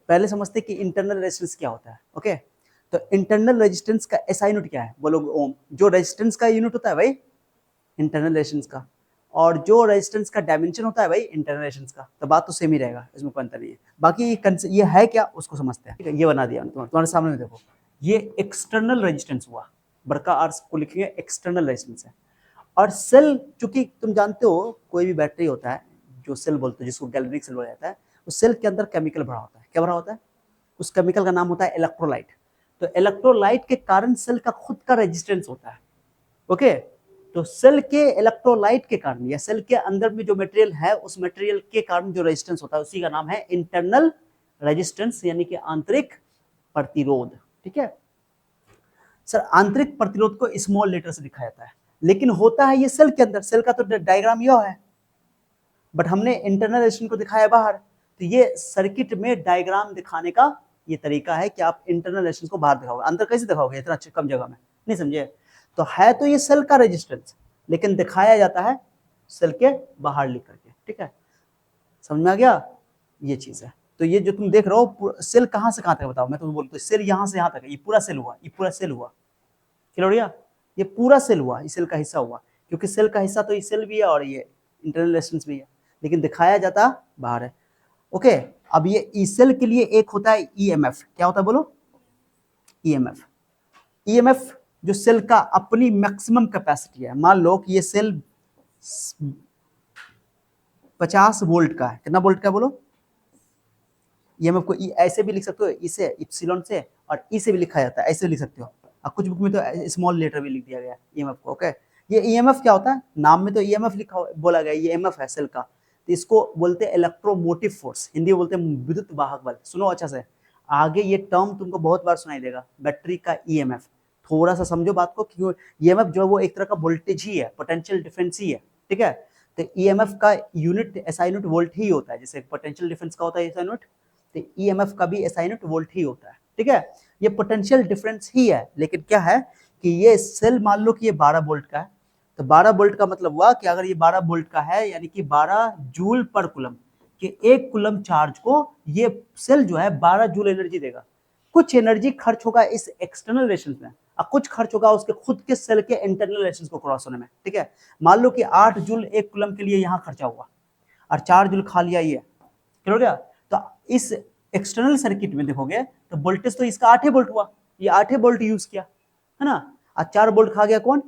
पहले समझते कि इंटरनल रेजिस्टेंस क्या होता है। ओके, तो इंटरनल रेजिस्टेंस का एसआई यूनिट क्या है, बोलो ओम। जो रेजिस्टेंस का यूनिट होता है भाई इंटरनल रेजिस्टेंस का, और जो रेजिस्टेंस का डायमेंशन होता है भाई इंटरनल रेजिस्टेंस का, तो बात तो सेम ही रहेगा, इसमें कोई अंतर नहीं है। बाकी ये है क्या उसको समझते हैं। ठीक है, ये बना दिया तुम्हारे सामने में, देखो ये एक्सटर्नल रेजिस्टेंस हुआ, बड़का आर को लिखेंगे एक्सटर्नल रेजिस्टेंस है। और सेल, चूंकि तुम जानते हो कोई भी बैटरी होता है जो सेल बोलते हैं, जिसको गैल्वेनिक सेल बोला जाता है, उस सेल के अंदर केमिकल भरा होता है। क्या भरा होता है? उस केमिकल का नाम होता है इलेक्ट्रोलाइट। तो इलेक्ट्रोलाइट के कारण सेल का खुद का रेजिस्टेंस होता है। ओके, तो सेल के इलेक्ट्रोलाइट के कारण या सेल के अंदर में जो मटेरियल है उस मटेरियल के कारण जो रेजिस्टेंस होता है उसी का नाम है इंटरनल रेजिस्टेंस, यानी कि आंतरिक प्रतिरोध। ठीक है सर, आंतरिक प्रतिरोध को स्मॉल लेटर से दिखाया जाता है, लेकिन होता है ये सेल के अंदर। सेल का तो डायग्राम यह है, बट हमने इंटरनल रेजिस्टेंस को दिखाया बाहर। तो ये सर्किट में डायग्राम दिखाने का ये तरीका है कि आप इंटरनल रेजिस्टेंस को बाहर दिखाओगे, अंदर कैसे दिखाओगे इतना कम जगह में, नहीं समझे? तो है तो ये सेल का रेजिस्टेंस, लेकिन दिखाया जाता है सेल के बाहर लिख करके। ठीक है, समझ में आ गया? ये चीज है। तो ये जो तुम देख रहे हो सेल कहां से कहां तक बताओ, मैं तुम्हें बोलता हूं सेल यहां से यहां तक है, ये पूरा सेल हुआ, ये पूरा सेल हुआ, क्लियर हो गया? ये पूरा सेल हुआ, ये सेल का हिस्सा हुआ, क्योंकि सेल का हिस्सा तो ये सेल भी है और ये इंटरनल रेजिस्टेंस भी है, लेकिन दिखाया जाता बाहर है। ओके, अब ये ई सेल के लिए एक होता है ईएमएफ। क्या होता है बोलो? ईएमएफ। ईएमएफ जो सेल का अपनी मैक्सिमम कैपेसिटी है। मान लो कि ये सेल 50 वोल्ट का है, कितना वोल्ट का है बोलो? ईएमएफ को ऐसे भी लिख सकते हो, इसे इप्सिलॉन से, और ई से भी लिखा जाता है, ऐसे लिख सकते हो। और कुछ बुक में तो स्मॉल लेटर भी लिख दिया गया है ईएमएफ को। ओके, ये ईएमएफ क्या होता है? नाम में तो ईएमएफ लिखा बोला गया, ईएमएफ है सेल का, तो इसको बोलते हैं इलेक्ट्रोमोटिव फोर्स, हिंदी में बोलते हैं विद्युत वाहक बल। सुनो अच्छा से, आगे ये टर्म तुमको बहुत बार सुनाई देगा, बैटरी का ईएमएफ। थोड़ा सा समझो बात को, क्योंकि ईएमएफ जो है वो एक तरह का वोल्टेज ही है, पोटेंशियल डिफरेंस ही है। ठीक है, तो ईएमएफ का यूनिट एसआई यूनिट वोल्ट ही होता है, जैसे पोटेंशियल डिफरेंस का होता है एसआई यूनिट, तो ईएमएफ का भी एसआई यूनिट वोल्ट ही होता है। ठीक है, ये पोटेंशियल डिफरेंस ही है, लेकिन क्या है कि ये सेल मान लो कि ये 12 वोल्ट का है, तो 12 वोल्ट का मतलब हुआ कि अगर ये 12 वोल्ट का है, यानी कि 12 जूल पर कूलम, कि एक कूलम चार्ज को ये सेल जो है 12 जूल एनर्जी देगा। कुछ एनर्जी खर्च होगा इस एक्सटर्नल रेजिस्टेंस में, और कुछ खर्च होगा उसके खुद के सेल के इंटरनल रेजिस्टेंस को क्रॉस होने में। ठीक है, मान लो कि 8 जूल एक कूलम के लिए यहाँ खर्चा हुआ और 4 जूल खा लिया ये, हो गया। तो इस एक्सटर्नल सर्किट में देखोगे तो वोल्टेज तो इसका 8 वोल्ट हुआ, ये 8 वोल्ट यूज किया है ना, और 4 वोल्ट खा गया कौन?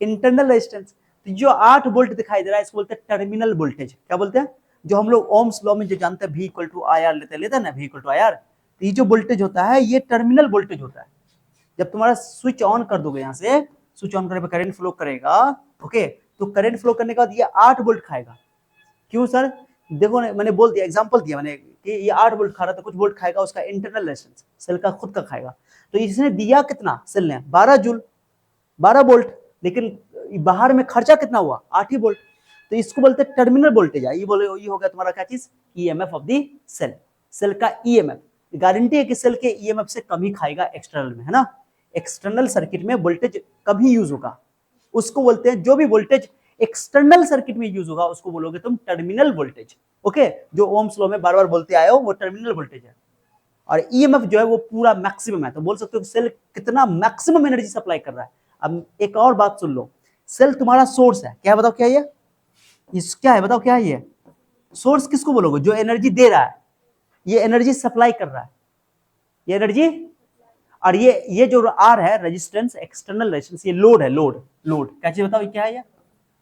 Internal resistance. तो जो 8 वोल्ट दिखाई दे रहा है इसको बोलते हैं टर्मिनल वोल्टेज। क्या बोलते हैं? जो हम लोग ओम्स लॉ में जो जानते हैं, V equal to I R लेते हैं ना, V equal to I R, तो ये जो वोल्टेज होता है ये टर्मिनल वोल्टेज होता है। जब तुम्हारा स्विच ऑन कर दोगे, यहाँ से स्विच ऑन करने पर करंट फ्लो करेगा, ओके, तो करंट फ्लो करने के बाद ये 8 वोल्ट खाएगा। क्यों सर? देखो मैंने बोल दिया, एग्जांपल दिया मैंने कि ये 8 वोल्ट खा रहा था, कुछ वोल्ट खाएगा उसका इंटरनल रेजिस्टेंस, सेल का खुद का खाएगा। तो इसने दिया कितना सेल ने? 12 जूल, 12 वोल्ट, लेकिन बाहर में खर्चा कितना हुआ? 8 ही वोल्ट। तो इसको बोलते हैं टर्मिनल वोल्टेज। ये बोले ये हो गया तुम्हारा क्या चीज? EMF of the cell. Cell का ईएमएफ गारंटी है कि सेल के ईएमएफ से कम ही खाएगा एक्सटर्नल में, है ना। एक्सटर्नल सर्किट में वोल्टेज कम ही यूज होगा, उसको बोलते हैं, जो भी वोल्टेज एक्सटर्नल सर्किट में यूज होगा उसको बोलोगे तुम टर्मिनल वोल्टेज। ओके, जो ओम्स लॉ में बार बार बोलते आए हो वो टर्मिनल वोल्टेज है। और ईएमएफ जो है वो पूरा मैक्सिमम है, तो बोल सकते हो सेल कितना मैक्सिमम एनर्जी सप्लाई कर रहा है। अब एक और बात सुन लो, सेल तुम्हारा सोर्स है। क्या है बताओ? क्या ये क्या है बताओ? क्या है ये सोर्स? किसको बोलोगे? जो एनर्जी दे रहा है, ये एनर्जी सप्लाई कर रहा है, ये एनर्जी। और ये जो आर है रेजिस्टेंस, एक्सटर्नल रेजिस्टेंस, ये लोड है, लोड। लोड क्या चीज बताओ? क्या है ये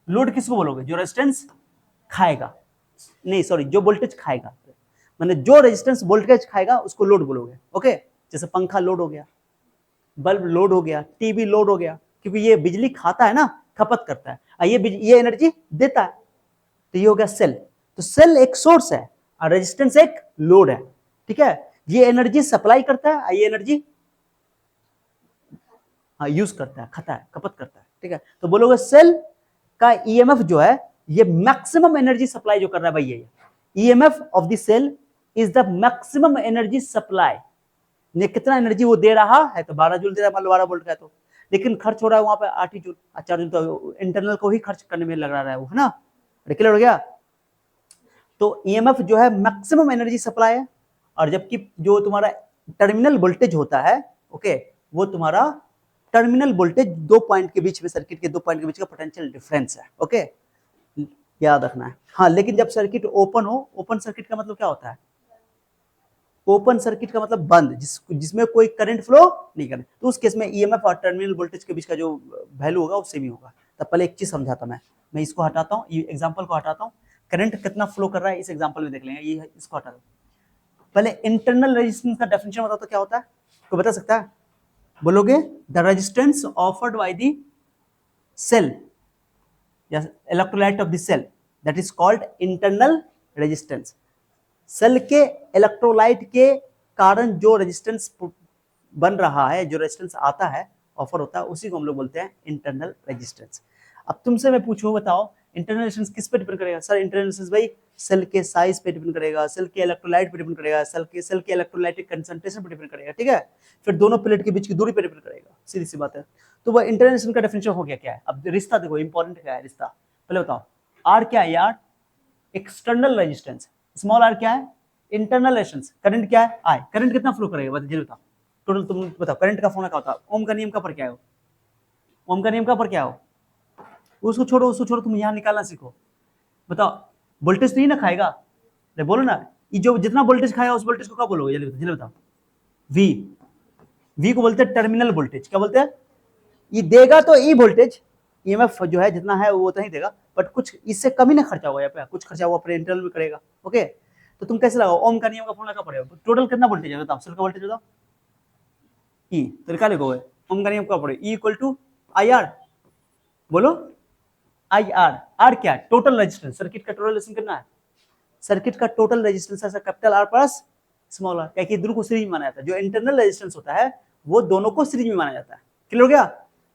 लोड? किसको बोलोगे? जो रेजिस्टेंस खाएगा, नहीं सॉरी, जो वोल्टेज खाएगा, मैंने जो रेजिस्टेंस वोल्टेज खाएगा उसको लोड बोलोगे। ओके, जैसे पंखा लोड हो गया, बल्ब लोड हो गया, टीवी लोड हो गया, क्योंकि ये बिजली खाता है ना, खपत करता है, और ये एनर्जी देता है, तो ये हो गया सेल। तो सेल एक सोर्स है और रेजिस्टेंस एक लोड है। ठीक है, ये एनर्जी सप्लाई करता है और ये एनर्जी यूज करता है, खाता है, खपत करता है। ठीक है, तो बोलोगे सेल का ईएमएफ जो है ये मैक्सिमम एनर्जी सप्लाई जो कर रहा है भाई, ये EMF of the cell is the maximum energy supply. ने कितना एनर्जी वो दे रहा है? तो 12 जूल दे रहा है, मान लो 12 वोल्ट का है, तो लेकिन खर्च हो रहा है वहां पे 8 जूल, 4 जूल तो इंटरनल को ही खर्च करने में लग रहा है वो, है ना। क्लियर हो गया? तो ईएमएफ जो है मैक्सिमम एनर्जी सप्लाई है, और जबकि जो तुम्हारा टर्मिनल वोल्टेज होता है, ओके, वो तुम्हारा टर्मिनल वोल्टेज दो पॉइंट के बीच में, सर्किट के दो पॉइंट के बीच का पोटेंशियल डिफरेंस है, ओके, याद रखना है। हाँ, लेकिन जब सर्किट ओपन हो, ओपन सर्किट का मतलब क्या होता है? ओपन सर्किट का मतलब बंद, जिसमें कोई करंट फ्लो नहीं करे, तो उस केस में ईएमएफ और टर्मिनल वोल्टेज के बीच का जो वैल्यू होगा वो सेम ही होगा। तब पहले एक चीज समझाता मैं इसको हटाता हूँ, एग्जांपल को हटाता हूँ, करंट कितना फ्लो कर रहा है इस एग्जांपल में देख लेंगे, ये इसको हटा दो। पहले इंटरनल रेजिस्टेंस का डेफिनेशन बताओ तो क्या होता है, कोई बता सकता है? बोलोगे the resistance offered by the cell या electrolyte of the cell, that is called internal resistance. Cell के इलेक्ट्रोलाइट के कारण जो रेजिस्टेंस बन रहा है, जो रेजिस्टेंस आता है, ऑफर होता है, उसी को हम लोग बोलते हैं इंटरनल रेजिस्टेंस। अब तुमसे मैं पूछूं, बताओ इंटरनल रेजिस्टेंस किस पे डिपेंड करेगा? सर इंटरनल रेजिस्टेंस भाई सेल के साइज पे डिपेंड करेगा, सेल के इलेक्ट्रोलाइट पे डिपेंड करेगा, सेल के इलेक्ट्रोलाइटिक कंसंट्रेशन पे डिपेंड करेगा, ठीक है, फिर दोनों प्लेट के बीच की दूरी पे डिपेंड करेगा, सीधी सी बात है। तो वह इंटरनल रेजिस्टेंस का डेफिनेशन हो गया क्या है? अब रिश्ता देखो, इंपॉर्टेंट क्या है रिश्ता, पहले बताओ आर क्या है यार? External resistance. स्मॉल आर क्या है? Internal resistance. करंट क्या है? आई। करंट कितना फ्लो करेगा बताओ, टोटल तुम बताओ, करंट का फॉर्मूला क्या होता है? ओम का नियम का पर क्या है? ओम का नियम का पर क्या हो? उसको छोड़ो, तुम यहाँ निकालना सीखो। बताओ, वोल्टेज तो ही ना खाएगा, बोलो ना, ये जो जितना वोल्टेज खाएगा उस वोल्टेज को क्या बोलोगे? जल्दी बताओ। वी को बोलते हैं टर्मिनल वोल्टेज। क्या बोलते हैं? ये देगा तो ई वोल्टेज, ईएमएफ जो है जितना है वो उतना ही देगा, बट कुछ इससे कम ही ना खर्चा होगा, यहाँ पे कुछ खर्चा वो अपने इंटरनल में करेगा, ओके। तो तुम कैसे लगाओ? ओम का नियम का फॉर्मूला क्या पड़ेगा? टोटल कितना वोल्टेज है बताओ, सेल का वोल्टेज बताओ, ई, तो निकाल लिखोगे ओम का नियम क्या पड़ेगा? E equal to I R, बोलो आई आर। आर क्या है? Total resistance. सर्किट का टोटल रेजिस्टेंस कितना है? सर्किट का टोटल रेजिस्टेंस है capital R plus small R, क्या कि दोनों को सीरीज में माना जाता है। जो इंटरनल रेजिस्टेंस होता है वो दोनों को सीरीज में माना जाता है। क्लियर हो गया?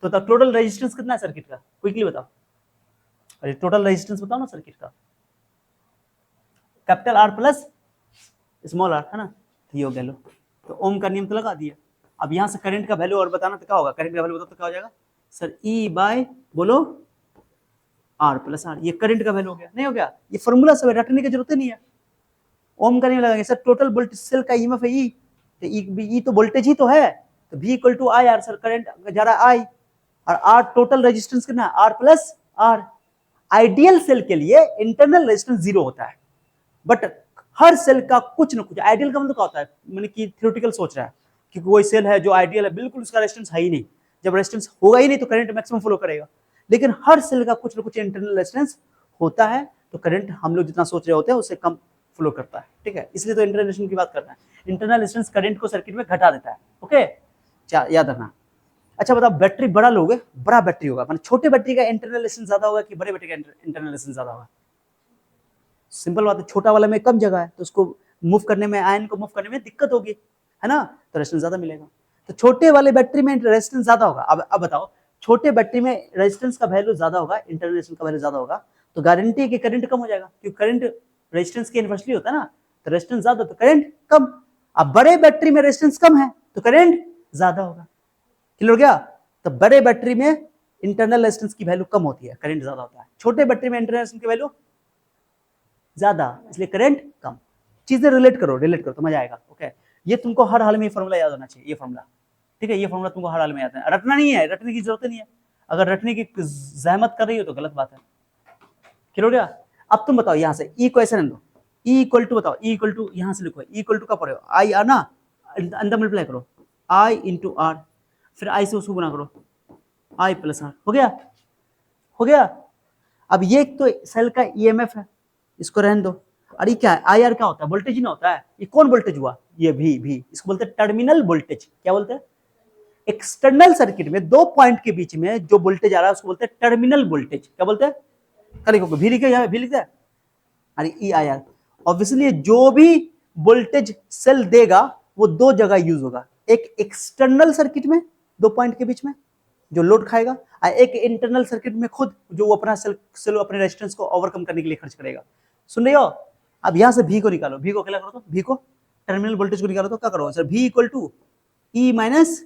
तो टोटल रेजिस्टेंस कितना है सर्किट का? क्विकली बताओ, अरे टोटल रेजिस्टेंस बताओ ना सर्किट का, capital R plus small R, है ना? तो ये हो गया लो, तो ओम का नियम तो लगा दिया। अब यहां से करंट का वैल्यू और बताना तो क्या होगा? करंट का वैल्यू बताओ तो क्या हो जाएगा सर? ई बाय बोलो आर प्लस आर, ये करंट का वैल्यू हो गया, नहीं हो गया? ये फॉर्मूला सब रटने की जरूरत नहीं है। ओम का नियम लगाएंगे सर, टोटल वोल्टेज सेल का ईएमएफ है ई, तो ई तो वोल्टेज ही तो है, तो V equal to I R, sir current जा रहा है आई, और आर टोटल रेजिस्टेंस कितना है? R plus R. Ideal cell के लिए इंटरनल रेजिस्टेंस 0 होता है, बट हर सेल का कुछ ना कुछ, आइडियल का मतलब क्या होता है, मैंने कि थ्योरेटिकल सोच रहा है कि कोई सेल है जो आइडियल है, बिल्कुल उसका रेजिस्टेंस है ही नहीं, जब रेजिस्टेंस होगा ही नहीं तो करंट मैक्सिमम फ्लो करेगा, लेकिन हर सेल का कुछ ना कुछ इंटरनल रेजिस्टेंस होता है, तो करंट हम लोग जितना सोच रहे होते हैं उससे कम फ्लो करता है, ठीक है, इसलिए तो इंटरनल रेजिस्टेंस की बात करना है। इंटरनल रेजिस्टेंस करंट को सर्किट में घटा देता है, ओके, याद रखना। अच्छा बताओ, बैटरी बड़ा लोगे, बड़ा बैटरी होगा, मतलब छोटे बैटरी का इंटरनल रेजिस्टेंस ज्यादा होगा कि बड़े बैटरी का इंटरनल रेजिस्टेंस ज्यादा होगा? सिंपल बात है, छोटा वाला में कम जगह है तो उसको मूव करने में, आयन को मूव करने में दिक्कत होगी, है ना, तो रेजिस्टेंस ज्यादा मिलेगा। तो छोटे वाले बैटरी में रेजिस्टेंस ज्यादा होगा। अब बताओ, छोटे बैटरी में रेजिस्टेंस का वैल्यू ज्यादा होगा, इंटरनल रेजिस्टेंस का वैल्यू ज्यादा होगा, तो गारंटी है कि करंट कम हो जाएगा, क्योंकि करंट रेजिस्टेंस के इनवर्सली होता है ना, तो रेजिस्टेंस ज्यादा तो करंट कम। अब बड़े बैटरी में रेजिस्टेंस कम है तो करंट ज्यादा होगा। क्लियर हो गया? तो बड़े बैटरी में इंटरनल रेजिस्टेंस की वैल्यू कम होती है, करंट ज्यादा होता है। छोटे बैटरी में इंटरनल रेजिस्टेंस की वैल्यू ज्यादा, इसलिए करंट कम। चीजें रिलेट करो तो मजा आएगा, ओके। ये तुमको हर हाल में फॉर्मूला याद होना चाहिए, ये फॉर्मूला, ठीक है, ये फॉर्मूला तुमको हर हाल में याद है, रटना नहीं है, रटने की जरूरत नहीं है, अगर रटने की जहमत कर रही हो तो गलत बात है। क्लियर हो गया? अब तुम बताओ, यहां से ई क्वेश्चन लो, ई इक्वल टू बताओ, ई इक्वल टू यहां से लिखो, ई इक्वल टू का पढ़ो आई आर ना, अंदर मल्टीप्लाई करो आई इंटू आर, फिर आई से उसको गुना करो आई प्लस आर, हो गया? हो गया? अब ये तो सेल का ईएमएफ है, इसको रहने दो, और ये क्या है? आई आर क्या होता है? वोल्टेज ही ना होता है, ये कौन वोल्टेज हुआ? ये भी इसको बोलते हैं टर्मिनल वोल्टेज। क्या बोलते हैं? एक्सटर्नल सर्किट में दो पॉइंट के बीच में जो वोल्टेज आ रहा है उसको बोलते हैं टर्मिनल वोल्टेज। क्या बोलते हैं? क्या लिखोगे? भी लिखे, यहाँ भी लिखते हैं, अरे ई आई आर। ऑब्वियसली जो भी वोल्टेज सेल देगा वो दो जगह यूज होगा, एक एक्सटर्नल सर्किट में दो पॉइंट के बीच में जो लोड खाएगा, और एक इंटरनल सर्किट में खुद जो वो अपना सेल अपने रेजिस्टेंस को ओवरकम करने के लिए खर्च करेगा। सुन रहे हो? अब यहां से भी को निकालो, भी को क्या करो, तो भी को टर्मिनल वोल्टेज को निकालो तो क्या करो sir? V equal to E minus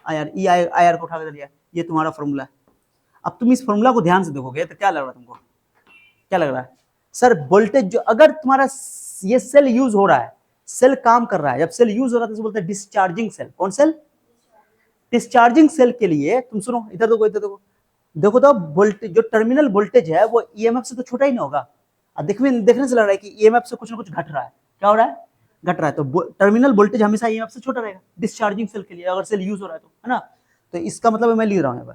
I R, E I R को उठा कर दिया, ये तुम्हारा फॉर्मूला है। अब तुम इस फॉर्मूला को ध्यान से देखोगे तो क्या लग रहा है तुमको? क्या लग रहा है सर? वोल्टेज जो, अगर तुम्हारा ये सेल यूज हो रहा है, सेल काम कर रहा है, जब सेल यूज हो रहा है तो बोलते हैं डिस्चार्जिंग सेल। कौन सेल? डिस्चार्जिंग सेल के लिए तुम सुनो, इधर देखो, इधर देखो, देखो तो वोल्टेज, जो टर्मिनल वोल्टेज है वो ईएमएफ से तो छोटा ही नहीं होगा। देखने से लग रहा है कि ईएमएफ से कुछ ना कुछ घट रहा है। क्या हो रहा है? घट रहा है। तो टर्मिनल वोल्टेज हमेशा ईएमएफ से छोटा रहेगा डिस्चार्जिंग सेल के लिए, अगर सेल यूज हो रहा है तो, है ना। तो इसका मतलब मैं लिख रहा हूँ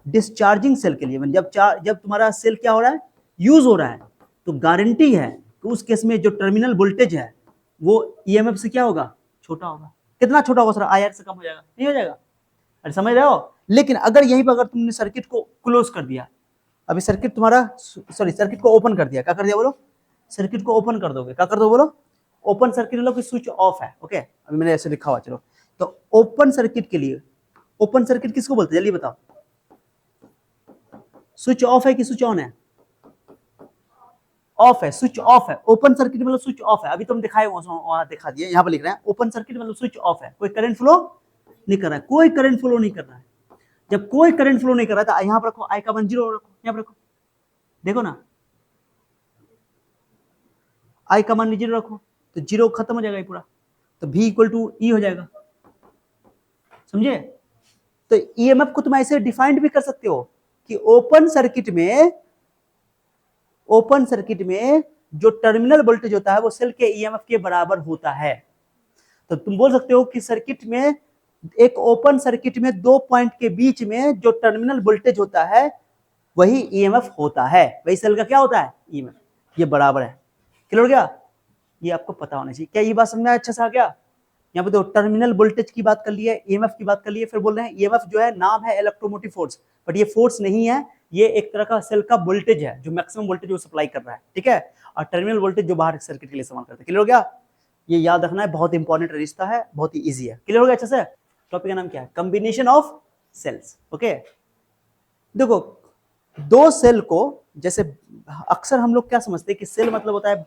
डिस्चार्जिंग सेल के लिए, जब तुम्हारा सेल क्या हो रहा है, यूज हो रहा है, तो गारंटी है कि उस केस में जो टर्मिनल वोल्टेज है वो ईएमएफ से क्या होगा, छोटा होगा। कितना छोटा होगा सर? आईआर से कम हो जाएगा, नहीं हो जाएगा? अरे समझ रहे हो? लेकिन अगर यहीं पर अगर तुमने सर्किट को क्लोज कर दिया, अभी सर्किट तुम्हारा, सॉरी सर्किट को ओपन कर दिया, क्या कर दिया बोलो? सर्किट को ओपन कर दोगे, क्या कर दो बोलो? ओपन सर्किट मतलब कि स्विच ऑफ है। ओके, अभी मैंने ऐसे लिखा हुआ, चलो। तो ओपन सर्किट के लिए, ओपन सर्किट किसको बोलते हैं जल्दी बताओ? स्विच ऑफ है कि स्विच ऑन है? ऑफ है, स्विच ऑफ है। ओपन सर्किट मतलब स्विच ऑफ है। अभी तुम दिखाए वहां दिखा दिए, यहाँ पर लिख रहे हैं ओपन सर्किट मतलब स्विच ऑफ है, कोई करंट फ्लो नहीं कर रहा है, कोई करंट फ्लो नहीं कर रहा है। जब कोई करंट फ्लो नहीं कर रहा है तो यहाँ पर रखो, आई का मान 0 रखो, यहाँ पर रखो, देखो ना, आई का मान 0 रखो तो 0 खत्म हो जाएगा पूरा, तो V इक्वल टू ई हो जाएगा। समझे? तो ईएमएफ को तुम ऐसे डिफाइंड भी कर सकते हो कि ओपन सर्किट में जो टर्मिनल वोल्टेज होता है वो सेल के ईएमएफ के बराबर होता है। तो तुम बोल सकते हो कि सर्किट में, एक ओपन सर्किट में 2 पॉइंट के बीच में जो टर्मिनल वोल्टेज होता है वही ईएमएफ होता है, वही सेल का क्या होता है, ईएमएफ। ये बराबर है। क्लियर हो गया? ये आपको पता होना चाहिए। क्या ये बात समझ में अच्छा से आ गया? यहाँ पे तो टर्मिनल वोल्टेज की बात कर ली है, ईएमएफ की बात कर ली है, फिर बोल रहे हैं ईएमएफ जो है नाम है इलेक्ट्रोमोटिव फोर्स, बट ये फोर्स नहीं है, ये एक तरह का सेल का वोल्टेज है जो मैक्सिमम वोल्टेज वो सप्लाई कर रहा है, ठीक है। और टर्मिनल वोल्टेज जो बाहर सर्किट के लिए इस्तेमाल करते हैं। क्लियर हो गया? ये याद रखना है, बहुत इंपॉर्टेंट रिश्ता है, बहुत ही ईजी है। क्लियर हो गया अच्छे से? टॉपिक का नाम क्या है? Combination of cells. ओके, देखो दो सेल को, जैसे अक्सर हम लोग क्या समझते हैं कि सेल मतलब होता है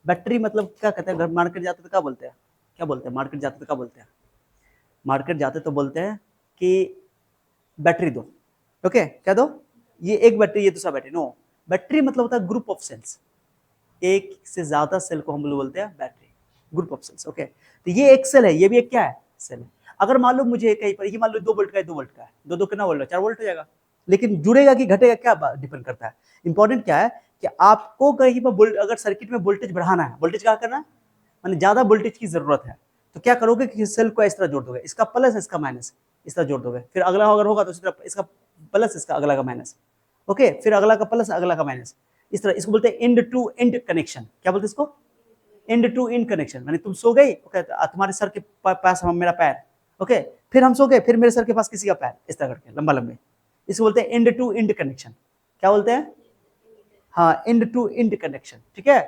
बैटरी, मतलब क्या कहते हैं, मार्केट जाते तो क्या बोलते हैं, क्या बोलते हैं मार्केट जाते तो क्या बोलते हैं, मार्केट जाते तो बोलते हैं कि बैटरी दो। ओके, क्या दो? ये एक बैटरी, ये दूसरा बैटरी। नो, बैटरी मतलब होता है ग्रुप ऑफ सेल्स, एक से ज्यादा सेल को हम लोग बोलते हैं battery, group of cells. Okay, तो ये एक सेल है, ये भी एक क्या है, सेल है। अगर मान लो मुझे कहीं पर, ये मान लो 2 वोल्ट का है, 2 वोल्ट का है, दो कितना वोल्ट है, 4 वोल्ट हो जाएगा। लेकिन जुड़ेगा कि घटेगा क्या डिपेंड करता है। इंपॉर्टेंट क्या है कि आपको कहीं पर अगर सर्किट में वोल्टेज बढ़ाना है, वोल्टेज क्या करना है, माने ज्यादा वोल्टेज की जरूरत है, तो क्या करोगे कि सेल को इस तरह जोड़ दोगे, इसका प्लस इसका माइनस, इस तरह जोड़ दोगे। फिर अगला अगर होगा तो इस तरह इसका प्लस इसका अगला का माइनस। ओके, फिर अगला का प्लस अगला का माइनस, इस तरह। इसको बोलते हैं एंड टू एंड कनेक्शन। क्या बोलते हैं इसको? End to end connection. माने तुम सो गई, ओके, तुम्हारे सर के पास मेरा पैर, ओके, फिर हम सो गए, फिर मेरे सर के पास किसी का पैर, इस तरह करके लंबा लंबे। इसको बोलते हैं एंड टू एंड कनेक्शन। क्या बोलते हैं? हाँ, एंड टू एंड कनेक्शन, ठीक है।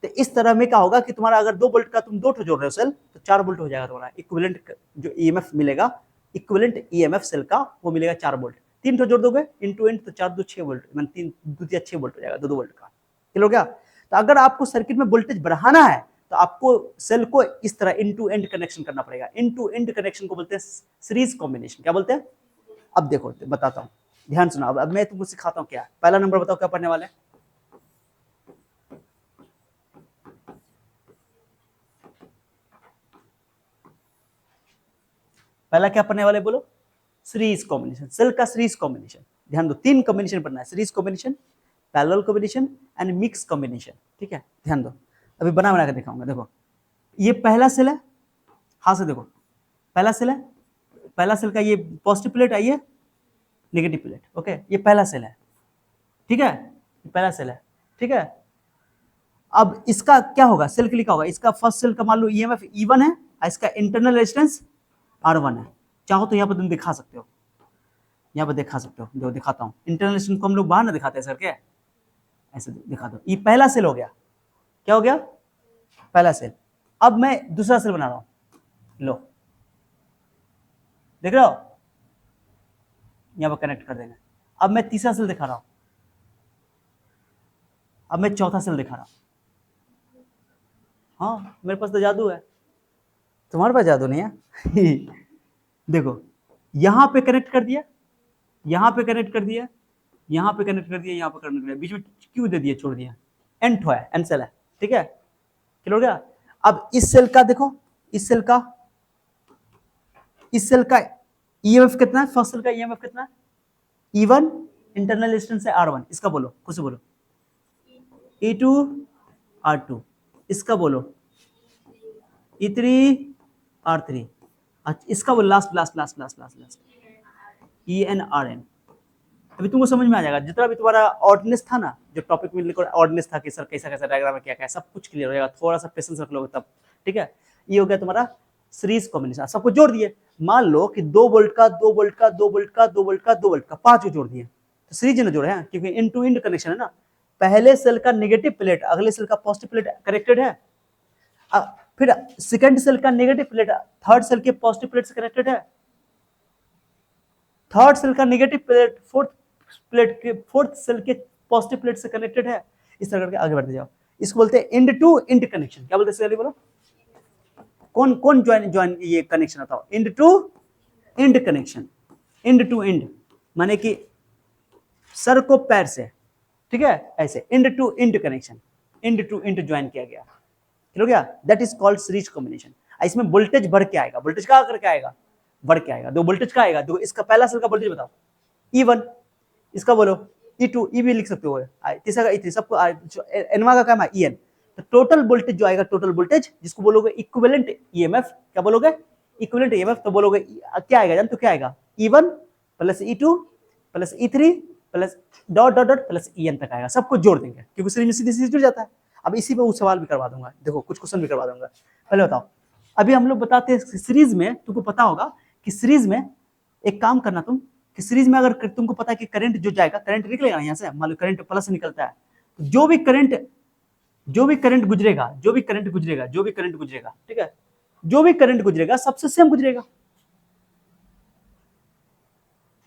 तो इस तरह में क्या होगा कि तुम्हारा अगर 2 वोल्ट का तुम 2 जोड़ रहे हो सेल, तो 4 वोल्ट हो जाएगा तुम्हारा इक्विवेलेंट जो ईएमएफ मिलेगा, इक्विवेलेंट ईएमएफ सेल का वो मिलेगा 4 वोल्ट। 3 जोड़ दोगे इंटू इंट तो 4 2 6 वोल्ट, मतलब 3 2 6 वोल्ट हो जाएगा, 2 वोल्ट का। क्लियर हो गया? तो अगर आपको सर्किट में वोल्टेज बढ़ाना है तो आपको सेल को इस तरह इन टू एंड कनेक्शन करना पड़ेगा। इन टू एंड कनेक्शन को बोलते हैं सीरीज कॉम्बिनेशन। क्या बोलते हैं? अब देखो बताता हूं, ध्यान सुना। अब मैं तुमको सिखाता हूं क्या। पहला नंबर बताओ क्या पढ़ने वाले हैं? पहला क्या पढ़ने वाले बोलो? सीरीज कॉम्बिनेशन, सेल का सीरीज कॉम्बिनेशन। ध्यान दो, 3 कॉम्बिनेशन पढ़ना है, series combination, parallel combination and mix combination, ठीक है। ध्यान दो, अभी बना के दिखाऊंगा। देखो ये पहला सेल है, हाथ से देखो, पहला सेल है, पहला सेल का ये पॉजिटिव प्लेट है, ये नेगेटिव प्लेट। ओके, ये पहला सेल है, ठीक है, पहला सेल है, ठीक है। अब इसका क्या होगा, सेल के लिए क्या होगा, इसका फर्स्ट सेल का मान लो ईएमएफ E1 है, इसका इंटरनल रेजिस्टेंस R1 है। चाहो तो यहाँ पर तुम दिखा सकते हो, यहाँ पर दिखा सकते हो, जो दिखाता हूँ। इंटरनल रेजिस्टेंस को हम लोग बाहर ना दिखाते हैं सर, क्या ऐसे दिखा दो। ये पहला सेल हो गया, क्या हो गया, पहला सेल। अब मैं दूसरा सेल बना रहा हूं, लो देख रहे हो, यहां पर कनेक्ट कर देंगे। अब मैं तीसरा सेल दिखा रहा हूं, अब मैं चौथा सेल दिखा रहा हूं। हाँ, मेरे पास तो जादू है, तुम्हारे पास जादू नहीं है। देखो यहां पे कनेक्ट कर दिया, यहां पे कनेक्ट कर दिया, यहां पे कनेक्ट कर दिया, यहां पे कनेक्ट कर दिया, बीच में क्यों दे दिया, छोड़ दिया, एन ठो है, एन सेल है, ठीक है। क्लियर हो गया? अब इस सेल का देखो, इस सेल का ईएमएफ कितना है, फर्स्ट सेल का ईएमएफ कितना है, E1 इंटरनल रेजिस्टेंस है R1, इसका बोलो, खुद से बोलो, E2 R2, इसका बोलो E3 R3, अच्छा इसका बोलो last last last last last last EN RN। अभी तुमको समझ में आ जाएगा, जितना भी तुम्हारा ऑर्डिनेंस था ना, जो टॉपिक में लिखा ऑर्डिनेंस था कि सर कैसा कैसा डायग्राम है, क्या क्या, सब कुछ क्लियर हो जाएगा, थोड़ा सा पेशेंस रख लोगे तब, ठीक है। ये हो गया तुम्हारा सीरीज कॉम्बिनेशन, सबको जोड़ दिए। मान लो कि 2 वोल्ट का 2 वोल्ट का 2 वोल्ट का 2 वोल्ट का 2 वोल्ट का 5 को जोड़ दिए, तो सीरीज ने जोड़े हैं, क्योंकि इन टू इंड कनेक्शन है ना। पहले सेल का नेगेटिव प्लेट अगले सेल का पॉजिटिव प्लेट कनेक्टेड है, फिर सेकंड सेल का नेगेटिव प्लेट थर्ड सेल के पॉजिटिव प्लेट से कनेक्टेड है, थर्ड सेल का नेगेटिव प्लेट फोर्थ सेल के पॉजिटिव प्लेट से कनेक्टेड है। इस तरह करके आगे बढ़ते जाओ, इसको बोलते हैं एंड टू एंड कनेक्शन। क्या बोलते हैं, बोलो कौन कौन ज्वाइन ये कनेक्शन आता हो, end to end connection. End to end माने कि सर को पैर से, ठीक है, ऐसे end to end connection, end to end join किया गया, हो गया, that is called series combination. इसमें वोल्टेज बढ़ के आएगा, वोल्टेज क्या करके आएगा, बढ़ के आएगा। दो वोल्टेज का आएगा, दो इसका पहला सेल का वोल्टेज बताओ E1, इसका बोलो E2, E भी लिख सकते हो, तीसरा का E3, सबको एनवा का क्या है EN। तो टोटल वोल्टेज जो आएगा, टोटल वोल्टेज जिसको बोलोगे इक्विवेलेंट EMF, क्या बोलोगे इक्विवेलेंट EMF, तो बोलोगे क्या आएगा, जान तो क्या आएगा, E1 plus E2 plus E3 plus dot dot dot plus EN तक आएगा, सबको जोड़ देंगे क्योंकि सीरीज में सीधे सीधे जुड़ जाता है। अब इसी पे वो सवाल भी करवा दूंगा, देखो कुछ क्वेश्चन भी करवा दूंगा। पहले बताओ, अभी हम लोग बताते हैं सीरीज में, तुमको पता होगा कि सीरीज में एक काम करना तुम, कि सीरीज में अगर तुमको पता है कि करंट जो जाएगा, करंट निकलेगा यहाँ से, मान लो करंट प्लस निकलता है, जो भी करंट गुजरेगा, ठीक है, जो भी करंट गुजरेगा सबसे सेम गुजरेगा,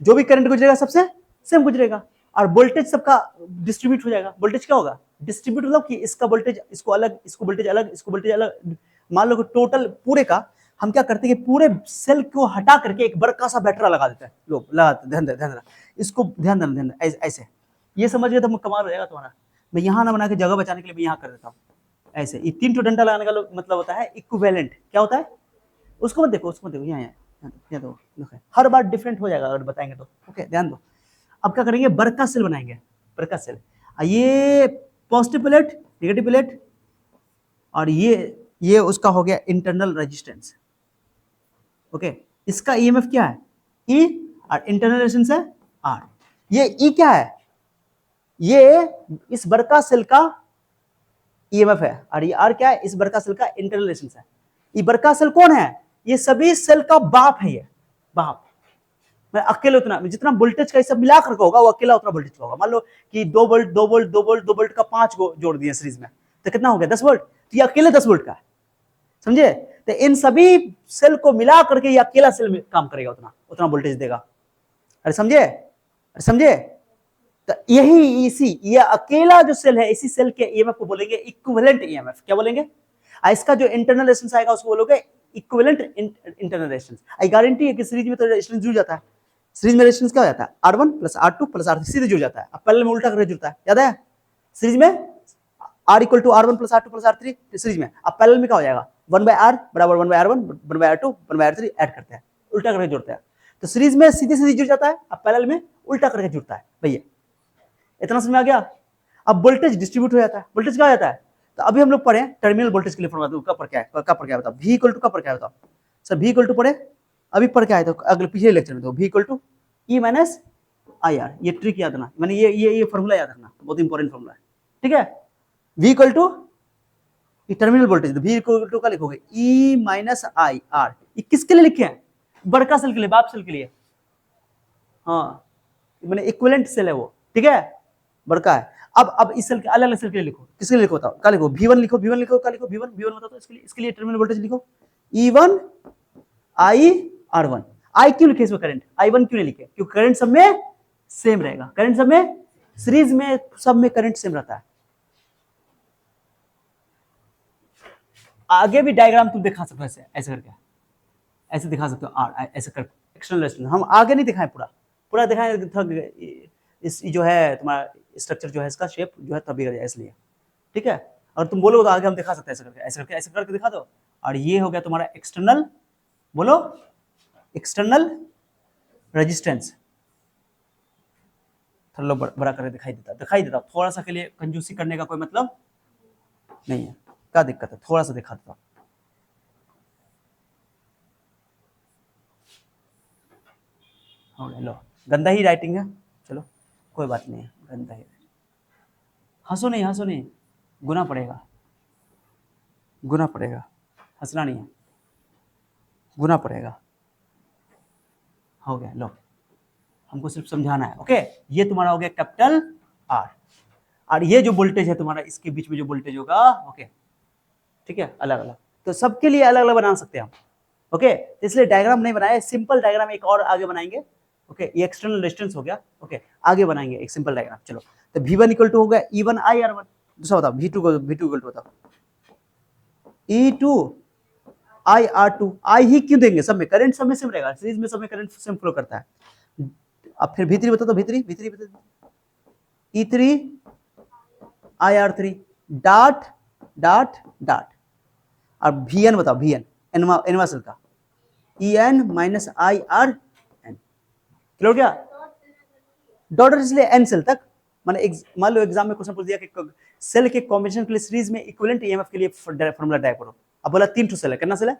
जो भी करंट गुजरेगा सबसे सेम गुजरेगा, और वोल्टेज सबका डिस्ट्रीब्यूट हो जाएगा। वोल्टेज क्या होगा, डिस्ट्रीब्यूट, मतलब कि इसका वोल्टेज इसको अलग, इसको वोल्टेज अलग, इसको वोल्टेज अलग। मान लो कि टोटल पूरे का हम क्या करते हैं कि पूरे सेल को हटा करके एक बड़ा सा बैटरा लगा देते हैं लोग, लगाते, ध्यान देना इसको, ध्यान देना ऐसे, ये समझ गए तो कमाल हो जाएगा तुम्हारा। मैं यहाँ ना बना के जगह बचाने के लिए मैं यहाँ कर देता हूँ ऐसे। ये 3 टू डंडा लगाने का मतलब होता है इक्विवेलेंट। क्या होता है, उसको मत देखो, यहाँ दो, हर बार डिफरेंट हो जाएगा अगर बताएंगे तो, ओके ध्यान दो। अब क्या करेंगे, बड़का सेल बनाएंगे, बड़का सेल, ये पॉजिटिव प्लेट, नेगेटिव प्लेट, और ये उसका हो गया इंटरनल रेजिस्टेंस, ओके। इसका ईएमएफ क्या है, E, और इंटरनल रेजिस्टेंस है R। ये E क्या है, ये इस बड़का सेल का ईएमएफ है, और ये R क्या है, इस बड़का सेल का इंटरनल रेजिस्टेंस है। ये बड़का सेल कौन है, ये सभी सेल का बाप है, ये बाप। मैं अकेले उतना, जितना वोल्टेज का सब मिला करके होगा, वो अकेला उतना वोल्टेज का होगा। मान लो कि 2 वोल्ट 2 वोल्ट 2 वोल्ट 2 वोल्ट का 5 को जोड़ दिए सीरीज में, तो कितना हो गया, 10 वोल्ट। तो ये अकेले 10 वोल्ट का है, समझे। तो इन सभी सेल को मिला करके ये अकेला सेल में काम करेगा, उतना वोल्टेज देगा। अरे समझे, तो यही ये अकेला जो सेल है, इसी सेल के ईएमएफ को बोलेंगे इक्विवेलेंट ईएमएफ। क्या बोलेंगे, इसका जो इंटरनल रेजिस्टेंस आएगा उसको बोलोगे equivalent internal resistance. I guarantee है कि सीरीज में तो रेजिस्टेंस जुड़ जाता है, सीरीज में रेजिस्टेंस क्या हो जाता है, R1 plus R2 plus R3 सीधे जुड़ जाता है। अब पैरेलल में उल्टा करके जुड़ता है, याद है, सीरीज में R equal to R1 plus R2 plus R3 series में। अब पैरेलल में क्या हो जाएगा, 1/R बराबर 1/R1 1/R2 1/R3 ऐड करते हैं, उल्टा करके जुड़ते हैं। तो सीरीज में सीधे सीधे जुड़ जाता है, अब पैरेलल में उल्टा करके जुड़ता है। भैया इतना समझ में आ गया। अब वोल्टेज डिस्ट्रीब्यूट हो जाता है, वोल्टेज क्या हो जाता है, तो अभी हम लोग पढ़े टर्मिनल वोल्टेज के लिए फॉर्मूला, कब पर क्या है बताओ, V इक्वल टू कब पर क्या है बताओ सर, V इक्वल टू पढ़े, अभी पढ़ के आए तो अगले पिछले लेक्चर में, तो V equal to E minus IR। ये ट्रिक याद रखना, मैंने ये फॉर्मूला याद रखना, बहुत इंपॉर्टेंट फॉर्मूला है, ठीक है। V equal to terminal voltage, तो V इक्वल टू का लिखोगे E माइनस IR। ये किसके लिए लिखे हैं, बड़का सेल के लिए, बाप सेल के लिए, हाँ मैंने इक्विवेलेंट सेल है वो, ठीक है, बड़का है। अब इस सेल के अलग अलग सेल के लिए लिखो, किसके लिए लिखो बताओ, क्या लिखो, V1 लिखो, V1 लिखो, क्या लिखो, V1 बताओ तो इसके लिए टर्मिनल वोल्टेज लिखो E1 IR1। I क्यों लिखे इसमें करंट, I1 क्यों नहीं लिखे, क्योंकि करंट सब में सेम रहेगा, करंट सब में सीरीज में सब में करंट सेम रहता है। आगे भी डायग्राम तुम दिखा सकते हो ऐसे करके, ऐसे दिखा सकते हो, ऐसे कर एक्सटर्नल रेजिस्टेंस हम आगे नहीं दिखाएं, पूरा दिखाएं, इस जो है तुम्हारा स्ट्रक्चर जो है, इसका शेप जो है तब बिगड़ जाए इसलिए, ठीक है। और तुम बोलो तो आगे हम दिखा सकते हैं, ऐसे करके ऐसे करके ऐसे करके दिखा दो। और ये हो गया तुम्हारा एक्सटर्नल, बोलो एक्सटर्नल रेजिस्टेंस। थोड़ा लो बड़ा करके दिखाई देता थोड़ा सा के लिए कंजूसी करने का कोई मतलब नहीं है, क्या दिक्कत है, थोड़ा सा दिखा देता। लो गंदा ही राइटिंग है, चलो कोई बात नहीं है, गंदा ही। हंसो नहीं, गुना पड़ेगा, हंसना नहीं है, गुना पड़ेगा। हो गया, लो हमको सिर्फ समझाना है। ओके, ये तुम्हारा हो गया कैपिटल आर, और ये जो वोल्टेज है तुम्हारा, इसके बीच में जो वोल्टेज होगा, ओके ठीक है, अलग अलग, तो सबके लिए अलग अलग बना सकते हैं हम। ओके, इसलिए डायग्राम नहीं बनाया, सिंपल डायग्राम एक और आगे बनाएंगे। ओके, ये एक्सटर्नल रेजिस्टेंस हो गया। ओके, आगे बनाएंगे एक सिंपल डायग्राम। चलो, तो V1 इक्वल टू हो गया E1 IR1। दूसरा बताओ V2 को, V2 इक्वल टू बताओ E2 IR2। I ही क्यों देंगे, सब में करंट सब में सेम रहेगा, सीरीज में सब में करंट सेम फ्लो करता है। अब फिर V3 बता दो, V3 बता दो E3 IR3 dot dot dot. और Vn बताओ, Vn एनवा सेल का En माइनस IRN। क्लियर हो गया? डॉट इसलिए एन सेल तक, मान लो एग्जाम में क्वेश्चन पूछ दिया कि सेल के कॉम्बिनेशन के लिए सीरीज में इक्विवेलेंट ईएमएफ के लिए फॉर्मूला ड्राइव करो। अब बोला 3 सेल है, कितना सेल है,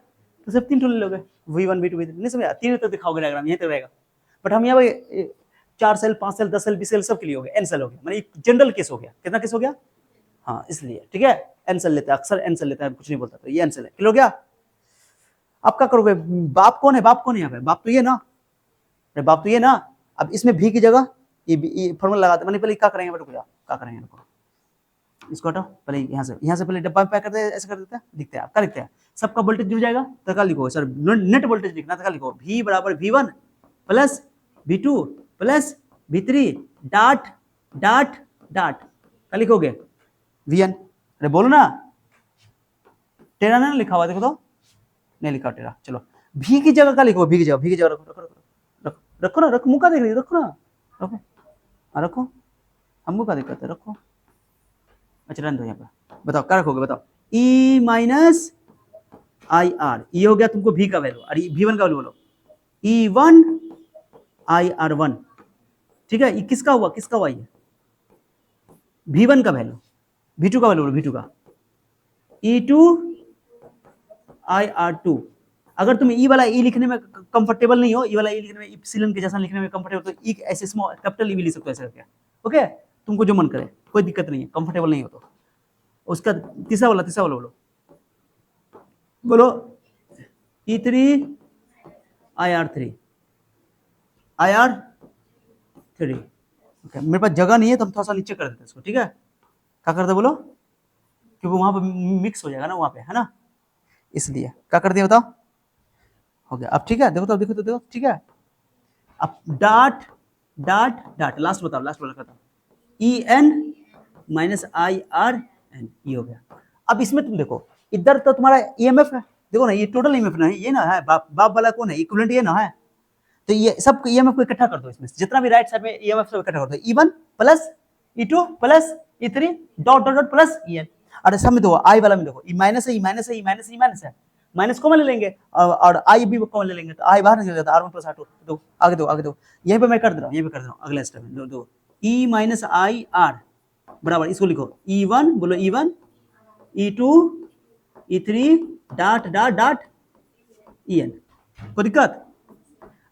तो सिर्फ 3 ले लोगे, V1 V2 V3, नहीं समझा, 3 तो दिखाओगे डायग्राम, यहीं तक रहेगा। बट हम यहाँ पे 4 सेल 5 सेल 10 सेल 20 सेल सब के लिए हो गया, एन सेल हो गया, माने जनरल केस हो गया। कितना केस हो गया? हाँ, इसलिए ठीक है, एन सेल लेते हैं, अक्सर एन सेल लेते हैं, कुछ नहीं बोलता, तो ये एन सेल है। क्लियर हो गया? अब क्या करोगे, बाप कौन है, यहाँ पे बाप तो ये ना, अरे बाप तो ये ना। अब इसमें भी की जगह ये फॉर्मूला लगाते, मैंने पहले क्या करेंगे, रुक जाओ, क्या करेंगे इनको, इसको हटाओ, पहले यहाँ से पहले डब्बा में पैक करते हैं, ऐसे कर देते हैं, दिखते हैं, क्या लिखते हैं, सबका वोल्टेज जुड़ जाएगा, तो क्या लिखो सर, नेट वोल्टेज लिखना, तो क्या लिखो, V बराबर V1 plus V2 plus V3 dot dot dot, क्या लिखोगे, Vn। अरे बोलो ना, टेरा ना लिखा हुआ, देखो तो नहीं लिखा टेरा। चलो V की जगह क्या लिखो, V की जगह रखो ना, रखो, मुँह का देख रही, रखो ना, रखो, हाँ रखो, हमको क्या दिक्कत है, रखो। अच्छा रन दो, यहाँ पे बताओ क्या रखोगे, बताओ E माइनस IR, ये हो गया तुमको V का वैल्यू, और V1 का वैल्यू बोलो E1 IR1, ठीक है। ये किसका हुआ ये V1 का वैल्यू, V2 का वैल्यू बोलो, V2 का E2 IR2। अगर तुम ई वाला ई लिखने में कंफर्टेबल नहीं हो, ई वाला ई लिखने में, इप्सिलॉन के जैसा लिखने में कंफर्टेबल, तो ई ऐसे स्मॉल कैपिटल ई भी लिख सकते हो ऐसे करके। ओके, तुमको जो मन करे, कोई दिक्कत नहीं है, कंफर्टेबल नहीं हो तो। उसका तीसरा वाला बोलो E3 IR3 ओके, मेरे पास जगह नहीं है तो हम थोड़ा सा नीचे कर देते हैं इसको, ठीक है। क्या करते बोलो, क्योंकि वहां पे मिक्स हो जाएगा ना, वहां पे है ना, इसलिए क्या कर दिया बताओ, हो गया। अब ठीक है, देखो ठीक है। अब डॉट डॉट डॉट, लास्ट वाला करता हूँ, EN माइनस IRN, ये हो गया। अब इसमें तुम देखो, इधर तो तुम्हारा EMF है, देखो ना, ये टोटल EMF ना है, ये ना है, बाप वाला कौन है, इक्विवेलेंट ये ना है, तो ये सब EMF को इकट्ठा कर दो, इसमें जितना भी राइट साइड में EMF सब इकट्ठा कर दो, E1 plus E2 plus E3 dot dot dot plus EN। और सब में देखो, I वाला में देखो, E माइनस है, माइनस कॉमन ले लेंगे, और I भी कॉमन ले लेंगे, तो I बाहर निकल जाता है, R1 प्लस R2। दो आगे दो, यहीं पे मैं कर दे रहा हूँ, अगले स्टेप में दो E माइनस IR बराबर, इसको लिखो E1, बोलो E1 E2 E3 dot dot dot EN। कोई दिक्कत?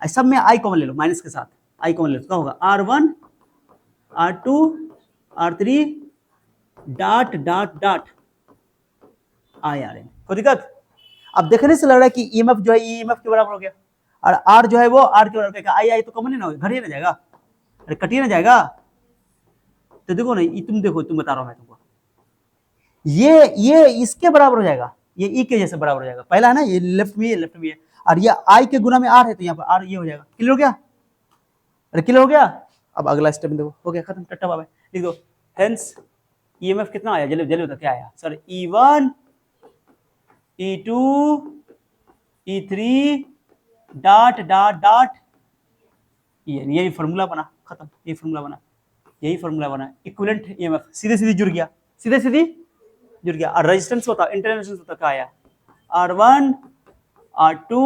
सब में I कॉमन ले लो, माइनस के साथ I कॉमन ले लो, क्या होगा, R1 R2 R3 dot dot dot IRN। कोई दिक्कत? अब देखने से लग रहा है कि EMF जो है EMF के बराबर हो गया, और R जो है वो R के बराबर हो गया, I तो कॉमन ही ना हो, घर ही ना जाएगा, अरे कटिए ना जाएगा। तो देखो ना, तुम बता रहा हूं मैं तुमको, ये इसके बराबर हो जाएगा, ये E के जैसे बराबर हो जाएगा, पहला है ना, ये लेफ्ट में है, और ये I के गुना में R है, तो यहाँ पर R ये हो जाएगा। क्लियर हो गया? अरे क्लियर हो गया? अब अगला स्टेप देखो, हो गया खत्म, टट्टा बाबा, लिख दो। हेंस EMF कितना आया, जल्दी बता, क्या आया sir, E1 E2 E3 dot dot dot EN, यही फॉर्मूला बना, खत्म, यही फॉर्मूला बना, इक्विवेलेंट EMF सीधे जुड़ गया, सीधे जुड़ गया। और रेजिस्टेंस बताओ, इंटरनल रेजिस्टेंस बताओ क्या आया, R1 R2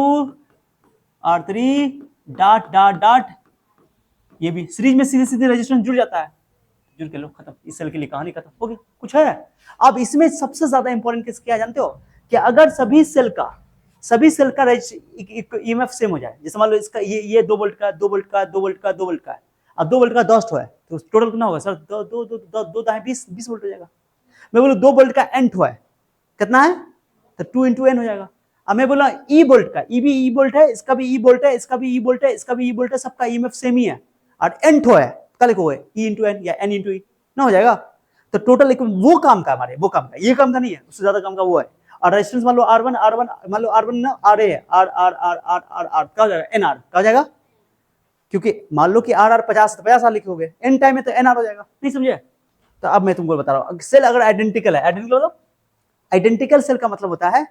R3 dot dot dot, ये भी सीरीज में सीधे सीधे रेजिस्टेंस जुड़ जाता है, जुड़ के लो खत्म, इस सेल के लिए कहानी खत्म हो गई। कुछ है? अब इसमें सबसे ज्यादा इंपॉर्टेंट केस क्या जानते हो, कि अगर सभी सेल का ईएमएफ सेम हो जाए, जैसे मान लो इसका ये 2 वोल्ट का 2 वोल्ट का 2 वोल्ट का 2 वोल्ट का है, अब 2 वोल्ट का 10 है तो टोटल कितना होगा सर, 20 वोल्ट हो जाएगा। मैं बोलूं 2 वोल्ट का n है, कितना है, तो 2 into n हो जाएगा। अब मैं बोला ई वोल्ट का, ई भी ई वोल्ट है, इसका भी ई वोल्ट है, इसका भी ई वोल्ट है, इसका भी ई वोल्ट है, सबका ईएमएफ सेम ही है, और n है, कल को है e into n या n into e ना हो जाएगा। तो टोटल वो काम का, हमारे वो काम का, ये काम का नहीं है, उससे ज्यादा काम का वो है। और रेजिस्टेंस मान लो R1 मान लो R1 ना RA है, R क्या हो जाएगा, NR क्या हो जाएगा, क्योंकि मान लो कि RR 50 तो 50 लिखे होगे, n टाइम में तो NR हो जाएगा, नहीं समझे। तो अब मैं तुमको बता रहा हूँ, सेल अगर आइडेंटिकल है, आइडेंटिकल सेल का मतलब होता है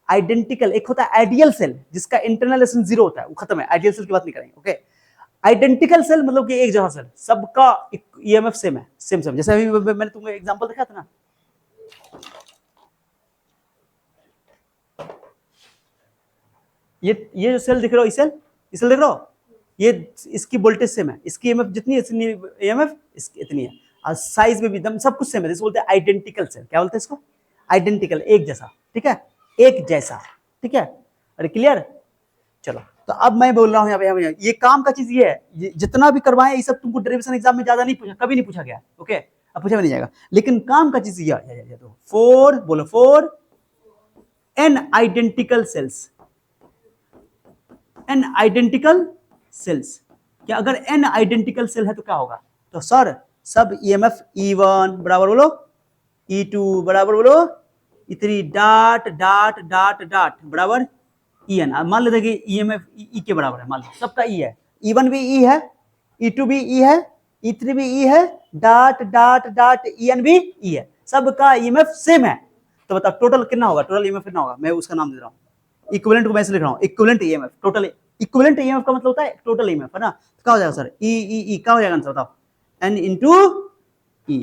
आइडेंटिकल, एक होता है आइडियल सेल जिसका इंटरनल रेजिस्टेंस 0 होता है, वो खत्म है, आइडियल सेल की बात नहीं करेंगे, ओके। आइडेंटिकल सेल मतलब कि एक जैसा सेल, सबका ईएमएफ सेम है, सेम, जैसे अभी मैंने तुमको एग्जांपल दिखाया था ना, ये जो सेल दिख रहा हो, इस सेल देख रहा हो, ये इसकी वोल्टेज सेम है, इसकी ईएमएफ जितनी है ईएमएफ इसकी इतनी है, और साइज में भी एकदम सब कुछ सेम है, इसको बोलते हैं आइडेंटिकल सेल। क्या बोलते हैं इसको, आइडेंटिकल, एक जैसा, ठीक है, एक जैसा, ठीक है, अरे क्लियर। चलो तो अब मैं बोल रहा हूँ यहाँ पे, ये काम का चीज ये है, जितना भी करवाए ये सब तुमको डेरिवेशन एग्जाम में ज्यादा नहीं पूछा, कभी नहीं पूछा गया, ओके, अब पूछा भी नहीं जाएगा, लेकिन काम का चीज ये तो 4 बोलो 4 n identical sales, n identical sales, क्या अगर n आइडेंटिकल सेल है तो क्या होगा, तो सर सब ईएमएफ E1 बराबर बोलो E2 बराबर बोलो E3 dot dot dot dot बराबर En। मान लेते कि ईएमएफ ई के बराबर है, मान लो सबका ई है, E1 भी ई है, E2 भी ई है, E3 भी ई है, डॉट डॉट डॉट En भी ई है, सबका ईएमएफ सेम है, तो बताओ टोटल कितना होगा, टोटल ईएमएफ कितना होगा, मैं उसका नाम दे रहा हूँ, इक्विवेलेंट को मैं लिख रहा हूँ, equivalent EMF, total equivalent EMF का मतलब होता है टोटल ईएमएफ, है ना, तो क्या हो जाएगा सर, ई क्या हो जाएगा आंसर बताओ, n इंटू ई,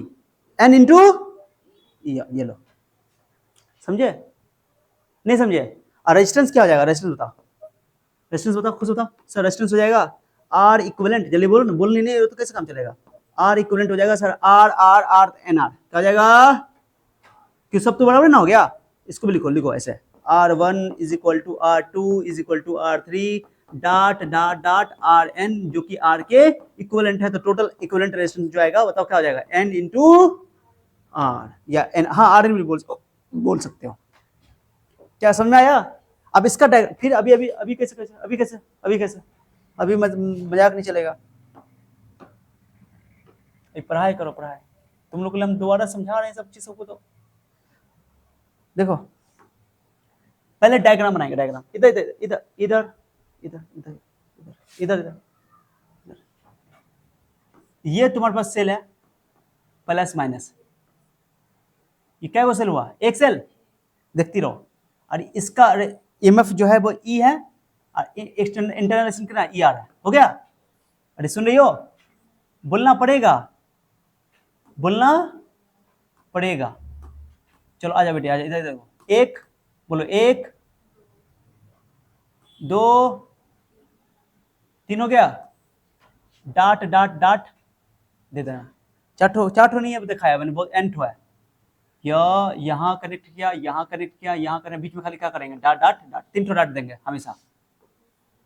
n इंटू ई, ये लो, समझे नहीं समझे। और रेजिस्टेंस क्या हो जाएगा, रेजिस्टेंस बताओ, रेजिस्टेंस बताओ, खुद बताओ सर, रेजिस्टेंस हो जाएगा R इक्विवेलेंट, जल्दी बोलो ना, बोलनी नहीं तो कैसे काम चलेगा, R इक्विवेलेंट हो जाएगा sir R R R N R, क्या हो जाएगा, क्यों सब तो बराबर ना हो गया, इसको भी लिखो ऐसे, R1 is equal to R2 is equal to R3 dot dot dot RN जो कि R के इक्विवेलेंट है, तो टोटल इक्विवेलेंट रेजिस्टेंस जो आएगा बताओ क्या हो जाएगा, N इंटू R या N, हाँ RN भी बोल सकते हो, क्या समझ में आया। अब इसका फिर अभी कैसे अभी मजाक नहीं चलेगा, पढ़ाई करो, पढ़ाई तुम लोग को हम दोबारा समझा रहे हैं सब चीजों को, तो देखो पहले डायग्राम बनाएंगे, डायग्राम इधर इधर इधर इधर इधर इधर इधर इधर, ये तुम्हारे पास सेल है प्लस माइनस, ये क्या वो सेल हुआ, एक सेल, देखती रहो, और इसका ईएमएफ जो है वो ई है, और एक्सटर्नल इंटरनल कितना ई आर है, हो गया। अरे सुन रही हो, बोलना पड़ेगा, बोलना पड़ेगा, चलो आजा बेटे आजा, इधर देखो, एक बोलो, 1 2 3 हो गया, डॉट डॉट डॉट दे देना, चार नहीं है दिखाया मैंने, बहुत एंट हुआ है, यहाँ कनेक्ट किया, यहाँ कनेक्ट किया, यहाँ कनेक्ट, बीच में खाली क्या करेंगे, डॉट डॉट डॉट, 3 डॉट देंगे हमेशा,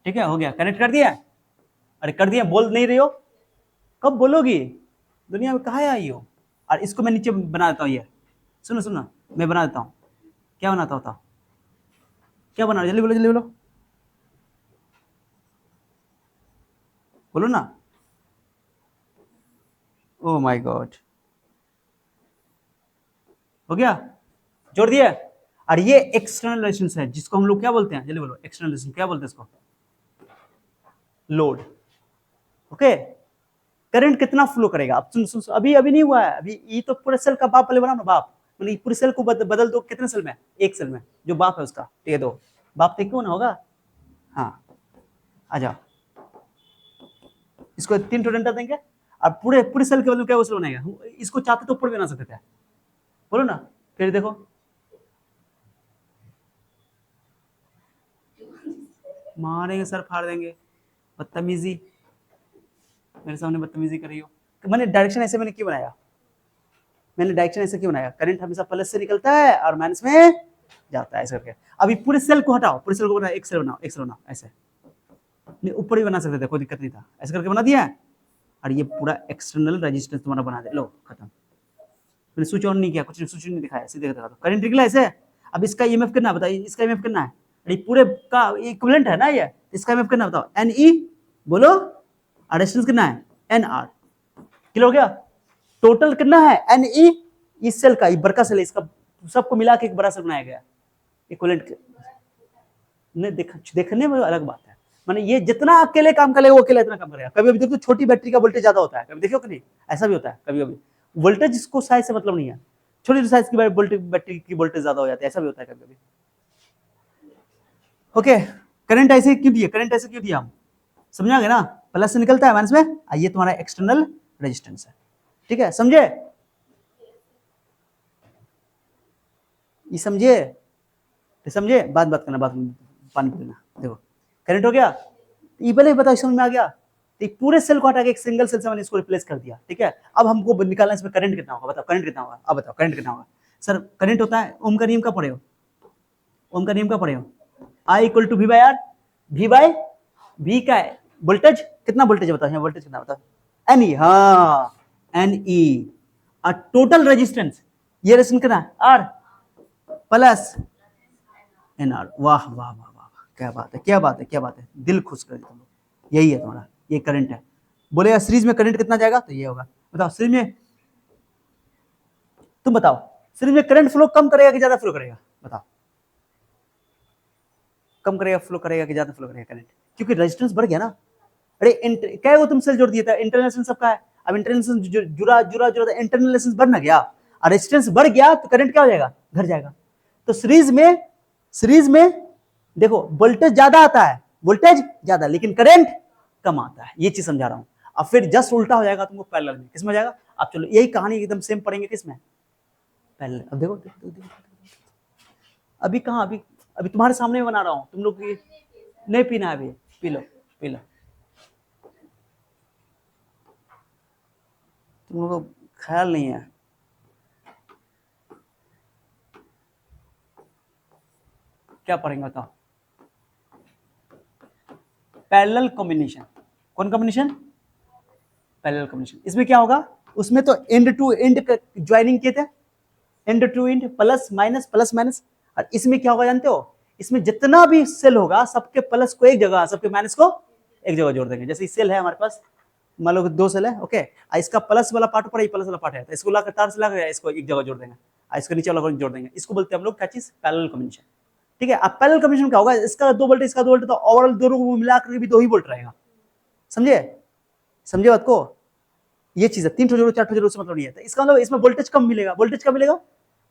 ठीक है, हो गया, कनेक्ट कर दिया, अरे कर दिया, बोल नहीं रही हो, कब बोलोगी, दुनिया में कहाँ आई हो। और इसको मैं नीचे बना देता हूँ, ये सुनो मैं बना देता हूँ, क्या बनाता होता, क्या बना, जल्दी बोलो बोलो ना, ओ माय गॉड, हो गया, जोड़ दिया। और ये एक्सटर्नल रेजिस्टेंस है जिसको हम लोग क्या बोलते हैं, जल्दी बोलो, एक्सटर्नल रेजिस्टेंस क्या बोलते हैं इसको, लोड, ओके। करंट कितना फ्लो करेगा, अब सुन अभी नहीं हुआ है, अभी ये तो पूरे सेल का बाप पहले बनाओ ना, बाप मतलब पूरे सेल को बदल दो, कितने सेल में, एक सेल में जो बाप है उसका, ठीक है, दो बाप तो क्यों ना होगा, हाँ आ जाओ, इसको 3 डंडा देंगे, और पूरे सेल के मतलब क्या सेल बनाएगा, इसको चाहते तो ऊपर भी बना सकते थे, बोलो ना, फिर देखो, मारेंगे, सर फाड़ देंगे, बदतमीजी, मेरे सामने बदतमीजी कर रही हो। मैंने डायरेक्शन ऐसे मैंने क्यों बनाया, मैंने डायरेक्शन ऐसे क्यों बनाया, करंट हमेशा प्लस से निकलता है और माइनस में जाता है ऐसे करके। अभी पूरे सेल को हटाओ, पूरे सेल को बनाओ, एक सेल बनाओ, एक सेल बनाओ, ऐसे नहीं ऊपर ही बना सकते थे, कोई दिक्कत नहीं था, ऐसे करके बना दिया। और ये पूरा एक्सटर्नल रेजिस्टेंस तुम्हारा बना दे, लो खत्म। मैंने स्विच ऑन नहीं किया, कुछ स्विच नहीं दिखाया, सीधे दिखा दो, करंट निकला ऐसे। अब इसका ईएमएफ कितना है बताइए, इसका ईएमएफ कितना है, ये पूरे का इक्विवेलेंट है ना ये, इसका ईएमएफ कितना बताओ, एन ई बोलो, और रेजिस्टेंस कितना है, एन आर। क्लियर हो गया, टोटल कितना है एन ई, इस सेल का, ये बड़का सेल है, इसका सबको मिला के एक बड़ा सेल बनाया गया इक्विवेलेंट। ने देखने में अलग बात है, माने ये जितना अकेले काम करेगा वो अकेले इतना काम करेगा। कभी कभी देखो छोटी बैटरी का वोल्टेज ज्यादा होता है, कभी देखो कि नहीं, ऐसा भी होता है कभी कभी, वोल्टेज को साइज से मतलब नहीं है, छोटी साइज की बैटरी की वोल्टेज ज्यादा हो जाती है, ऐसा भी होता है कभी कभी। ओके, करंट ऐसे क्यों दिया, करंट ऐसे क्यों दिया हम समझा गए ना, प्लस से निकलता है माइनस में, ये तुम्हारा एक्सटर्नल रेजिस्टेंस है, ठीक है, समझे, ये समझे, समझे, बात बात करना, बात पानी पीना। देखो करंट हो गया, ये पहले बताओ समझ में आ गया, तो पूरे सेल को हटा के एक सिंगल सेल से मैंने इसको रिप्लेस कर दिया, ठीक है। अब हमको निकालना इसमें करंट कितना होगा, बताओ करंट कितना होगा, अब बताओ करंट कितना होगा। सर करंट होता है, ओम का नियम का पढ़े हो, ओम का नियम का पढ़े हो, I equal to V by R, V by V का वोल्टेज कितना, वोल्टेज बताओ, वोल्टेज कितना बताओ, एन ई, हाँ एन ई, और टोटल रेजिस्टेंस, ये रेजिस्टेंस कितना आर प्लस एन आर। वाह वाह वाह वाह, क्या बात है, क्या बात है, क्या बात है, दिल खुश कर दिया तुम लोग, यही है तुम्हारा, ये करंट है। बोलेगा सीरीज में करंट कितना जाएगा, तो ये होगा, बताओ सीरीज में, तुम बताओ सीरीज में करंट फ्लो कम करेगा कि ज्यादा फ्लो करेगा, बताओ, कम करेगा फ्लो करेगा कि ज्यादा फ्लो करेगा करंट, क्योंकि रेजिस्टेंस बढ़ गया ना। अरे क्या वो तुम सेल जोड़ दिया था, इंटरनल रेजिस्टेंस सबका है, अब इंटरनल रेजिस्टेंस जुड़ा जुड़ा जुड़ा, इंटरनल रेजिस्टेंस बढ़ ना गया, और रेजिस्टेंस बढ़ गया तो करंट क्या हो जाएगा, घट जाएगा। तो सीरीज में देखो वोल्टेज ज्यादा आता है, वोल्टेज ज्यादा, लेकिन करंट कम आता है, ये चीज समझा रहा हूं। अब फिर जस्ट उल्टा हो जाएगा तुमको पैरेलल में, किसमें हो जाएगा, अब चलो यही कहानी एकदम सेम पढ़ेंगे किसमें, पैरेलल। अब देखो, देखो, देखो, देखो। अभी कहां, अभी अभी तुम्हारे सामने बना रहा हूं, तुम लोग नहीं पीना है अभी, पी लो पी लो, तुम लोगों को ख्याल नहीं है। क्या पढ़ेंगे बताओ, पैरेलल कॉम्बिनेशन, कौन कॉम्बिनेशन, पैरेलल कॉम्बिनेशन। इसमें क्या होगा, उसमें तो एंड टू एंड ज्वाइनिंग किए थे, end to end plus minus, और इसमें क्या होगा जानते हो, इसमें जितना भी सेल होगा सबके प्लस को एक जगह, सबके माइनस को एक जगह जोड़ देंगे। जैसे सेल है हमारे पास, मान लो 2 सेल है, ओके, इसका प्लस वाला पार्ट ऊपर, प्लस वाला पार्ट है, तो इसको लाकर तार से लाकर इसको एक जगह जोड़ देंगे, इसको नीचे वाला जोड़ देंगे, इसको बोलते हैं हम लोग क्या चीज, पैरेलल कॉम्बिनेशन, ठीक है। अब पैरेलल कॉम्बिनेशन क्या होगा, इसका 2 वोल्ट, इसका 2 वोल्ट, तो ओवरऑल दोनों को मिलाकर भी 2 ही वोल्ट रहेगा, समझे, समझे बात को, ये चीज है। 3 ठो जोड़ो 4 ठो जोड़ो से मतलब नहीं है, तो इसका मतलब इसमें वोल्टेज कम मिलेगा, वोल्टेज कम मिलेगा,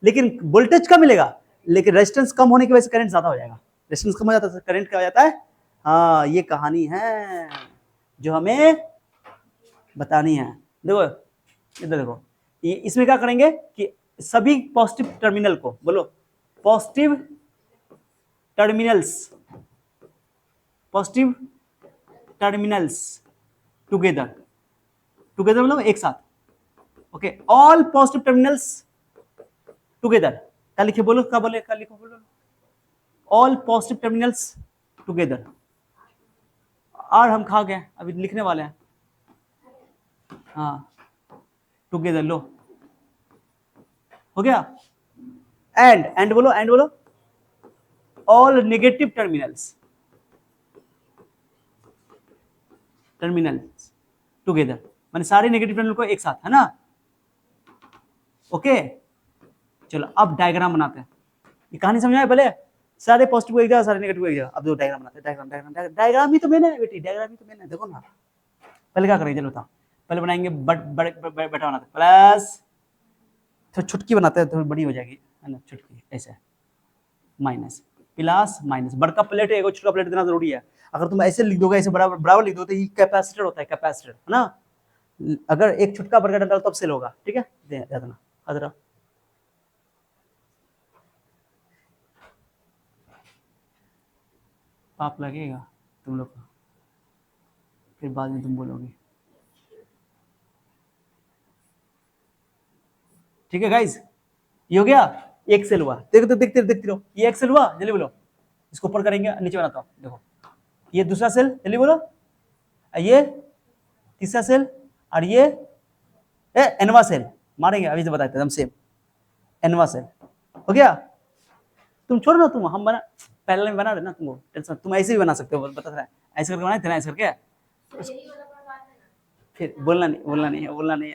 लेकिन वोल्टेज कम मिलेगा, लेकिन रेजिस्टेंस कम होने की वजह से करंट ज्यादा हो जाएगा, रेजिस्टेंस कम हो जाता है करंट क्या हो जाता है। हाँ ये कहानी है जो हमें बतानी है। देखो इधर देखो, ये इसमें क्या करेंगे कि सभी पॉजिटिव टर्मिनल को, बोलो positive terminals, positive terminals together, together मतलब एक साथ, okay, all positive terminals together, क्या लिखे बोलो, क्या बोले, क्या लिखो बोलो, ऑल पॉजिटिव टर्मिनल्स टुगेदर। और हम खा गए, अभी लिखने वाले हैं, हाँ टुगेदर, लो हो गया, एंड बोलो, एंड बोलो, all negative terminals, terminals together, माने सारे नेगेटिव टर्मिनल को एक साथ, है ना, ओके। चलो अब डायग्राम बनाते हैं, ये कहानी समझ आए, भले सारे पॉजिटिव एक जगह, सारे नेगेटिव एक जगह। अब दो डायग्राम बनाते हैं, डायग्राम ही तो मेन है बेटी, डायग्राम ही तो मेन है, देखो ना। पहले क्या करेंगे, चलो बताओ, पहले बनाएंगे बेटा बनाते प्लस, थोड़ी छुटकी बनाते हैं, थोड़ी बड़ी हो जाएगी, है ना, छुटकी ऐसे, माइनस प्लस माइनस, बड़का प्लेट है, छोटा प्लेट देना जरूरी है। अगर तुम ऐसे लिख दोगे, ऐसे बराबर लिख दो, तो ये कैपेसिटर होता है, कैपेसिटर, है ना। अगर एक छुटका बड़का डाल तब सेल होगा, ठीक है, देना अदरा, पाप लगेगा तुम लोग को, फिर बाद में तुम बोलोगे। ठीक है गाइस, ये हो गया, एक सेल हुआ। देखो तो देखते रहो, ये एक सेल हुआ, जल्दी बोलो। इसको ऊपर करेंगे, नीचे बनाता हूँ, देखो ये दूसरा सेल, जल्दी बोलो। ये तीसरा सेल, और ये एनवा सेल, मारेंगे अभी से बताते एकदम सेम एनवा सेल। हो गया, तुम छोड़ो ना, तुम हम बना पहले में बना रहे ना, तुमको टेंशन, तुम ऐसे भी बना सकते हो, बता रहा है ऐसे करके बनाए थे ना, ऐसे करके। फिर बोलना नहीं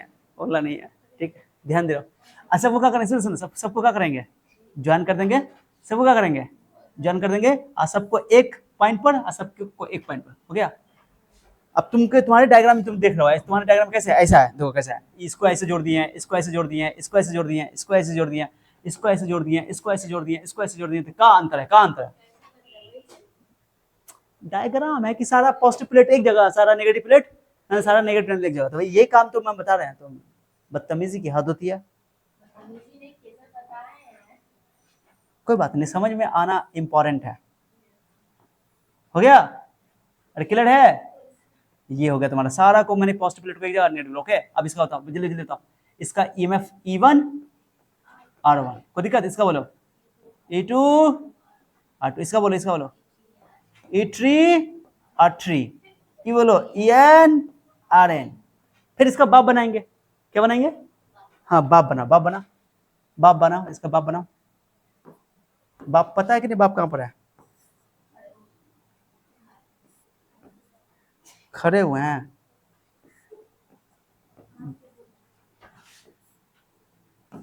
है, ठीक, ध्यान दो। अच्छा वो क्या करेंगे, सुनो सबको क्या करेंगे, ज्वाइन कर देंगे, सबको क्या करेंगे, ज्वाइन कर देंगे, और सबको एक पॉइंट पर, और सबको एक पॉइंट पर। हो गया। अब तुम्हारे डायग्राम में तुम देख रहे हो, तुम्हारे डायग्राम कैसे है, ऐसा है, देखो कैसा है, इसको ऐसे जोड़ दिए हैं, इसको ऐसे जोड़ दिए हैं, इसको ऐसे जोड़ दिए हैं, इसको ऐसे जोड़ दिए हैं, इसको ऐसे जोड़ दिए हैं, इसको ऐसे जोड़ दिए हैं, इसको ऐसे जोड़ दिए, क्या अंतर है, क्या अंतर है। डायग्राम है कि सारा पॉजिटिव प्लेट एक जगह, सारा नेगेटिव प्लेट, सारा नेगेटिव प्लेट एक जगह, तो भाई ये काम तो मैं बता रहे हैं, तो बदतमीजी की हद होती है। कोई बात नहीं, समझ में आना इंपॉर्टेंट है। हो गया, अरे क्लियर है, ये हो गया तुम्हारा सारा को, मैंने पॉजिटिव प्लेट को एक जगह नेगेटिव। ओके, अब इसका बताओ, जल्दी जल्दी बताओ, इसका ईएमएफ E1 R1, कोई दिक्कत, इसका बोलो E2 R2, इसका बोलो E3 R3, ये बोलो EN RN। फिर इसका बाप बनाएंगे, क्या बनाएंगे, हाँ बाप बना, इसका बाप बनाओ। बाप पता है कि नहीं, बाप कहां पर है, खड़े हुए हैं,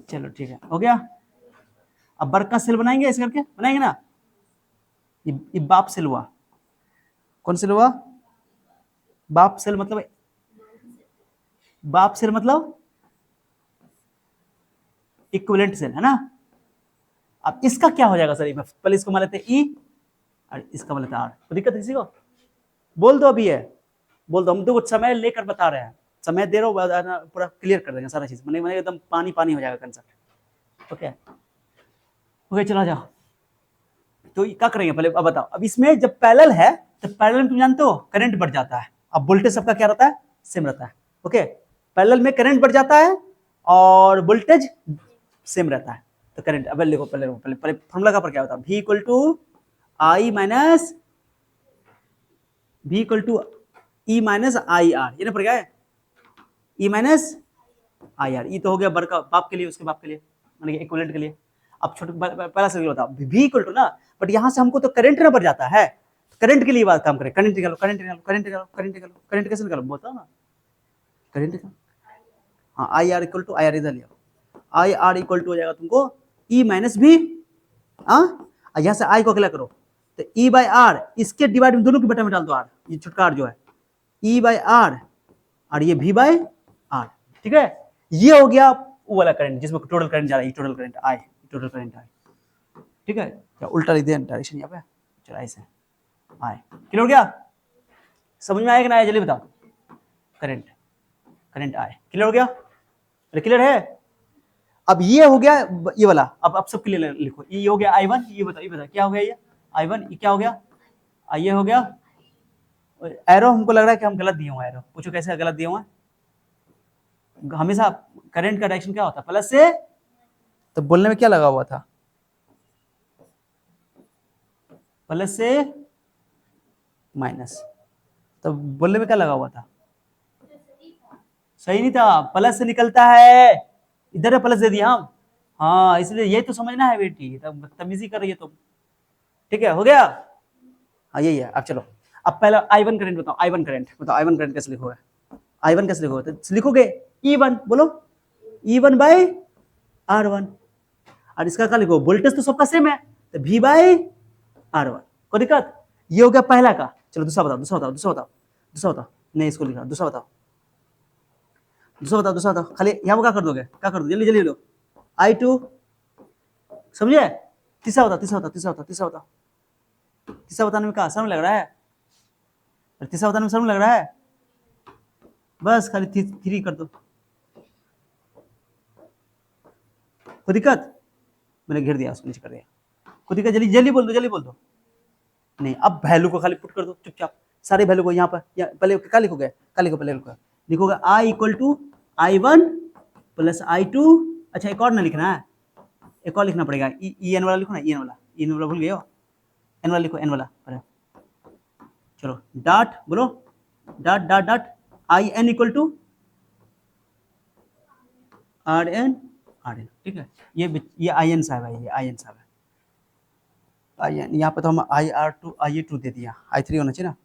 चलो ठीक है, हो गया। अब वर्ग का सेल बनाएंगे, ऐसे करके बनाएंगे ना, ये बाप सेल हुआ, कौन सेल हुआ, बाप सेल मतलब इक्विवेलेंट सेल है ना। अब इसका क्या हो जाएगा सर, पहले इसको मान लेते हैं ई, और इसका मान लेते हैं आर, तो दिक्कत किसी को, बोल दो अभी है, बोल दो, हम तो कुछ समय लेकर बता रहे हैं, समय दे रहा हूँ, पूरा क्लियर कर देंगे सारा चीज, मैंने एकदम पानी पानी हो जाएगा कंसेप्ट। ओके ओके, चला जाओ। तो क्या करेंगे पहले, अब बताओ, अब इसमें जब पैरेलल है, तो पैरेलल में तुम जानते हो करंट बढ़ जाता है, अब वोल्टेज सबका क्या रहता है, सेम रहता है। ओके, पैरेलल में करंट बढ़ जाता है और वोल्टेज सेम रहता है, तो करंट, अब लिखो पहले फॉर्मूला का पर क्या होता है, V equal to I minus V equal to E minus I R, ये ना पड़ गया है, E माइनस आई आर, ये तो हो गया बर का बाप के लिए, उसके बाप के लिए, माने इक्विवेलेंट के लिए। अब छोटे पहला से बताओ, V इक्वल टू ना, बट यहां से हमको तो करंट ना बढ़ जाता है, करंट के लिए बात काम करें, करंट कैसे निकालो बताओ ना, करंट निकालो, हाँ I R equal to, I R इधर लिया, आई आर इक्वल टू हो जाएगा तुमको E माइनस V, यहाँ से I को अकेला करो, तो E बाई आर, इसके डिवाइड में दोनों की बटा में डाल दो आर, ये छुटका आर जो है E बाई आर, और ये V बाई आर, ठीक है। ये हो गया वो वाला करंट जिसमें टोटल करंट जा रहा है, टोटल करंट आई, ठीक है, क्या उल्टा लिख दिया डायरेक्शन यहाँ पे, चलो ऐसे आए, क्लियर हो गया, समझ में आया कि ना आया, जल्दी बताओ, करंट आए, क्लियर हो गया, अरे क्लियर है। अब ये हो गया ये वाला, अब सबके लिए लिखो, ये हो गया I1, ये बता क्या हो गया, ये I1, ये क्या हो गया, ये हो गया एरो, हमको लग रहा है कि हम गलत दिए हुए एरो, पूछो कैसे गलत दिए हुए, हमेशा करंट का डायरेक्शन क्या होता है, प्लस से, तो बोलने में क्या लगा हुआ था, प्लस से माइनस, तो बोलने में क्या लगा हुआ था, सही नहीं था, प्लस से निकलता है, इधर प्लस दे दिया हम, हाँ इसलिए ये तो समझना है बेटी, तब बदतमीजी कर रही है तुम, ठीक है, हो गया, हाँ यही है। अब चलो, अब पहला I1 करंट बताओ, I1 करंट कैसे लिखोगे, I1 कैसे लिखोगे, तो लिखोगे E1, बोलो E1 बाई R1, और इसका क्या लिखो, वोल्टेज तो सबका सेम है, तो V बाई R1, कोई दिक्कत, ये हो गया पहला का। चलो दूसरा बताओ, नहीं इसको लिखा, दूसरा बताओ, खाली यहाँ क्या कर दोगे, क्या कर दो, जल्दी लो, I2, समझे, तीसरा बताने में क्या आसान लग रहा है, तीसरा बताने में आसान लग रहा है, बस खाली 3 कर दो, कोई दिक्कत, मैंने घेर दिया उसको, नीचे कर दिया, कोई दिक्कत, जल्दी बोल दो, नहीं, अब वैल्यू को खाली पुट कर दो चुपचाप, सारे वैल्यू को यहाँ पर पहले क्या लिखोगे, क्या लिखो पहले लिखोगे आई equal to I1 plus I2। अच्छा एक और ना लिखना है, एक और लिखना पड़ेगा, ई एन वाला लिखो ना, ई एन वाला भूल गए हो, एन वाला लिखो, एन वाला अरे चलो डॉट बोलो, dot dot dot I N equal to R N, ठीक है। ये आई एन साहब है, ये आई एन साहब है, आई एन, यहाँ पे तो हम आई2 दे दिया, I3 होना चाहिए ना।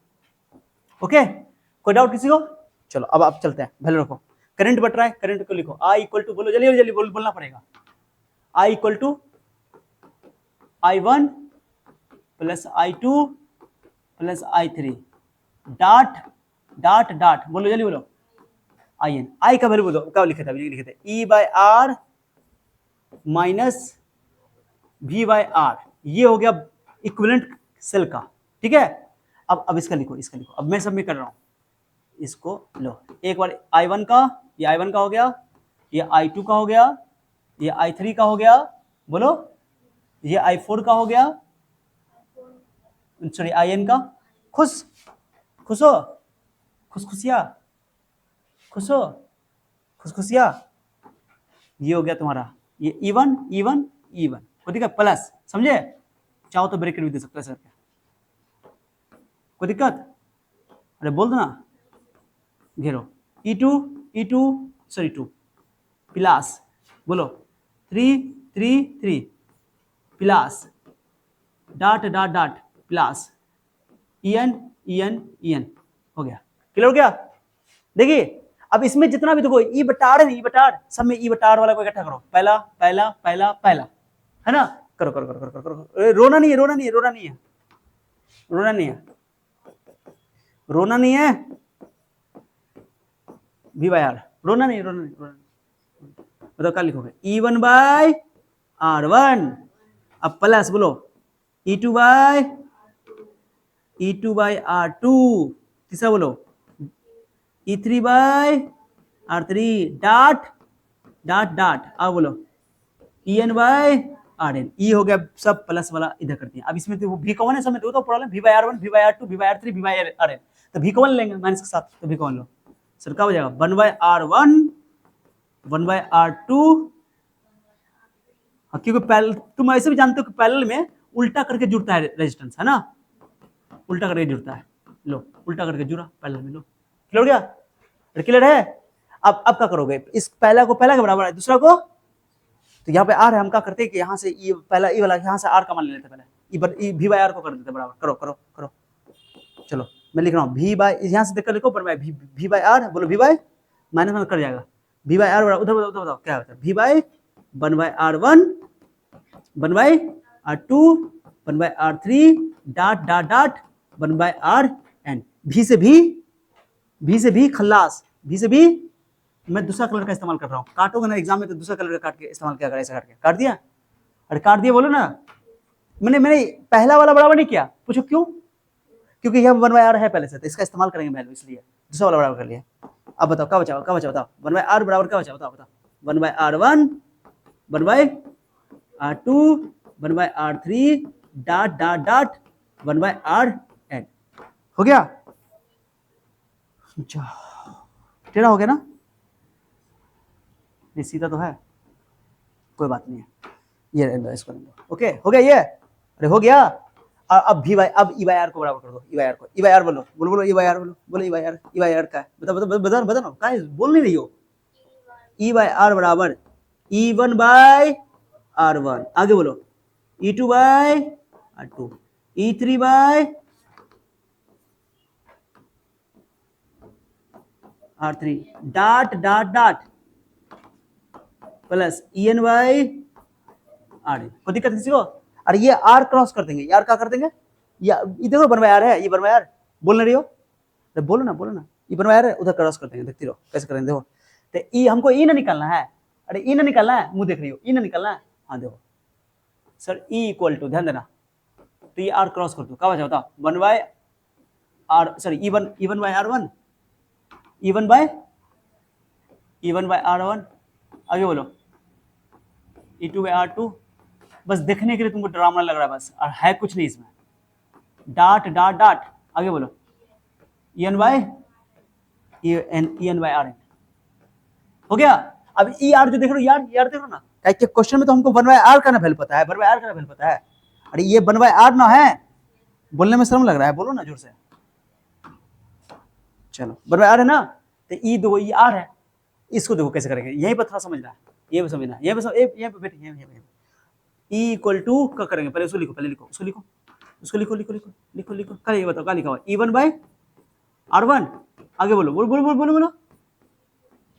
ओके, कोई डाउट किसी को? चलो अब आप चलते हैं, वैल्यू रखो, करंट बट रहा है, करंट को लिखो आई इक्वल टू, बोलो जल्दी जल्दी बोलना पड़ेगा, I equal to I1 plus I2 plus I3 dot dot dot, बोलो जल्दी बोलो, आई एन, आई का वैल्यू बोलो, क्या लिखे थे लिखे थे, E by R minus V by R, ये हो गया इक्विवेलेंट सेल का, ठीक है। अब इसका लिखो, अब मैं सबमिट कर रहा हूं, इसको लो एक बार, I1 का, ये I1 का हो गया, ये I2 का हो गया, ये I3 का हो गया, बोलो ये I4 का हो गया, सॉरी IN का, खुश हो, खुशखुशिया, ये हो गया तुम्हारा, ये E1 को, ठीक है, प्लस, समझे, चाहो तो ब्रैकेट भी दे सकते हैं सर, कोई दिक्कत, अरे बोल दो ना, घेरो E2 सॉरी 2 प्लस, बोलो 3 plus dot dot dot plus EN हो गया, क्लियर हो गया। देखिए अब इसमें जितना भी देखो ई बटार है, ई बटार, सब में ई बटार वाला को इकट्ठा करो, पहला है ना, करो, रोना नहीं है वी बाय आर, रोना नहीं, बताओ क्या लिखोगे, E1 बाय R1, अब प्लस बोलो E2 बाय R2, तीसरा बोलो E3 by R3 dot dot dot, अब बोलो EN बाय RN, ई हो गया सब प्लस वाला इधर करते हैं। अब इसमें तो भी कॉमन है, सब में तो problem, V by R1 V by R2 V by R3 V by RN, तो भी कॉमन लेंगे माइनस के साथ, तो भी कॉमन लो, सर क्या हो जाएगा 1 बाय R1 1 बाय R2, क्योंकि तुम ऐसे भी जानते हो कि पैरेलल में उल्टा करके जुड़ता है रेजिस्टेंस, है ना, उल्टा करके जुड़ता है, लो उल्टा करके जुड़ा पैरेलल में, लो क्लियर हो गया, क्लियर है। अब क्या करोगे, इस पहला को पहला के बराबर है, दूसरा को, तो यहाँ पे आर है, हम क्या करते हैं कि यहाँ से ये पहला ई वाला यहाँ से आर का मान ले लेते हैं, पहले वी बाय आर को कर देते बराबर, करो, चलो मैं लिख रहा हूँ वी बाय, यहाँ से देखकर लिखो, वी बाय आर, बोलो वी बाय माइनस कर जाएगा, वी बाय आर उधर बताओ क्या होता है, V by 1 by R1 1 by R2 1 by R3 dot dot dot 1 by RN, भी से भी खल्लास, भी से भी मैं दूसरा कलर का इस्तेमाल कर रहा हूँ, काटोगे ना एग्जाम में तो दूसरा कलर का काट के इस्तेमाल किया, ऐसा करके काट दिया, अरे काट दिया बोलो ना, मैंने पहला वाला बराबर नहीं किया, पूछो क्यों, क्योंकि यह 1 बाय R है पहले से, तो इसका इस्तेमाल करेंगे वैल्यू, इसलिए दूसरा वाला बराबर कर लिया। अब बताओ क्या बचा बताओ, 1 बाय R बराबर क्या बचा, बताओ 1 by R1 1 by R2 1 by R3 dot dot dot 1 by RN, हो गया, टेढ़ा हो गया ना, ये सीधा तो है, कोई बात नहीं है, ये इसको ओके हो गया, ये अरे हो गया। अब ई बाय आर को बराबर कर दो, ई बाय आर बोलो ई बाय आर बोलो ई बाय आर का है, बता ना काय बोल नहीं रही हो, ई बाय आर बराबर E1 बाय R1, आगे बोलो E2 by R2 E3 by R3 dot dot dot plus EN by RN, कोई दिक्कत किसी को, अरे ये R क्रॉस कर देंगे, यार क्या कर देंगे, या देखो 1 बाय R है, ये 1 बाय R बोल नहीं रही हो, अरे बोलो ना ये 1 बाय R है, उधर क्रॉस कर देंगे, देखती रहो कैसे करेंगे, देखो तो ई हमको ई ना निकालना है, अरे ई ना निकालना है, मुंह देख रही हो, ई ना निकालना है, हाँ देखो सर ई इक्वल टू, ध्यान देना, तो ये आर क्रॉस कर दो, क्या बचा बताओ 1 by R, sorry E1 by R1 E1 by R1, आगे बोलो E2 बाय R2, बस देखने के लिए तुमको ड्रामा लग रहा है बस, और है कुछ नहीं इसमें, डाट डाट डाट, आगे बोलो, E N by R N, हो गया। अब ई आर जो देख रहे हो, यार देख रहे हो ना, क्वेश्चन में तो हमको 1/r का ना वैल्यू पता है, 1/r का ना वैल्यू पता है। अरे ये 1/r ना है, बोलने में शर्म लग रहा है, बोलो ना जोर से। चलो 1/r है ना, तो ई दो, ई आर है, इसको देखो कैसे करेंगे, यहीं पर थोड़ा समझना है, ये भी समझना है, यहीं पे बैठे, यहीं ई इक्वल टू क्या करेंगे, पहले उसको लिखो, पहले लिखो उसको, लिखो उसको, लिखो लिखो लिखो लिखो लिखो, क्या ये बताओ, क्या लिखा हुआ, E1/R1, आगे बोलो बोलो बोलो बोलो बोलो,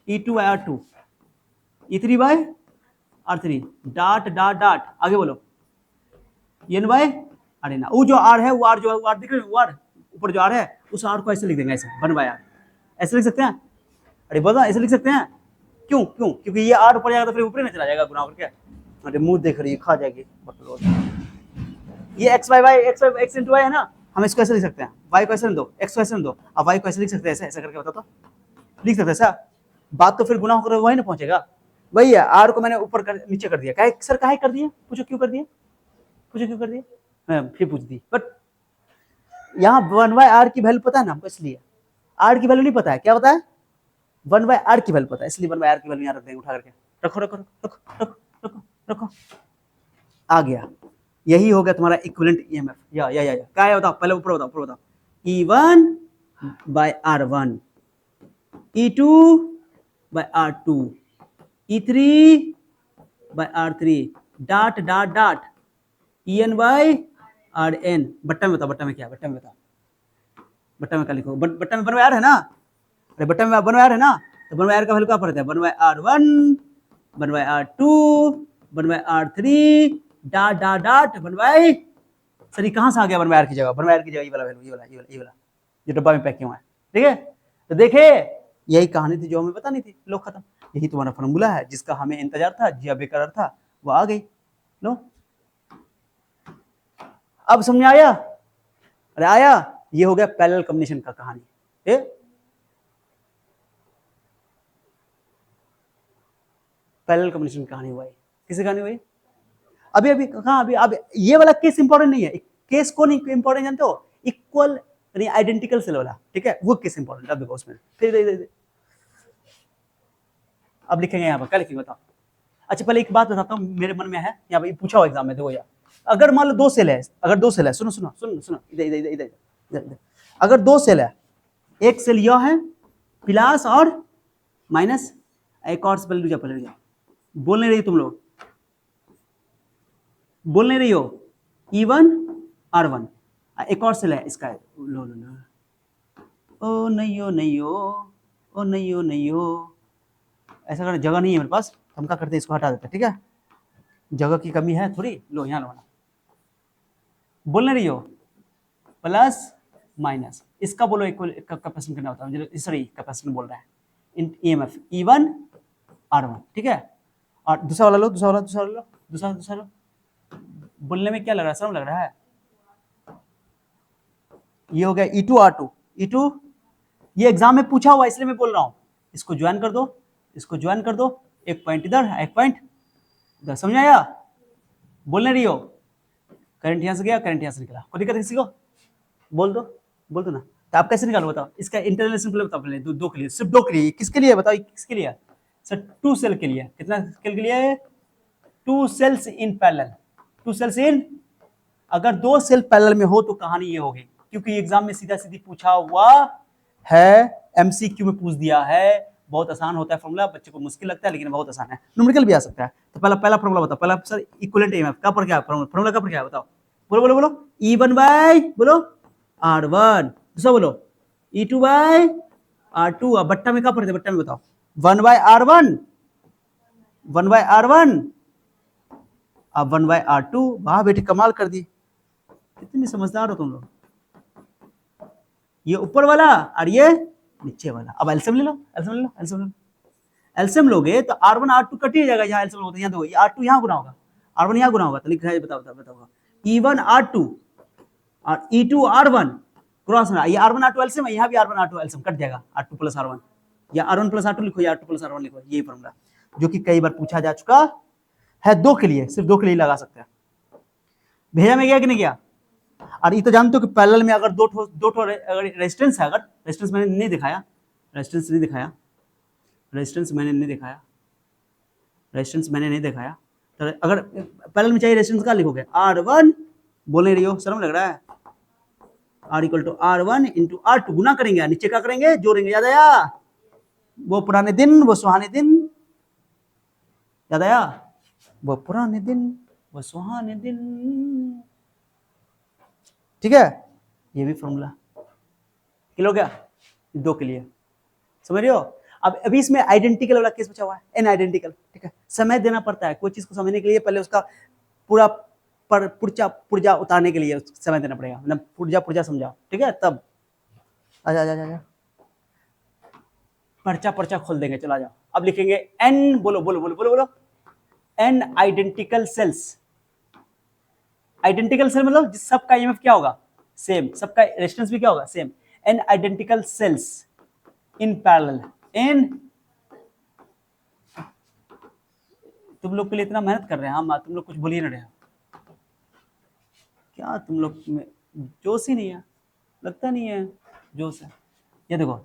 E2/R2, E3/R3, dot dot dot, आगे बोलो, N/R, वो जो R है, वो R जो R दिख रहे हो, R ऊपर जो R है, उस R को ऐसे लिख देंगे, ऐसे 1/R, ऐसे लिख सकते हैं। अरे बोलो ऐसे लिख सकते हैं, क्यों क्यों, क्योंकि ये R ऊपर जाएगा तो फिर ऊपर ही नहीं चला जाएगा गुना करके। अरे मुंह देख रही है, खा जाएगी ये x into y है ना, हम इसको ऐसे लिख सकते हैं, y को ऐसे लिख दो, x को ऐसे लिख दो, अब y को ऐसे लिख सकते हैं, ऐसे ऐसे करके बताओ तो, लिख सकते हैं ऐसा, बात तो फिर गुना होकर वही ना पहुंचेगा, वही है। R को मैंने ऊपर कर नीचे कर दिया, काहे सर, काहे कर दिए, पूछो क्यों कर दिए, पूछो क्यों कर दिए, फिर पूछ दी, बट यहाँ 1/r की वैल्यू पता है ना हमको, इसलिए r की वैल्यू नहीं पता है, क्या पता है, 1/r की वैल्यू पता है, इसलिए 1/r की वैल्यू यहाँ रख देंगे उठा करके, रखो रखो रखो रखो रखो रखो रखो, आ गया, यही हो गया तुम्हारा इक्विवेलेंट ईएमएफ। या क्या है बताओ, पहले ऊपर बताओ, E1/R1, E2/R2, E3/R3, dot dot dot, EN/RN, बट्टा में बताओ, बट्टा में क्या, बट्टा में बताओ, बट्टा में क्या लिखो, बट्टा में 1/r है ना, अरे बट्टा में 1/r है ना, तो 1/r का वैल्यू क्या पड़ता है, 1/R1, 1/R2, 1/R3, dot dot dot, 1/, sir ये कहाँ से आ गया 1/r की जगह, 1/r की जगह ये वाला वैल्यू, ये वाला जो डब्बा में पैक किया हुआ है, ठीक है। तो देखे, यही कहानी थी जो हमें पता नहीं थी, लो खत्म, यही तुम्हारा फॉर्मूला है जिसका हमें इंतजार था, जिया बेकरार था, वो आ गई, लो अब समझ में आया, अरे आया, ये हो गया पैरेलल कॉम्बिनेशन का कहानी, पैरेलल कॉम्बिनेशन कहानी हुआ है, किसी कहानी हुई, अभी कहाँ, अभी ये वाला केस इंपॉर्टेंट नहीं है, केस को नहीं इंपॉर्टेंट जानते हो, इक्वल यानी आइडेंटिकल सेल वाला, ठीक है, वो केस इंपॉर्टेंट, अब देखो उसमें फिर अब लिखेंगे यहाँ पर, क्या लिखेंगे बताओ। अच्छा पहले एक बात बताता हूँ, मेरे मन में है, यहाँ पे पूछा हुआ एग्जाम में, देखो यार, अगर मान लो 2 सेल है, अगर 2 सेल है, सुनो सुनो सुनो सुनो, इधर, अगर 2 सेल है, एक सेल यह है प्लस और माइनस, एक और पहले जाओ, बोल नहीं रही तुम लोग, बोल नहीं रही हो, E1/R1, एक और सेल है इसका, लो लो लो, ओ नहीं हो नहीं हो, ओ नहीं हो नहीं हो, ऐसा करने जगह नहीं है मेरे पास, हम क्या करते हैं, इसको हटा देते हैं, ठीक है, जगह की कमी है थोड़ी, लो यहाँ लगाना, बोल नहीं रही हो, प्लस माइनस, इसका बोलो इक्वल कैपेसिटेंस कितना होता है, सॉरी कैपेसिटेंस बोल रहा है, ईएमएफ E1/R1, ठीक है। और दूसरा वाला लो, दूसरा लो, बोलने में क्या लग रहा है, शर्म लग रहा है, ये हो गया E2/R2, E2, ये एग्जाम में पूछा हुआ इसलिए मैं बोल रहा हूँ, इसको ज्वाइन कर दो, इसको ज्वाइन कर दो, एक पॉइंट इधर, एक पॉइंट इधर, समझ आया, बोलने रही हो, करंट यहाँ से गया, करंट यहाँ से निकला, कोई दिक्कत किसी को, बोल दो ना, तो आप कैसे निकालो बताओ, इसका इंटरनेशनल प्ले बताओ, पहले दो के लिए, सिर्फ 2 के लिए, किसके लिए बताओ, किसके लिए सर, 2 सेल के लिए, कितना सेल के लिए, 2 सेल्स इन पैरेलल, 2 सेल्स इन, अगर 2 सेल पैरेलल में हो तो कहानी ये होगी, क्योंकि एग्जाम में सीधा सीधी पूछा हुआ है, एमसीक्यू में पूछ दिया है, बहुत आसान होता है फॉर्मूला, बच्चे को मुश्किल लगता है लेकिन बहुत आसान है, न्यूमेरिकल भी आ सकता है। तो पहला फॉर्मूला बताओ, पहला सर इक्विवेलेंट ईएमएफ का पर क्या फॉर्मूला का पर क्या बताओ, बोलो E1/, बोलो R1, दूसरा बोलो E2/R2, अब बट्टा में क्या पड़ता है, बट्टा में बताओ, 1/R1, 1/R1, अब 1/R2, वाह बेटी कमाल कर दी, कितनी समझदार हो तुम लोग, ये ऊपर वाला और ये नीचे वाला, अब एलसीएम ले लो, एलसीएम लोगे तो R1 R2 कट ही जाएगा, यहाँ एलसीएम होता है, यहाँ देखो, R2 यहाँ गुना होगा, R1 यहाँ गुना होगा, तो लिख रहा है, बताओ, E1/R2 और E2/R1 क्रॉस में, ये R1 R2 एलसीएम है, यहाँ भी R1 R2 एलसीएम कट जाएगा, R2 + R1, या R1 + R2 लिखो, या R2 + R1 लिखो, यही फॉर्मूला जो कि कई बार पूछा जा चुका है, 2 के लिए, सिर्फ 2 के लिए लगा सकते हैं, भेजा में गया कि नहीं गया, और ये तो जानते हो कि पैरेलल में अगर दो ठो अगर रेजिस्टेंस है, अगर रेजिस्टेंस मैंने नहीं दिखाया, रेजिस्टेंस मैंने नहीं दिखाया, तो अगर पैरेलल में चाहिए रेजिस्टेंस का लिखोगे R1, बोले रही हो, शर्म लग रहा है, R equal to R1 into R2, गुना करेंगे, नीचे क्या करेंगे, जोड़ेंगे, याद आया? वो पुराने दिन, वो सुहाने दिन, याद आया? वो पुराने दिन, वो सुहाने दिन, ठीक है? ये भी फॉर्मूला क्लियर हो गया, दो के लिए, समझ रहे हो? अब अभी इसमें आइडेंटिकल वाला केस बचा हुआ है, एन आइडेंटिकल, ठीक है? समय देना पड़ता है, कोई चीज को समझने के लिए पहले उसका पूरा पुर्जा उतारने के लिए समय देना पड़ेगा, मतलब पुर्जा समझाओ, ठीक है? तब आजा पर्चा खोल देंगे, चला जाओ। अब लिखेंगे एन, बोलो N identical cells. Identical cell मतलब सबका ईएमएफ क्या होगा, सेम, सबका रेजिस्टेंस भी क्या होगा, same. N identical cells in parallel, in, तुम लोग के लिए इतना मेहनत कर रहे हैं हम, तुम लोग कुछ बोल ही नहीं रहे, क्या तुम लोग में जोश ही नहीं है, लगता नहीं है जोश है। ये देखो,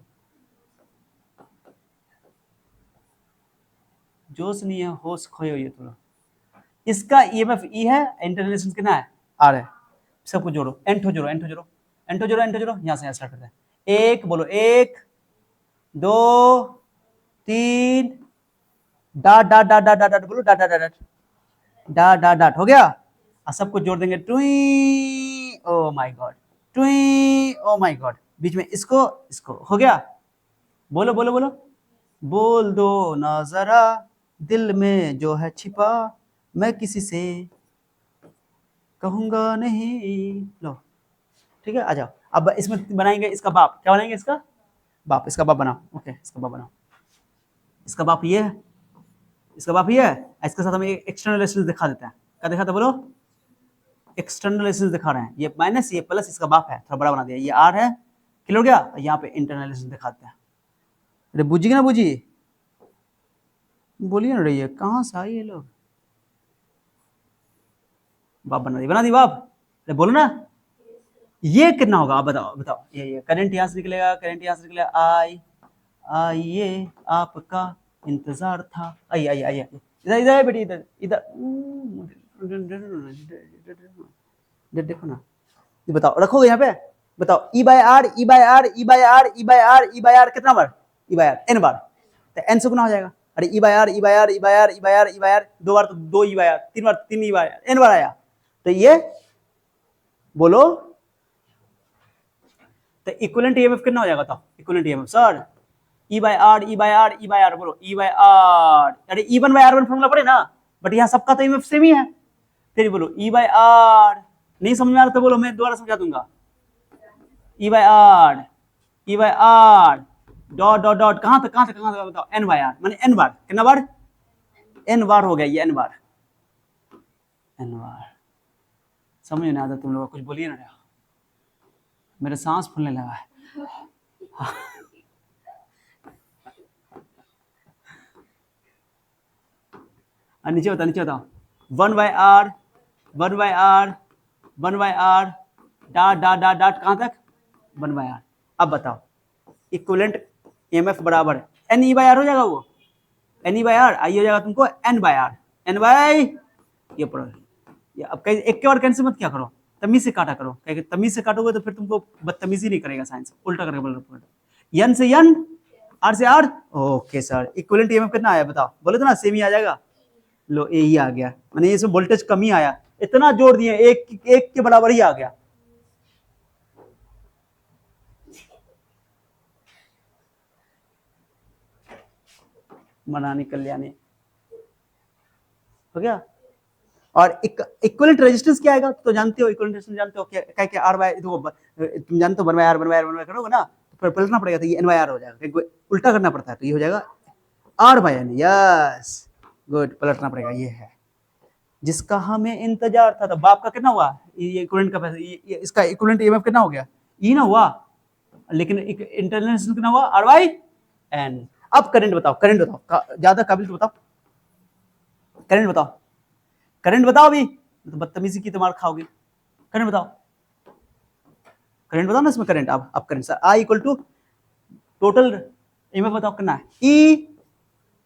जोश नहीं है, होश खोए हुई है तुम लोग। इसका ईएमएफ ई है, इंटरनल रेजिस्टेंस कितना है, आर है, सबको जोड़ो, एन ठो जोड़ो, यहां से स्टार्ट करते हैं। एक बोलो, 1 2 3, डाट बोलो, डाट हो गया। और सबको जोड़ देंगे, ट्वी, ओ माय गॉड, ट्वी, ओ माय गॉड, बीच में इसको हो गया। बोलो बोल दो ना जरा दिल में जो है छिपा, मैं किसी से कहूंगा नहीं, लो, ठीक है? आ जाओ, अब इसमें बनाएंगे इसका बाप, क्या बनाएंगे, इसका बाप बनाओ, ओके, इसका बाप बनाओ, इसका बाप ये है, इसके साथ हम एक्सटर्नल रेजिस्टेंस दिखा देते हैं, क्या दिखाते, बोलो, एक्सटर्नल रेजिस्टेंस दिखा रहे हैं, ये माइनस, ये प्लस, इसका बाप है, थोड़ा बड़ा बना दिया, ये आर है, क्लियर हो गया? यहाँ पे इंटरनल रेजिस्टेंस दिखाते हैं। अरे बुझी ना बुझी, बोलिए ना रही है, कहाँ से आई ये लोग, बाप बना दी बाप, अरे बोलो ना, ये कितना होगा, आप बताओ, ये करंट यहाँ से निकलेगा, आइए आपका इंतजार था, आइए, इधर बेटी, इधर देखो ना, ये बताओ, रखोगे यहाँ पे, बताओ, ई बाय आर कितना बार, एन बार, तो एन से गुना हो जाएगा। अरे ई बाय आर 2 बार तो 2 ई बाय आर, 3 बार 3 ई बाय आर, एन बार आया, तो ये बोलो, तो इक्विवेलेंट ईएमएफ कितना हो जाएगा, बताओ, equivalent EMF sir, E by R बोलो, ई बाय आर, अरे E1 बाय R1 फॉर्मूला पड़े ना, बट यहाँ सबका तो ईएमएफ सेम ही है, फिर बोलो ई बाय आर, नहीं समझ में आ रहा तो बोलो, मैं दोबारा समझा दूंगा, ई बाय आर डॉट कहां तक बताओ, एन बाय आर, माने एन बार, कितना बार, एन बार हो गया, ये एन बार, समझ में नहीं आता तुम लोग, कुछ बोलिए ना, मेरे सांस फूलने लगा है। नीचे बताओ, 1 बाय आर डाट कहां तक, 1 बाय आर। अब बताओ, इक्विवेलेंट ईएमएफ बराबर एन ई बाय आर हो जाएगा, वो N E by R, I हो जाएगा तुमको N by R, N by ये पढ़ो, ये अब कहीं एक के बार कैंसिल मत क्या करो, तमीज से काटा करो, तमीज से काटोगे तो फिर तुमको बदतमीजी नहीं करेगा साइंस, उल्टा करके बोल, एन से एन, आर से R, okay sir, equivalent EMF कितना आया बताओ, बोले तो ना सेम ही आ जाएगा, लो ए ही आ गया, मैंने इसमें वोल्टेज कम ही आया, इतना जोड़ दिए, एक के बराबर ही आ गया, मनानी कल्याणी हो गया। और इक्विवेलेंट रेजिस्टेंस क्या आएगा, तो जानते हो, इक्विवेलेंट रेजिस्टेंस जानते हो क्या आर बाय, तुम जानते हो 1 बाय आर करोगे ना, तो फिर पलटना पड़ेगा, तो ये एन बाय आर हो जाएगा, उल्टा करना पड़ता है, तो ये हो जाएगा R by N, yes good, पलटना पड़ेगा, ये है जिसका हमें इंतजार था। तो बाप का कितना हुआ, ये इक्विवेलेंट का पैसा, इसका इक्विवेलेंट ईएमएफ कितना हो गया, ई ना हुआ, लेकिन इंटरनल रेजिस्टेंस कितना हुआ, आर बाय एन। अब करंट बताओ, ज्यादा काबिल बताओ, करंट बताओ अभी, तो बदतमीजी की तो मार खाओगे, करंट बताओ, करंट बताओ ना इसमें, करंट अब current sir I equal to total EMF बताओ करना है E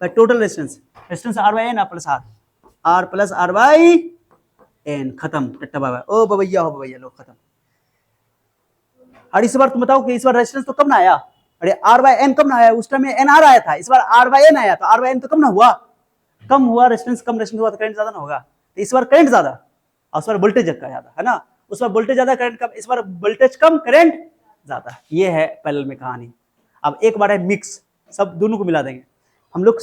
by total resistance, resistance R by N plus R plus R by N, खत्म टट्टा बाबा, ओ बबैया हो बबैया लो खत्म। और इस बार तुम बताओ कि इस बार रेजिस्टेंस तो कब ना आया, अरे आर बाय एन कब ना आया, उस टाइम में एन आर आया था, इस बार आर बाय एन आया, तो आर बाय एन तो कम ना हुआ, कम हुआ रेजिस्टेंस, कम रेजिस्टेंस हुआ तो करंट ज्यादा ना होगा, तो इस बार करंट ज्यादा और उस बार वोल्टेज ज्यादा है ना, उस बार वोल्टेज ज्यादा करंट कम, इस बार वोल्टेज कम करंट ज्यादा, ये है पैरेलल में कहानी। अब एक बार है मिक्स, सब दोनों को मिला देंगे हम लोग।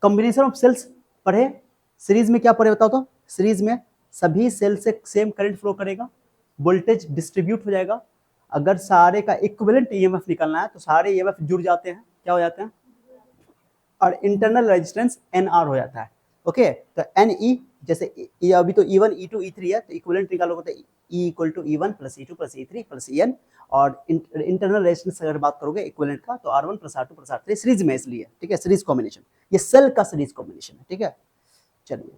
कॉम्बिनेशन ऑफ सेल्स पढ़े, सीरीज में क्या पढ़े बताओ तो, सीरीज में सभी सेल से सेम करंट फ्लो करेगा, वोल्टेज डिस्ट्रीब्यूट हो जाएगा, अगर सारे का इक्विवेलेंट ईएमएफ निकालना है तो सारे ईएमएफ जुड़ जाते हैं, क्या हो जाते हैं, और इंटरनल रेजिस्टेंस एनआर हो जाता है। ओके, तो एन ई जैसे अभी तो E1 E2 E3 है, तो इक्विवेलेंट निकालोगे तो E equal to E1 plus E2 plus E3 plus EN, और इंटरनल रेजिस्टेंस अगर बात करोगे इक्विवेलेंट का तो R1 plus R2 plus R3 series में, इसलिए ठीक है, सीरीज कॉम्बिनेशन, ये सेल का सीरीज कॉम्बिनेशन है, ठीक है। चलिए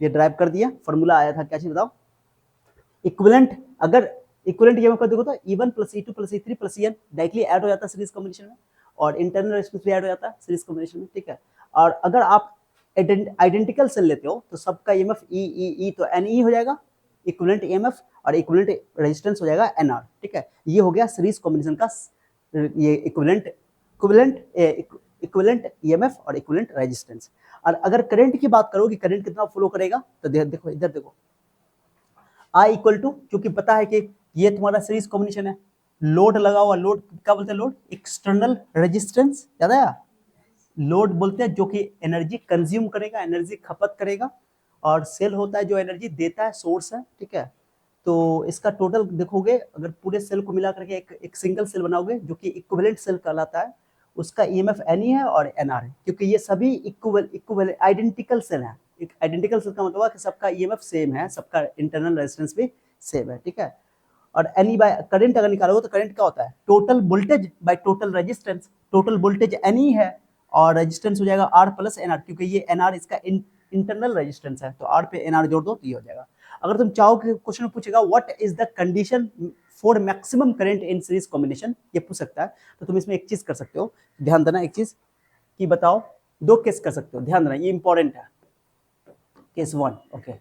ये ड्राइव कर दिया, फॉर्मूला आया था क्या चीज बताओ, इक्विवेलेंट, अगर इक्विवेलेंट ये देखो तो E1 plus E2 plus E3 plus EN directly add हो जाता है सीरीज कॉम्बिनेशन में, और इंटरनल रेजिस्टेंस भी ऐड हो जाता है सीरीज कॉम्बिनेशन में, ठीक है। और अगर आप आइडेंटिकल सेल लेते हो तो सबका ईएमएफ ई तो एन ई हो जाएगा इक्विवेलेंट ईएमएफ, और इक्विवेलेंट रेजिस्टेंस हो जाएगा एनआर, ठीक है। ये हो गया सीरीज कॉम्बिनेशन का ये इक्विवेलेंट ईएमएफ और इक्विवेलेंट रेजिस्टेंस। और अगर करंट की बात करो कि करंट कितना फ्लो करेगा, तो देखो इधर देखो, आई इक्वल टू, क्योंकि पता है कि ये तुम्हारा सीरीज कॉम्बिनेशन है, लोड लगा हुआ, लोड क्या बोलते हैं, लोड एक्सटर्नल रेजिस्टेंस, याद आया, लोड बोलते हैं जो कि एनर्जी कंज्यूम करेगा, एनर्जी खपत करेगा, और सेल होता है जो एनर्जी देता है, सोर्स है, ठीक है। तो इसका टोटल देखोगे, अगर पूरे सेल को मिला करके एक सिंगल सेल बनाओगे जो कि इक्विवेलेंट सेल कहलाता है, उसका ईएमएफ एन ई है और एनआर है, क्योंकि ये सभी इक्विवेलेंट आइडेंटिकल सेल है। आइडेंटिकल सेल का मतलब है कि सबका ईएमएफ सेम है, सबका इंटरनल रेजिस्टेंस भी सेम है, ठीक है। और एन ई बाय करंट अगर निकालोगे तो करंट क्या होता है, total voltage by total resistance, total voltage N E है और रेजिस्टेंस हो जाएगा आर प्लस एनआर, क्योंकि ये एनआर इसका इंटरनल रेजिस्टेंस है, तो आर पे एनआर जोड़ दो तो ये हो जाएगा। अगर तुम चाहो कि क्वेश्चन पूछेगा what is the condition for maximum current in series combination, ये पूछ सकता है, तो तुम इसमें एक चीज कर सकते हो, ध्यान देना एक चीज कि बताओ, दो केस कर सकते हो, ध्यान देना ये इंपॉर्टेंट है। केस 1, ओके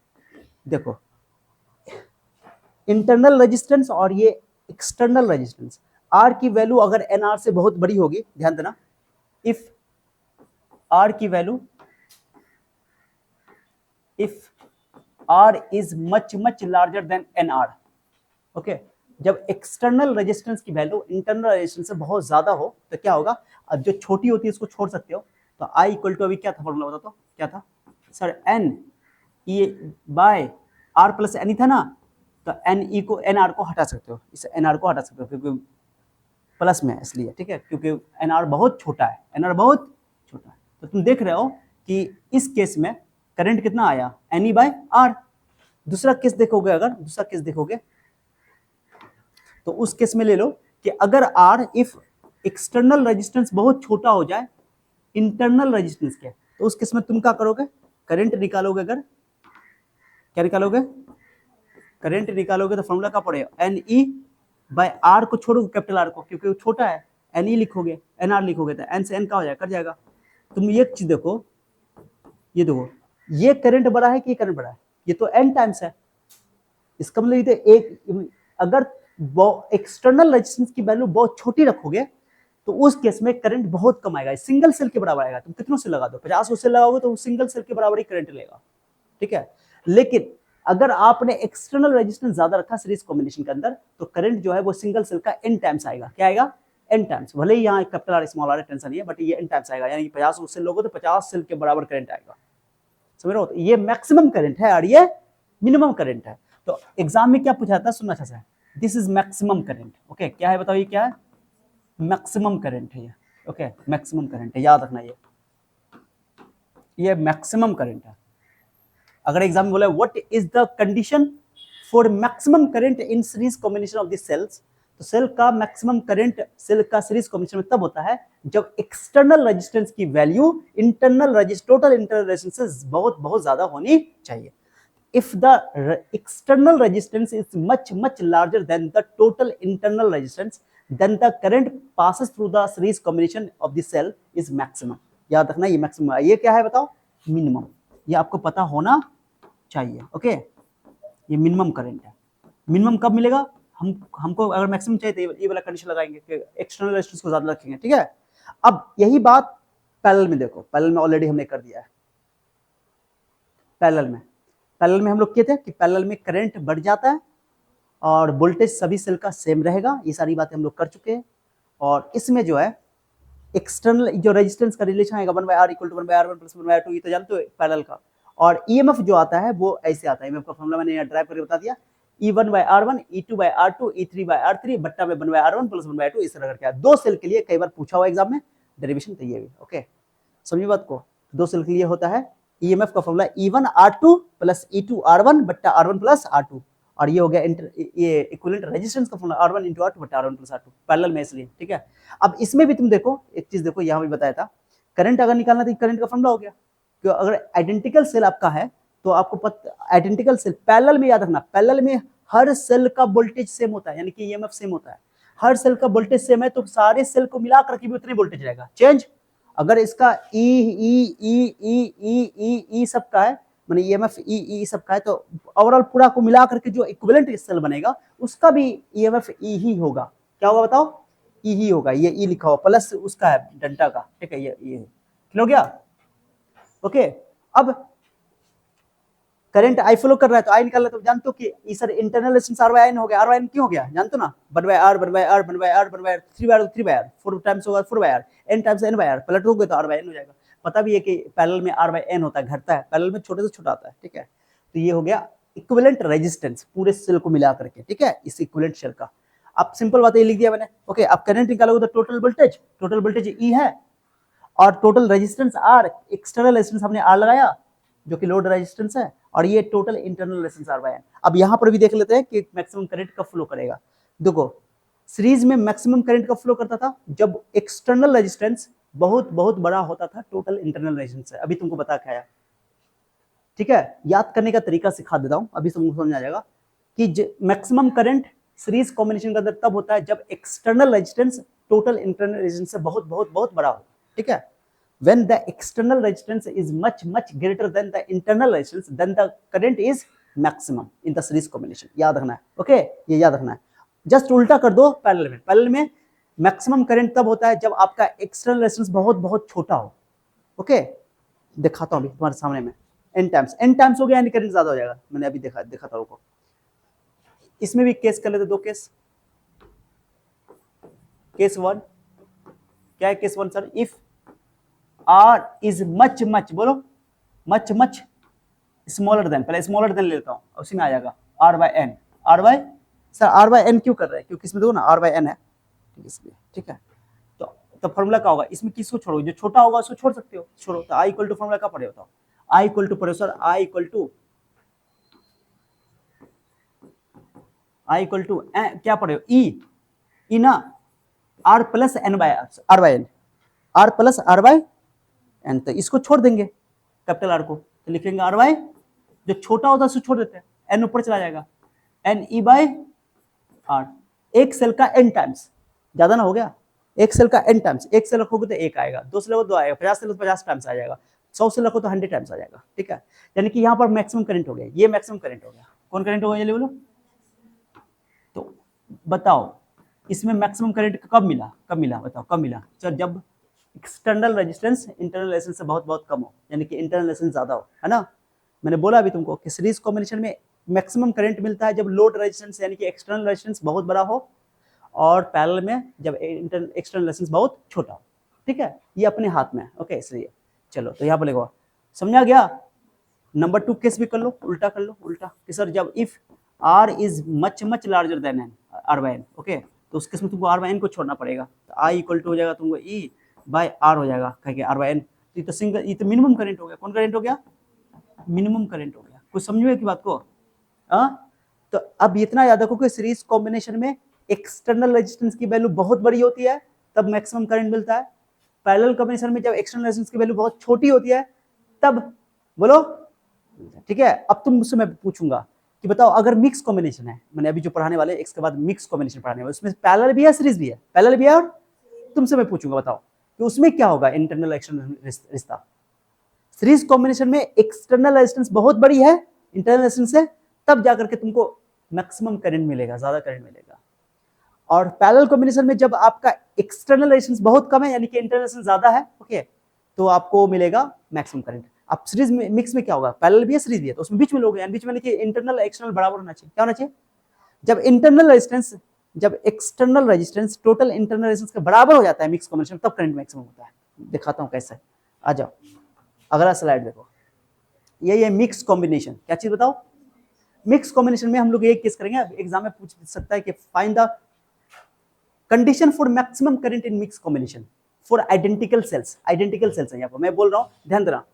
देखो, इंटरनल रेजिस्टेंस और ये एक्सटर्नल रेजिस्टेंस, आर की वैल्यू अगर एनआर से बहुत बड़ी होगी, ध्यान देना, इफ R की value, if R is much larger than NR, okay, जब एक्सटर्नल रेजिस्टेंस की वैल्यू इंटरनल रेजिस्टेंस से बहुत ज्यादा हो तो क्या होगा, अब जो छोटी होती है इसको छोड़ सकते हो, तो I इक्वल टू अभी क्या था फॉर्मूला बता, तो क्या था sir, N E by R plus N था ना, तो एन ई को एन आर को हटा सकते हो, इस एन आर को हटा सकते हो क्योंकि प्लस में है इसलिए, ठीक है, क्योंकि एन आर बहुत छोटा है, एन आर बहुत छोटा है। तो तुम देख रहे हो कि इस केस में करंट कितना आया, एन ई बाय आर। दूसरा केस देखोगे, अगर दूसरा केस देखोगे तो उस केस में ले लो कि अगर आर इफ एक्सटर्नल रेजिस्टेंस बहुत छोटा हो जाए इंटरनल रेजिस्टेंस के, तो उस केस में तुम क्या करोगे, करंट निकालोगे, अगर क्या निकालोगे, करंट निकालोगे तो फॉर्मूला क्या पड़ेगा, एन ई बाय आर को छोड़ोगे कैपिटल आर को, क्योंकि वो छोटा है, एन ई लिखोगे, एन आर लिखोगे तो एन से एन का हो जाएगा, कट जाएगा। तुम ये चीज देखो, ये देखो, ये करंट बड़ा है कि ये करंट बड़ा है, ये तो एन टाइम्स है, इसका मतलब एक, अगर एक्सटर्नल रेजिस्टेंस की वैल्यू बहुत छोटी रखोगे तो उस केस में करंट बहुत कम आएगा, सिंगल सेल के बराबर आएगा। तुम कितनों से लगा दो, 50 सेल लगाओगे तो सिंगल सेल के बराबर ही करंट लेगा, ठीक है। लेकिन अगर आपने एक्सटर्नल रेजिस्टेंस ज्यादा रखा सीरीज कॉम्बिनेशन के अंदर, तो करंट जो है वो सिंगल सेल का एन टाइम्स आएगा, क्या आएगा, एन टाइम्स, भले ही यहाँ capital R small R tension नहीं है, बट ये एन टाइम्स आएगा, यानी 50 सेल लोगे तो 50 सेल के बराबर करंट आएगा, समझ रहे हो। तो ये मैक्सिमम करंट है और ये मिनिमम करंट है। तो एग्जाम में क्या पूछा था, सुनना अच्छा से, this is maximum current, okay, क्या है बताओ, ये क्या है, मैक्सिमम करंट है ये, ओके, मैक्सिमम करंट है, याद रखना ये मैक्सिमम करंट है। अगर एग्जाम में बोला what is the condition for maximum current in series combination of the cells, तो सेल का मैक्सिमम करंट सेल का सीरीज कॉम्बिनेशन में तब होता है जब एक्सटर्नल रेजिस्टेंस की वैल्यू टोटल इंटरनल रेजिस्टेंस से बहुत ज्यादा होनी चाहिए। if the external resistance is much larger than the total internal resistance, then the current passes through the series combination of the cell is maximum. याद रखना ये maximum है, ये क्या है बताओ, मिनिमम, ये आपको पता होना चाहिए। ओके, ये मिनिमम करंट है। मिनिमम कब मिलेगा, हमको अगर मैक्सिमम चाहिए तो ये वाला कंडीशन लगाएंगे कि एक्सटर्नल रेजिस्टेंस को ज्यादा रखेंगे, ठीक है। अब यही बात पैरेलल में देखो, पैरेलल में ऑलरेडी हमने कर दिया है। पैरेलल में हम लोग किए थे कि पैरेलल में करंट बढ़ जाता है और वोल्टेज सभी सेल का सेम रहेगा, ये सारी बातें हम लोग कर चुके हैं। और इसमें जो है एक्सटर्नल जो रेजिस्टेंस का रिलेशन आएगा 1/R = 1/R1 + 1/R2, ये तो जानते हो पैरेलल का। और ईएमएफ जो आता है वो ऐसे आता है, ईएमएफ का फॉर्मूला मैंने यहाँ ड्राइव करके बता दिया, E1/R1 E2/R2 E3/R3 बट्टा में 1/R1 + 1/2, इस तरह करके। दो सेल के लिए कई बार पूछा हुआ एग्जाम में डेरिवेशन, तो ये भी ओके समझिए बात को। दो सेल के लिए होता है ईएमएफ का फॉर्मूला E1R2 + E2R1 बट्टा R1 + R2, और ये हो गया ये इक्विवेलेंट रेजिस्टेंस का फॉर्मूला R1 × R2 बट्टा R1 + R2 पैरेलल में, इसलिए ठीक है। अब इसमें भी तुम देखो एक चीज देखो, यहाँ भी बताया था करंट अगर निकालना तो करंट का फॉर्मूला हो गया कि अगर आइडेंटिकल सेल आपका है तो आपको पता, आइडेंटिकल सेल पैरेलल में याद रखना, पैरेलल में हर सेल का वोल्टेज सेम होता है, यानी कि ईएमएफ सेम होता है। हर सेल का वोल्टेज सेम है तो सारे सेल को मिलाकर के भी उतने वोल्टेज रहेगा। चेंज अगर इसका ई सबका है, माने ईएमएफ ई सबका है, तो ओवरऑल पूरा को मिला करके जो इक्विवेलेंट सेल बनेगा उसका भी ईएमएफ ई ही होगा। क्या होगा बताओ, ई ही होगा। ये ई लिखा हुआ प्लस उसका है डेल्टा का, ठीक है, ये क्लियर हो गया। ओके, अब करंट आई फ्लो कर रहा है तो आई निकालना, तो जानते हो कि सर इंटरनल रेजिस्टेंस R/N हो गया। R/N क्यों हो गया जानते हो ना, 1/R 1/R 1/R 1/R 3/R 3/R 4 times होगा 4/R, n टाइम्स n/R, पलट दोगे तो R/N हो जाएगा। पता भी है कि पैरेलल में R/N होता है, घटता है, पैरेलल में छोटे से छोटा आता है, ठीक है। तो ये हो गया इक्विवेलेंट रेजिस्टेंस पूरे सेल को मिला करके, ठीक है, इस इक्विवेलेंट सेल का। अब सिंपल बात ये लिख दिया मैंने। ओके, अब करंट निकालोगे तो टोटल वोल्टेज E है और total resistance R, external resistance हमने R लगाया जो कि लोड रेजिस्टेंस है, और ये टोटल इंटरनल रेजिस्टेंस R/N। अब यहां पर भी देख लेते हैं कि मैक्सिमम करंट कब फ्लो करेगा। देखो सीरीज में मैक्सिमम करंट कब फ्लो करता था, जब एक्सटर्नल रेजिस्टेंस बहुत बड़ा होता था टोटल इंटरनल रेजिस्टेंस से। अभी तुमको बता के आया, ठीक है, याद करने का तरीका सिखा देता हूं, अभी तुमको समझ आ जाएगा कि मैक्सिमम करंट सीरीज कॉम्बिनेशन का अंदर तब होता है जब external resistance total internal resistance से बहुत बड़ा हो, ठीक है। When the external resistance is much greater than the internal resistance, then the current is maximum in the series combination. याद रखना है, ओके, ये याद रखना है। जस्ट उल्टा कर दो पैरेलल में मैक्सिमम करंट तब होता है जब आपका एक्सटर्नल रेजिस्टेंस बहुत छोटा हो। ओके, दिखाता हूं अभी तुम्हारे सामने में, n टाइम्स हो गया यानी करंट ज्यादा हो जाएगा। मैंने अभी देखा था रुको, इसमें भी केस कर लेते, दो केस। केस 1 क्या है, case 1 sir, if R is much बोलो much स्मॉलर देन, पहले स्मॉलर देन लेता हूं, उसी में आ जाएगा R/N। सर R/N क्यों कर रहे हैं, क्योंकि इसमें देखो ना R/N है, इसलिए, ठीक है। तो फॉर्मूला क्या होगा, इसमें किसको छोड़ो, जो छोटा होगा उसको छोड़ सकते हो, छोड़ो। तो I = फॉर्मूला क्या पड़े बताओ, I = पड़े सर I = क्या पड़े, E ना R + N/R, R + R/N, तो इसको छोड़ देंगे कैपिटल R को, तो लिखेंगे R/, जो छोटा होता है उसको छोड़ देते हैं, N ऊपर चला जाएगा, NE/R। एक सेल का n टाइम्स, ज्यादा ना हो गया, एक सेल का n टाइम्स, एक सेल रखोगे तो एक आएगा, दो सेल रखोगे तो दो आएगा, 50 सेल तो 50 टाइम्स आ जाएगा, 100 सेल रखो तो 100 टाइम्स आ जाएगा, ठीक है। यानी कि यहाँ पर मैक्सिमम करंट हो गया, ये मैक्सिमम करंट हो गया। कौन करंट होगा ये बोलो, तो बताओ इसमें मैक्सिमम करंट कब मिला बताओ, कब मिला, जब एक्सटर्नल रेजिस्टेंस इंटरनल रेजिस्टेंस से बहुत कम हो, यानी कि इंटरनल रेजिस्टेंस ज्यादा हो, है ना। मैंने बोला अभी तुमको कि सीरीज कॉम्बिनेशन में मैक्सिमम करंट मिलता है जब लोड रेजिस्टेंस यानी कि एक्सटर्नल रेजिस्टेंस बहुत बड़ा हो, और पैरेलल में जब एक्सटर्नल रेजिस्टेंस बहुत छोटा हो, ठीक है। ये अपने हाथ में है, ओके, इसलिए चलो। तो यहाँ पर लिखो, समझा गया। नंबर 2 केस भी कर लो, उल्टा कर लो, उल्टा कि सर जब if R is much larger than R/N, okay, तो उस केस में तुमको R/N को छोड़ना पड़ेगा, तो I = हो जाएगा तुमको E/R हो जाएगा, कह के R/N। ये तो सिंगल, ये तो मिनिमम करंट हो गया। कौन करंट हो गया, मिनिमम करंट हो गया। कुछ समझिए की बात को, तो अब इतना याद रखो कि सीरीज कॉम्बिनेशन में एक्सटर्नल रेजिस्टेंस की वैल्यू बहुत बड़ी होती है तब मैक्सिमम करंट मिलता है, पैरेलल कॉम्बिनेशन में जब एक्सटर्नल रेजिस्टेंस की वैल्यू बहुत छोटी होती है तब, बोलो, ठीक है। अब तुम मुझसे मैं पूछूंगा कि बताओ अगर मिक्स कॉम्बिनेशन है, मैंने अभी जो पढ़ाने वाले एक्स के बाद मिक्स कॉम्बिनेशन पढ़ाने वाले, उसमें पैरेलल भी है सीरीज भी है, पैरेलल भी है, और तुमसे मैं पूछूंगा बताओ कि उसमें क्या होगा इंटरनल एक्सटर्नल रिश्ता। सीरीज कॉम्बिनेशन में एक्सटर्नल रेजिस्टेंस बहुत बड़ी है इंटरनल रेजिस्टेंस से, तब जाकर के तुमको मैक्सिमम करंट मिलेगा, ज्यादा करंट मिलेगा। और पैरेलल कॉम्बिनेशन में जब आपका एक्सटर्नल रेजिस्टेंस बहुत कम है यानी कि इंटरनल रेजिस्टेंस ज्यादा है, ओके, तो आपको मिलेगा मैक्सिमम करंट। अब सीरीज में मिक्स में क्या होगा, पैरेलल भी है सीरीज भी है, तो उसमें बीच में लोग हैं, बीच में कि इंटरनल एक्सटर्नल बराबर होना चाहिए। क्या होना चाहिए, जब इंटरनल रेजिस्टेंस, जब external resistance total internal resistance के बराबर हो जाता है मिक्स कॉम्बिनेशन, तब करंट मैक्सिमम होता है। दिखाता हूं कैसे, आ जाओ अगला स्लाइड देखो। ये मिक्स कॉम्बिनेशन, क्या चीज बताओ, मिक्स कॉम्बिनेशन में हम लोग एक केस करेंगे, एग्जाम में पूछ सकता है कि find the condition for maximum current in mix combination for identical cells. Identical sales है यहाँ पर मैं बोल रहा हूँ, ध्यान देना।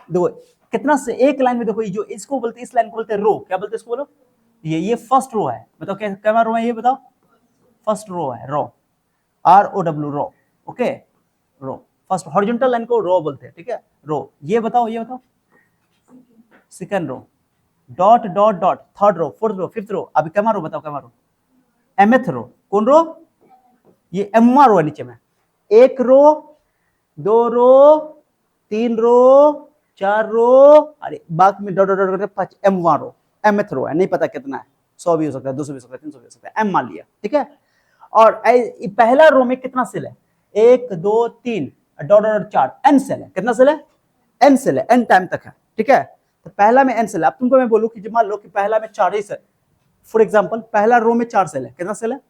देखो कितना से एक लाइन में देखो, ये जो इसको बोलते हैं, इस लाइन को बोलते हैं रो, क्या बोलते हैं इसको बोलो, ये फर्स्ट रो है, बताओ क्या रो है ये बताओ, फर्स्ट रो है, row, ROW row, okay, row first, horizontal line को रो बोलते हैं, ठीक है, रो। ये बताओ second row, dot dot dot, third row, fourth row, fifth row, अभी क्या रो बताओ, क्या रो, mth रो, कौन रो, ये एम्मा रो है नीचे में, एक रो, दो रो, तीन रो, चार रो, अरे बाकी में डॉट डॉट डॉट पांच, एम्मा रो, mth रो है, नहीं पता कितना है, 100 भी हो सकता है, 200 भी हो सकता है, 300 भी हो सकता है, एम मान लिया, ठीक है। और पहला रो में कितना सेल है, 1 2 3 डॉट डॉट 4, n सेल है, कितना सेल है, n सेल है, n टाइम तक है, ठीक है। तो पहला में n सेल है। अब तुमको मैं बोलूं कि जब मान लो कि पहला में 4 ही सेल, फॉर एग्जांपल पहला रो में 4 सेल है, कितना सेल है,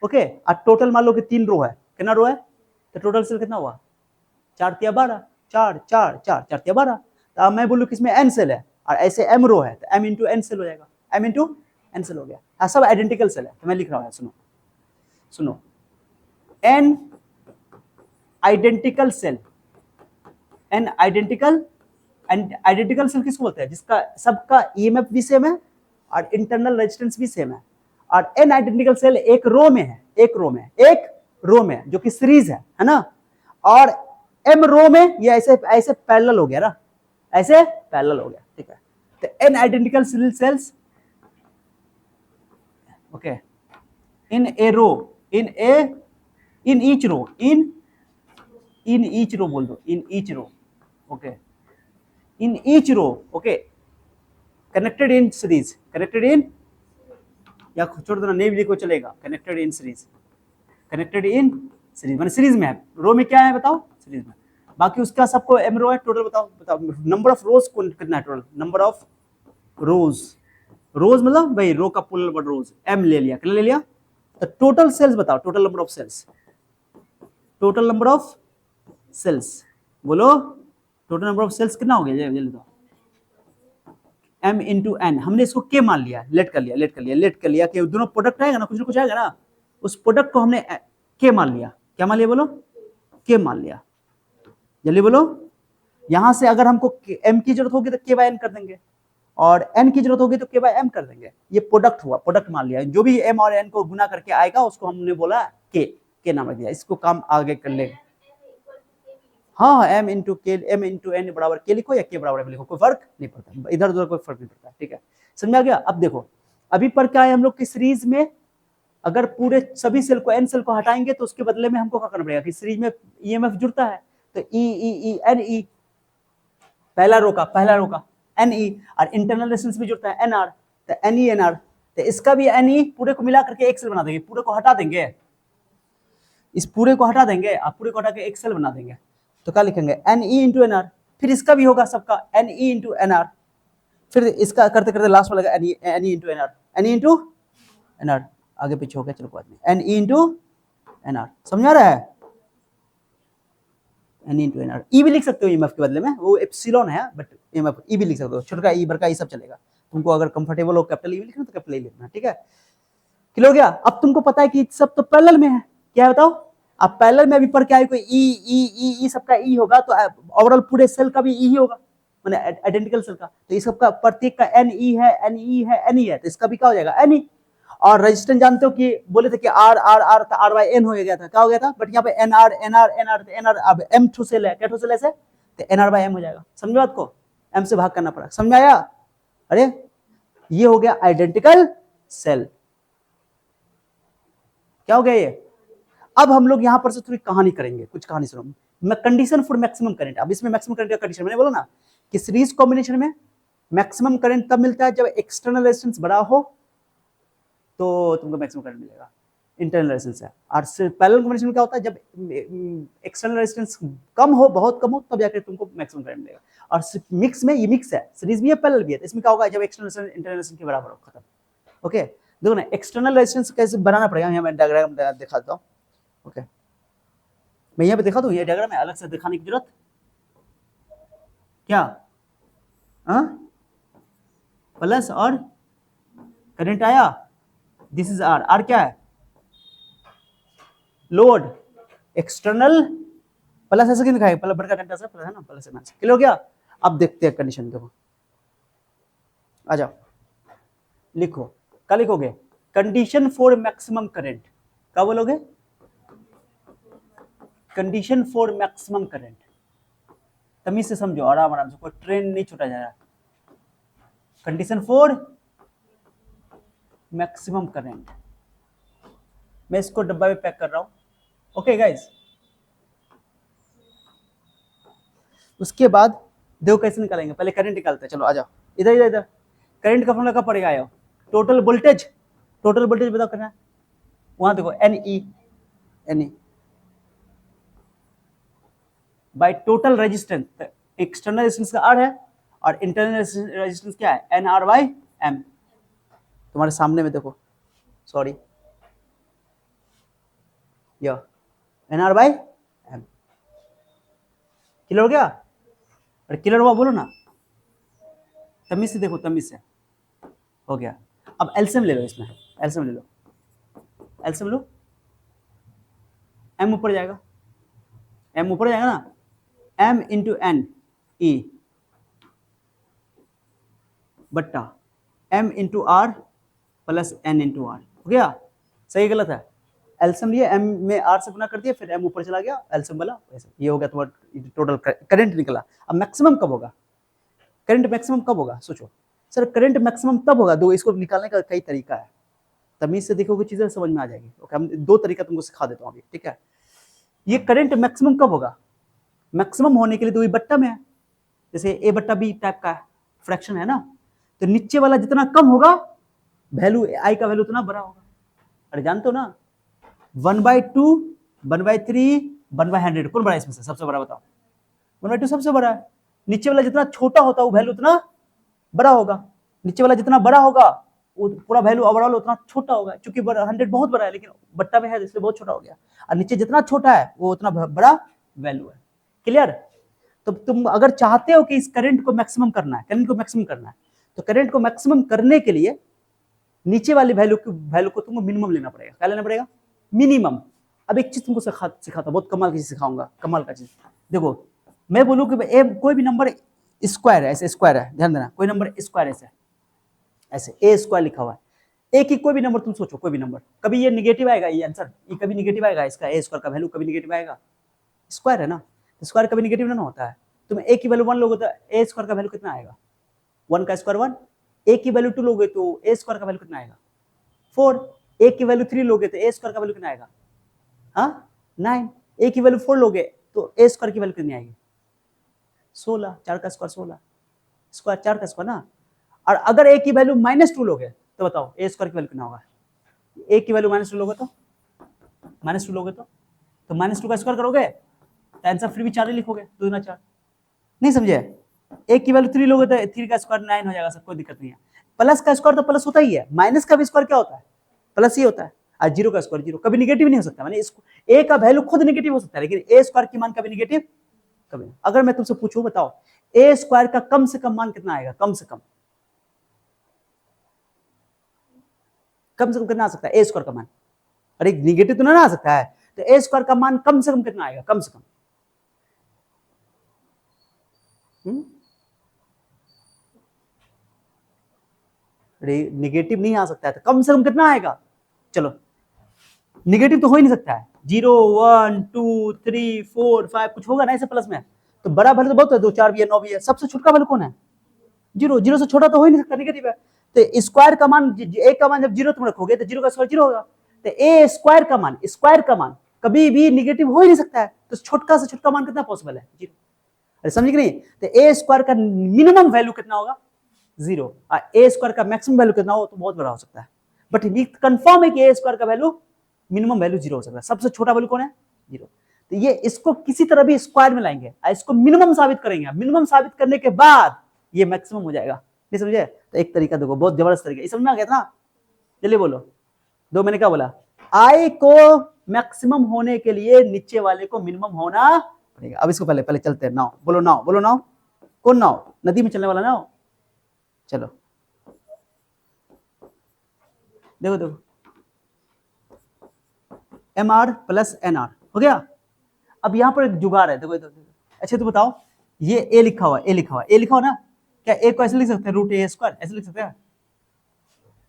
ओके, और टोटल मान लो कि 3 रो है, कितना रो है, तो टोटल सेल कितना हुआ, 4 तिया 12, 4 4 4 4 तिया 12। तो अब मैं बोलूं कि इसमें n सेल है और ऐसे m रो है, तो m इंटू n सेल हो जाएगा, m इंटू n सेल हो गया। हाँ सब आइडेंटिकल सेल है, तो मैं लिख रहा हूँ, सुनो n identical cell, n identical cell किसको बोलते हैं, जिसका सबका ईएमएफ भी सेम है और इंटरनल रेजिस्टेंस भी सेम है। और n आइडेंटिकल सेल एक रो में है, एक रो में जो कि सीरीज है ना, और m रो में ये ऐसे ऐसे पैरेलल हो गया ना, ऐसे पैरेलल हो गया, ठीक है। तो n identical cells, okay, in a row, in each row, in each row बोल दो, in each row, okay, in each row, okay, connected in series, connected in, या छोड़ देना नहीं भी लिखो चलेगा, connected in series, connected in series माने सीरीज में है, रो में क्या है बताओ, सीरीज में, बाकी उसका सबको m रो है, टोटल बताओ नंबर ऑफ रोज कितना है, टोटल नंबर ऑफ रोज, रोज मतलब भाई रो का पुल नंबर रोज, m ले लिया, कितना ले लिया, तो टोटल सेल्स बताओ, total number of cells, total number of cells बोलो, टोटल नंबर ऑफ सेल्स कितना हो गया, जल्दी बताओ, m इंटू n, हमने इसको k मान लिया, लेट कर लिया कि दोनों प्रोडक्ट आएगा ना, कुछ ना कुछ आएगा ना, उस प्रोडक्ट को हमने k मान लिया, क्या मान लिया बोलो, k मान लिया, जल्दी बोलो। यहां से अगर हमको m की जरूरत होगी तो k बाय n कर देंगे, और n की जरूरत होगी तो k बाय m कर देंगे, ये प्रोडक्ट हुआ, प्रोडक्ट मान लिया, जो भी m और n को गुना करके आएगा उसको हमने बोला k नाम रख दिया, इसको काम आगे कर लेंगे। हाँ m इंटू n बराबर k लिखो या k बराबर m लिखो, कोई फर्क नहीं पड़ता, इधर उधर कोई फर्क नहीं पड़ता, ठीक है, समझ आ गया। अब देखो अभी पर क्या है, हम लोग की सीरीज में अगर पूरे सभी सेल को, n सेल को हटाएंगे तो उसके बदले में हमको क्या करना पड़ेगा कि सीरीज में ईएमएफ जुड़ता है, तो ई एन ई, पहला रो का एन ई, और इंटरनल रेजिस्टेंस भी जुड़ता है एनआर, तो एन ई एनआर, तो इसका भी एन ई पूरे को मिला करके एक सेल बना देंगे, पूरे को हटा देंगे, इस पूरे को हटा देंगे, आप पूरे को हटा के एक सेल बना देंगे, तो क्या लिखेंगे N E into N R, फिर इसका भी होगा सबका N E into N R, फिर इसका करते करते लास्ट में लगा N E into N R, N E into N R, आगे पीछे हो गया, चलो कोई बात नहीं, N E into N R, समझ आ रहा है, N E into N R, E भी लिख सकते हो ईएमएफ के बदले में, वो एप्सिलॉन है बट ईएमएफ ई भी लिख सकते हो, छोटा ई बड़का ई सब चलेगा, तुमको अगर कंफर्टेबल हो कैपिटल ई लिखना तो कैपिटल ई लिखना, ठीक है, क्लियर हो गया। अब तुमको पता है कि सब तो पैरेलल में है, क्या है बताओ, अब पैरेलल में भी पर क्या है, कोई ई सबका ई होगा तो ओवरऑल पूरे सेल का भी ई ही होगा, माने आइडेंटिकल सेल का, तो इस सबका प्रत्येक का एन ई है, तो इसका भी क्या हो जाएगा एन ई। और रेजिस्टेंस जानते हो कि बोले थे कि आर आर आर था, आर बाय एन हो गया था, क्या हो गया था, बट यहाँ पे एन आर अब एम टू सेल है, क्या टू सेल ऐसे, तो एन आर बाय एम हो जाएगा, समझो बात को, m से भाग करना पड़ा, समझ में आया? अरे ये हो गया आइडेंटिकल सेल। क्या हो गया ये? अब हम लोग यहां पर से थोड़ी कहानी करेंगे, कुछ कहानी सुनो। कंडीशन फॉर मैक्सिमम करंट, अब इसमें मैक्सिमम करंट का कंडीशन मैंने बोला ना कि सीरीज कॉम्बिनेशन में मैक्सिमम करंट तब मिलता है जब एक्सटर्नल रेजिस्टेंस बड़ा हो, तो तुमको मैक्सिमम करंट मिलेगा, इंटरनल रेजिस्टेंस है। और पैरेलल कॉम्बिनेशन में क्या होता है, जब एक्सटर्नल रेजिस्टेंस कम हो, बहुत कम हो, तब जाकर तुमको मैक्सिमम करंट मिलेगा। और मिक्स में, ये मिक्स है, सीरीज भी है पैरेलल भी है, इसमें क्या होगा, जब एक्सटर्नल रेजिस्टेंस इंटरनल रेजिस्टेंस के बराबर हो, खत्म। ओके, देखो ना एक्सटर्नल रेजिस्टेंस कैसे बनाना पड़ेगा, यहाँ मैं डायग्राम दिखाता हूँ। ओके, मैं यहाँ पे दिखा दूँ, ये डायग्राम है, अलग से दिखाने की जरूरत क्या? प्लस और करंट आया, दिस इज आर, आर क्या है, लोड, एक्सटर्नल प्लस ऐसे क्यों दिखाएगा, प्लस बड़का घंटा से प्लस है ना, प्लस से माइनस, क्लियर हो गया? अब देखते हैं कंडीशन, देखो आ जाओ, लिखो, क्या लिखोगे, कंडीशन फॉर मैक्सिमम करंट, क्या बोलोगे, कंडीशन फॉर मैक्सिमम करंट, तमीज से समझो, आराम आराम से, कोई ट्रेन नहीं छूटा जा रहा। कंडीशन फॉर मैक्सिमम करंट, मैं इसको डब्बा में पैक कर रहा हूं, ओके गाइस। उसके बाद देखो कैसे निकालेंगे, पहले करंट निकालते हैं, चलो आ जाओ इधर इधर इधर। करंट का फॉर्मूला क्या पड़ेगा, आयो टोटल वोल्टेज, टोटल वोल्टेज बताओ करना है, वहां देखो N E by total resistance, external resistance का आर है और इंटरनल रेजिस्टेंस क्या है, एन आर बाई एम, तुम्हारे सामने में देखो, सॉरी, यो N R by M, clear हो गया? और क्लियर हुआ बोलो ना, तमीज से देखो, तमीज से हो गया। अब एलसीएम ले लो, इसमें एलसीएम ले लो, एलसीएम लो, एम ऊपर जाएगा, एम ऊपर जाएगा ना, एम इंटू एन ई बट्टा M into R plus N into R, हो गया? सही गलत है? एलसीएम लिए, एम में आर से गुना कर दिया, फिर एम ऊपर चला गया, एलसीएम वाला ऐसे, ये हो गया तुम्हारा टोटल करंट निकला। अब मैक्सिमम कब होगा, करंट मैक्सिमम कब होगा, सोचो सर, करंट मैक्सिमम तब होगा, दो इसको निकालने का कई तरीका है, तमीज से देखोगे चीजें समझ में आ जाएगी। ओके, हम दो तरीका तुमको सिखा देता हूँ अभी, ठीक है? ये करंट मैक्सिमम कब होगा, मैक्सिमम होने के लिए तो ये बट्टा में है, जैसे ए बट्टा बी टाइप का फ्रैक्शन है ना, तो नीचे वाला जितना कम होगा, वैल्यू आई का वैल्यू उतना बड़ा होगा। अरे जानते हो ना, 1/2, 1/3, 1/100 कौन बड़ा है इसमें से, सबसे बड़ा बताओ? 1/2 सबसे बड़ा है। नीचे वाला जितना छोटा होता है वो वैल्यू उतना बड़ा होगा, नीचे वाला जितना बड़ा होगा वो पूरा वैल्यू ओवरऑल उतना छोटा होगा, क्योंकि 100 बहुत बड़ा है लेकिन बट्टा में है इसलिए बहुत छोटा हो गया, और नीचे जितना छोटा है वो उतना बड़ा वैल्यू है। क्लियर? तो तुम अगर चाहते हो कि इस करंट को मैक्सिमम करना है, करंट को मैक्सिमम करना है, तो करंट को मैक्सिमम करने के लिए नीचे वाली वैल्यू को तुमको मिनिमम लेना पड़ेगा। क्या लेना पड़ेगा? मिनिमम। अब एक चीज तुमको सिखाता, बहुत कमाल की चीज सिखाऊंगा, कमाल का चीज। देखो, मैं बोलूं कि कोई भी नंबर स्क्वायर है, ऐसे स्क्वायर है, ध्यान देना, कोई नंबर स्क्वायर ऐसे ए स्क्वायर लिखा हुआ है, ए की कोई भी नंबर तुम सोचो, कोई भी नंबर, कभी ये निगेटिव आएगा, ये आंसर ये कभी निगेटिव आएगा, इसका ए स्क्वायर का वैल्यू कभी निगेटिव आएगा, स्क्वायर है ना, स्क्वायर कभी निगेटिव ना होता है। तुम ए की वैल्यू 1 लोगे तो ए स्क्वायर का वैल्यू कितना आएगा, 1 का स्क्वायर 1, ए की वैल्यू 2 लोगे तो ए स्क्वायर का वैल्यू कितना आएगा, 4, ए की वैल्यू 3 लोगे तो ए स्क्वायर का वैल्यू कितना आएगा, हाँ 9, ए की वैल्यू 4 लोगे तो ए स्क्वायर की वैल्यू कितनी आएगी, 16, 4 का स्क्वायर 16, स्क्वायर 4 का स्क्वायर ना। और अगर ए की वैल्यू -2 लोगे तो बताओ ए स्क्वायर की वैल्यू कितना होगा, ए की वैल्यू -2 लोगे तो -2 का स्क्वायर करोगे तो आंसर फिर भी 4 ही लिखोगे, 2 गुना 4, नहीं समझे? ए की वैल्यू 3 लोगे तो 3 का स्क्वायर 9 हो जाएगा, सब कोई दिक्कत नहीं है। प्लस का स्क्वायर तो प्लस होता ही है, माइनस का भी स्क्वायर क्या होता है, प्लस ही होता है, और जीरो का स्क्वायर जीरो, कभी निगेटिव नहीं हो सकता, माने ए का वैल्यू खुद निगेटिव हो सकता है लेकिन ए स्क्वायर की मान कभी निगेटिव कभी नहीं। अगर मैं तुमसे पूछूं, बताओ ए स्क्वायर का कम से कम मान कितना आएगा, कम से कम कितना आ सकता है ए स्क्वायर का मान, अरे निगेटिव तो ना आ सकता है, तो ए स्क्वायर का मान कम से कम कितना आएगा, कम से कम निगेटिव नहीं आ सकता है तो कम से कम कितना आएगा, चलो निगेटिव तो हो ही नहीं सकता है, 0 1 2 3 4 5 कुछ होगा ना ऐसे प्लस में, तो बड़ा वैल्यू तो बहुत है, 2 4 भी है, 9 भी है, सबसे छोटा वैल्यू कौन है? 0। 0 से छोटा तो हो ही नहीं सकता, नेगेटिव है। तो स्क्वायर का मान, ए का मान जब 0 तुम रखोगे तो 0 का स्क्वायर 0 होगा। तो ए स्क्वायर का मान कभी भी नेगेटिव हो ही नहीं सकता है। तो छोटा से छोटा मान कितना पॉसिबल है? 0। अरे समझ नहीं? तो ए स्क्वायर का मिनिमम वैल्यू कितना होगा? 0। और ए स्क्वायर का मैक्सिमम वैल्यू कितना हो? तो बहुत बड़ा हो सकता है। बट ये कंफर्म है कि ए स्क्वायर का वैल्यू मिनिमम वैल्यू 0 हो सकता है। सबसे छोटा वैल्यू कौन है? 0। तो ये इसको किसी तरह भी स्क्वायर में लाएंगे, इसको मिनिमम साबित करेंगे। मिनिमम साबित करने के बाद ये मैक्सिमम हो जाएगा। नहीं समझे? तो एक तरीका देखो, बहुत जबरदस्त तरीका, समझ में आ गया था? चलिए बोलो। दो, मैंने क्या बोला? आई को मैक्सिमम होने के लिए नीचे वाले को मिनिमम होना पड़ेगा। अब इसको पहले चलते हैं। नाव बोलो, नाव बोलो, नाव कौन? नाव नदी में चलने वाला नाव। चलो देखो देखो, M R plus N R हो गया। अब यहां पर एक जुगाड़ है, देखो। अच्छा तो बताओ, ये ए लिखा हुआ, ए लिखा हुआ ना, क्या ए को ऐसे लिख सकते हैं? रूट ए स्क्वायर ऐसे लिख सकते हैं?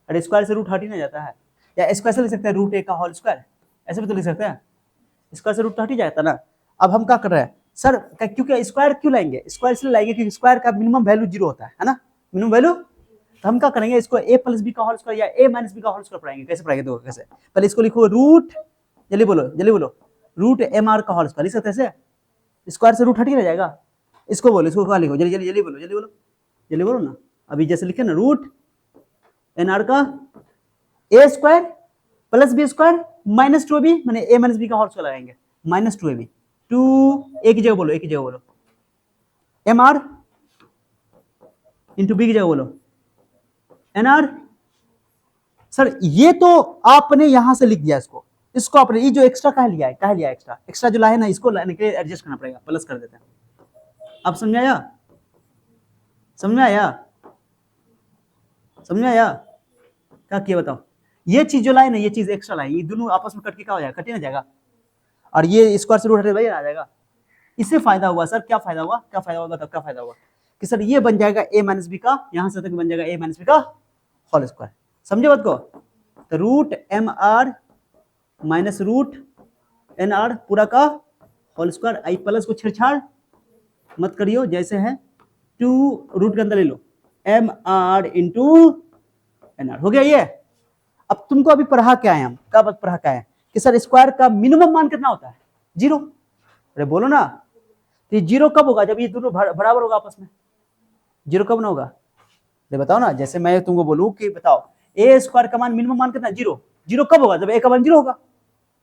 अरे स्क्वायर से रूट हट ही नहीं जाता है। या इसको ऐसे लिख सकते हैं, रूट ए का होल स्क्वायर, ऐसे भी तो लिख सकते हैं। स्क्वायर से रूट हट ही जाता ना। अब हम क्या कर रहे हैं सर, क्योंकि स्क्वायर क्यों लाएंगे? स्क्वायर इसलिए लाएंगे क्योंकि स्क्वायर का मिनिमम वैल्यू 0 होता है ना, मिनिमम वैल्यू। तो हम क्या करेंगे, इसको ए प्लस बी का होल स्क्वायर या ए माइनस बी का होल स्क्वायर पढ़ाएंगे। कैसे पढ़ाएंगे? देखो कैसे, पहले इसको लिखो रूट, जल्दी बोलो, रूट एम आर का होल स्क्वायर लिख सकते हैं ऐसे। स्क्वायर से रूट हट ही रह जाएगा। इसको बोलो, इसको क्या लिखो? जल्दी बोलो ना। अभी जैसे लिखे ना, रूट एन आर का A square plus B square minus 2ab, मैंने ए माइनस बी का होल स्क्वायर लगाएंगे, माइनस 2ab। 2 ए की जगह बोलो, एम आर इंटू बी की जगह बोलो एन आर। सर ये तो आपने यहां से लिख दिया, इसको आपने ये जो एक्स्ट्रा कहा लिया है एक्स्ट्रा जो लाए ना, इसको लाने के लिए एडजस्ट करना पड़ेगा, प्लस कर देते हैं। अब समझ में आया क्या किया बताओ? ये चीज जो लाए ना, ये चीज एक्स्ट्रा लाए, ये दोनों आपस में कट के क्या हो जाएगा? कट ही ना जाएगा। और ये स्क्वायर से रूट हटे भाई आ जाएगा। इससे फायदा हुआ सर, क्या फायदा हुआ बताओ? क्या फायदा हुआ कि सर ये बन जाएगा ए माइनस बी का, यहां से तक बन जाएगा ए माइनस बी का होल स्क्वायर। समझे बात को? तो root M R minus root N R पूरा का होल स्क्वायर। आई प्लस को छेड़छाड़ मत करियो, जैसे है 2 रूट के अंदर ले लो M R into N R. हो गया ये। अब तुमको अभी पढ़ा क्या है, हम क्या बात पढ़ा क्या है कि सर स्क्वायर का मिनिमम मान कितना होता है? 0। अरे बोलो ना, तो 0 कब होगा? जब ये दोनों बराबर होगा आपस में। 0 कब ना होगा? अरे बताओ ना, जैसे मैं तुमको बोलूं कि बताओ ए स्क्वायर का मान मिनिमम मान कितना? 0। 0 कब होगा? जब ए का मान 0 होगा।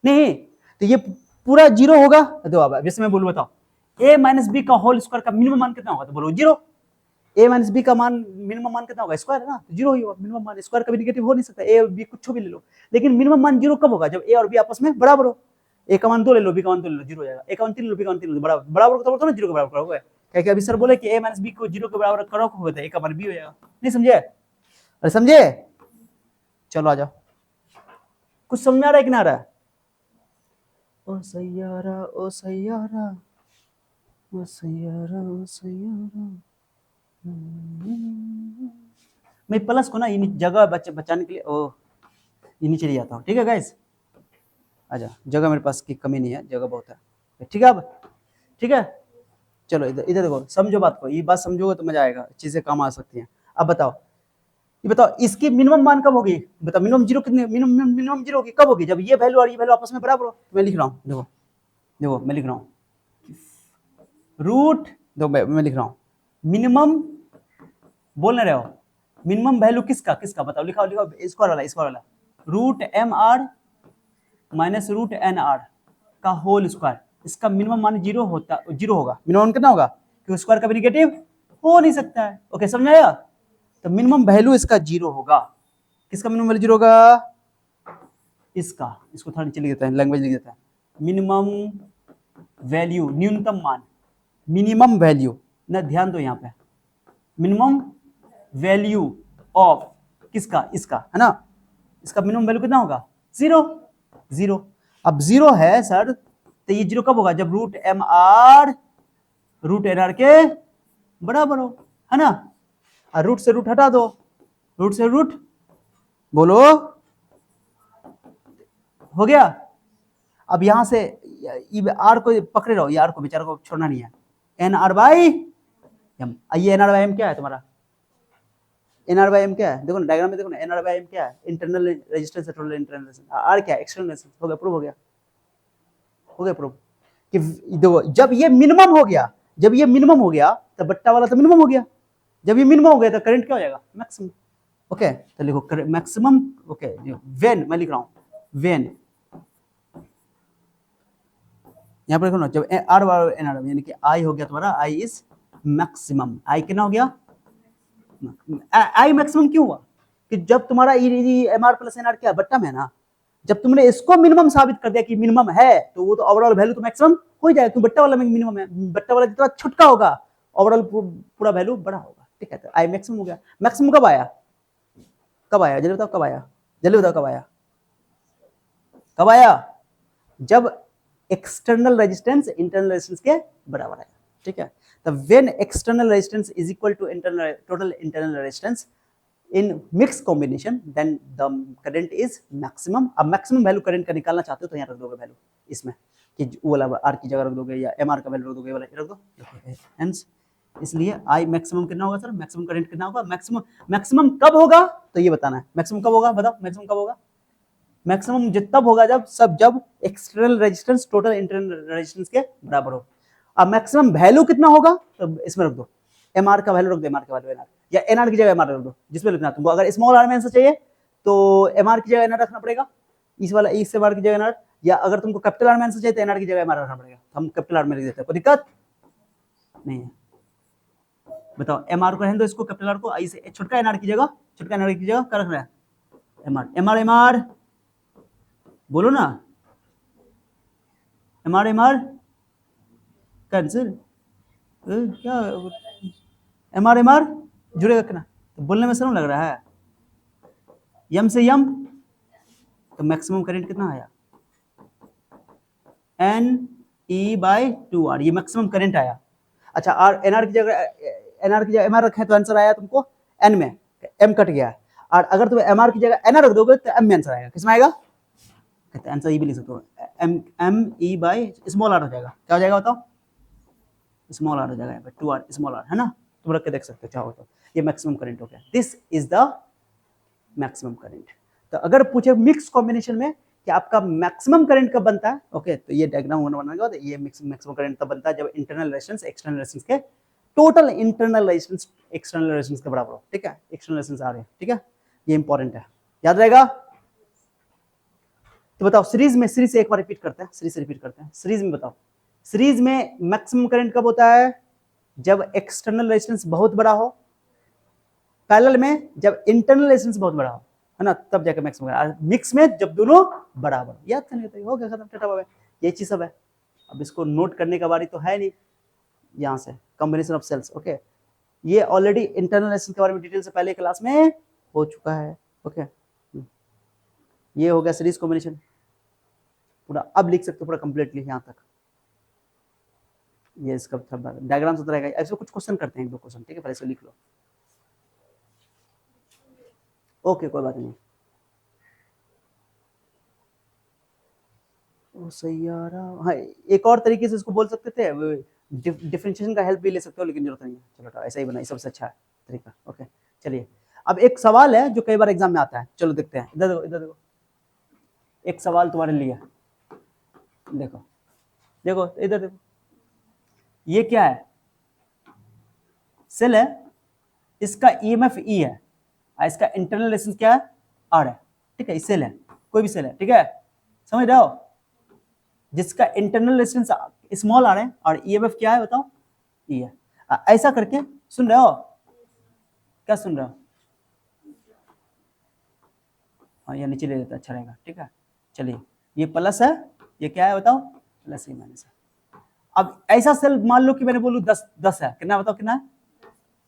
नहीं तो ये पूरा 0 होगा। तो अब जैसे मैं बोलूं, बताओ ए माइनस बी का होल स्क्वायर का मिनिमम मान कितना होगा? तो बोलो 0। ए माइनस बी का मान मिनिमम मान कितना होगा? स्क्वायर है ना, तो 0 ही होगा मिनिमम मान। स्क्वायर कभी नेगेटिव हो नहीं सकता, ए और बी कुछ भी ले लो, लेकिन मिनिमम मान 0 कब होगा? जब ए और बी आपस में बराबर हो। ए का मान 2 ले लो, बी का मान 2 ले लो, 0 हो जाएगा। ए का मान 3 ले लो, बी का मान 3 ले लो, बराबर को तो ना 0 के बराबर करोगे। क्या क्या अभी सर बोले कि ए माइनस बी को 0 के बराबर करोगे तो ए का मान बी हो जाएगा। नहीं समझे? अरे समझे? चलो आ जाओ, कुछ समझ में आ रहा है कि ना आ रहा है? ओ सैयारा ओ सैयारा ओ सैयारा ओ सैयारा। मैं प्लस को ना जगह बचाने के लिए ये नीचे ले जाता हूँ। ठीक है गाइस, आजा, जगह मेरे पास की कमी नहीं है, जगह बहुत है। ठीक है, अब ठीक है, चलो इधर देखो, समझो बात को। ये बात समझोगे तो मजा आएगा, चीजें काम आ सकती हैं। अब बताओ, ये बताओ इसकी मिनिमम मान कब होगी? बताओ मिनिमम 0 कितने, मिनिमम 0 होगी कब होगी? जब ये वैल्यू और ये वैल्यू आपस में बराबर हो। मैं लिख रहा हूँ, देखो मैं लिख रहा हूँ रूट, देखो मैं लिख रहा हूँ मिनिमम, बोल नहीं रहे हो, मिनिमम वैल्यू किसका बताओ, लिखाओ स्क्वायर वाला root M R minus root N R का होल स्क्वायर। इसका मिनिमम मान 0 होगा। मिनिमम कितना होगा? क्योंकि स्क्वायर कभी नेगेटिव हो नहीं सकता है। ओके, समझ आया? तो मिनिमम वैल्यू इसका 0 होगा। किसका मिनिमम वैल्यू 0 होगा? इसको थोड़ा नीचे लिख देते हैं, लैंग्वेज लिख देते हैं। मिनिमम वैल्यू, न्यूनतम मान, मिनिमम वैल्यू ना, ध्यान दो यहाँ पे, मिनिमम वैल्यू ऑफ किसका? इसका है ना। इसका मिनिमम वैल्यू कितना होगा? 0। अब 0 है सर, तो ये 0 कब होगा? जब root M R root N R के बराबर हो, है ना। और रूट से रूट हटा दो, रूट से रूट बोलो, हो गया। अब यहां से आर को पकड़े रहो, ये आर को बेचारा को छोड़ना नहीं है। N R by M. ये एन आर बाई एम क्या है तुम्हारा, एन आर बाई एम क्या है, देखो ना डायग्राम में देखो ना, एन आर बाई एम क्या है, इंटरनल रेजिस्टेंस है, टोटल इंटरनल रेजिस्टेंस। आर क्या है, एक्सटर्नल रेजिस्टेंस। हो गया, प्रूव हो गया, हो गया प्रूव कि देखो जब ये मिनिमम हो गया, जब ये मिनिमम हो गया तो बट्टा वाला तो मिनिमम हो गया, जब ये मिनिमम हो गया तो करंट क्या हो जाएगा, मैक्सिमम। ओके तो लिखो मैक्सिमम, ओके व्हेन, मैं लिख रहा हूं व्हेन, यहाँ पर देखो ना, जब आर बार एन आर यानी कि आई हो गया तुम्हारा, आई इज मैक्सिमम। आई कितना हो गया, आई मैक्सिमम क्यों हुआ कि जब तुम्हारा M R plus N R क्या बट्टा में है ना, जब तुमने इसको मिनिमम साबित कर दिया कि मिनिमम है तो वो तो ओवरऑल वैल्यू तो मैक्सिमम हो जाएगा, क्योंकि बट्टा वाला में मिनिमम है, बट्टा वाला जितना छोटा होगा ओवरऑल पूरा वैल्यू बड़ा होगा। ठीक है, तो आई मैक्सिमम हो गया। मैक्सिमम कब आया, कब आया जल्दी बताओ, कब आया, जल्दी बताओ कब आया, कब आया, जब एक्सटर्नल रेजिस्टेंस इंटरनल रेजिस्टेंस के बराबर है। ठीक है, तो when external resistance is equal to internal total internal resistance in mix combination then the current is maximum. अब मैक्सिमम वैल्यू करंट का निकालना चाहते हो तो यहाँ रख दोगे वैल्यू इसमें, कि वो वाला आर की जगह रख दोगे या एम आर का वैल्यू रख दोगे, वाला रख दो हेंस। इसलिए आई मैक्सिमम कितना होगा सर, मैक्सिमम करंट कितना होगा, मैक्सिमम, मैक्सिमम कब होगा तो ये बताना है, मैक्सिमम कब होगा बताओ, मैक्सिमम कब होगा, मैक्सिमम तब होगा जब external resistance total internal resistance के बराबर हो। अब मैक्सिमम वैल्यू कितना होगा तो इसमें रख दो, एम आर का वैल्यू रख दो, एम आर का वैल्यू एन आर, या एन आर की जगह एम आर रख दो, जिसमें लिखना तुमको। अगर स्मॉल आर में आंसर चाहिए तो एम आर की जगह एन आर रखना पड़ेगा, इस वाला इस एम आर की जगह एन आर, या अगर तुमको कैपिटल आर में आंसर चाहिए तो एन आर की जगह एम आर रखना पड़ेगा। हम कैपिटल आर में लिख देते हैं, कोई दिक्कत नहीं है। बताओ एम आर को रहने दो, इसको कैपिटल आर को इसे छोटका एन आर की जगह, छोटका एन आर की जगह क्या रखना है, M R, M R, M R बोलो ना, एम आर कैंसिल क्या, एम आर जुड़ेगा कितना, तो बोलने में शर्म लग रहा है, यम से यम, तो मैक्सिमम करंट कितना आया, N E by two R, ये मैक्सिमम करंट आया। अच्छा आर एन आर की जगह एम आर रखे तो आंसर आया तुमको एन में, एम कट गया, और अगर तुम एम आर की जगह एन आर रख दोगे तो एम में आंसर आएगा, किसमें आएगा, आंसर ई भी लिख सकते हो, M M E by small R हो जाएगा, क्या हो जाएगा बताओ, स्मॉल आर हो जाएगा, टू आर स्मॉल आर है ना, तुम रख के देख सकते हो चाहो तो। ये मैक्सिमम करंट हो गया, this is the maximum current. तो अगर पूछे मिक्स कॉम्बिनेशन में कि आपका मैक्सिमम करंट कब बनता है, ओके तो ये डायग्राम बनाने के बाद ये मैक्सिमम करंट तब बनता है जब इंटरनल रेजिस्टेंस एक्सटर्नल रेजिस्टेंस के total internal resistance external resistance के बराबर हो। ठीक है, एक्सटर्नल रेजिस्टेंस आ रहे हैं, ठीक है, ये इंपॉर्टेंट है, याद रहेगा। तो बताओ सीरीज में, सीरीज से एक बार रिपीट करते हैं, सीरीज से रिपीट करते हैं, सीरीज में बताओ, सीरीज में मैक्सिमम करंट कब होता है, जब एक्सटर्नल रेजिस्टेंस बहुत बड़ा हो, पैरेलल में जब इंटरनल रेजिस्टेंस बहुत बड़ा हो, है ना, तब जाकर मैक्सिमम, मिक्स में जब दोनों बराबर। याद करने का हो गया, खत्म, टाटा बाय, ये चीज सब है। अब इसको नोट करने का बारी तो है नहीं, यहाँ से कॉम्बिनेशन ऑफ सेल्स, ओके ये ऑलरेडी इंटरनल रेजिस्टेंस के बारे में डिटेल से पहले क्लास में हो चुका है। ओके ये हो गया सीरीज कॉम्बिनेशन पूरा, अब लिख सकते हो पूरा कंप्लीटली यहाँ तक। ये इसका डायग्राम से रहेगा, ऐसे कुछ क्वेश्चन करते हैं, एक दो क्वेश्चन, ठीक है, पहले से लिख लो। ओके कोई बात नहीं, सही आ रहा। हाँ एक और तरीके से इसको बोल सकते थे, डिफरेंशिएशन का हेल्प भी ले सकते हो, लेकिन जरूरत नहीं है, चलो ऐसा ही बनाइए, सबसे अच्छा है तरीका। ओके चलिए, अब एक सवाल है जो कई बार एग्जाम में आता है, चलो देखते हैं, इधर देखो, इधर देखो, एक सवाल तुम्हारे लिए, देखो देखो इधर देखो, ये क्या है, सेल है, इसका ईएमएफ ई है, इसका इंटरनल रेजिस्टेंस क्या है, आर है, ठीक है, सेल है, कोई भी सेल है, ठीक है, समझ रहे हो, जिसका इंटरनल रेजिस्टेंस स्मॉल आर है और ईएमएफ क्या है बताओ, ई है। ऐसा करके सुन रहे हो, क्या सुन रहे हो, हाँ ये नीचे ले लेते अच्छा रहेगा, ठीक है, चलिए ये प्लस है, ये क्या है बताओ, प्लस ये माइनस है। अब ऐसा सेल मान लो कि मैंने बोलूं 10 है, कितना बताओ कितना है,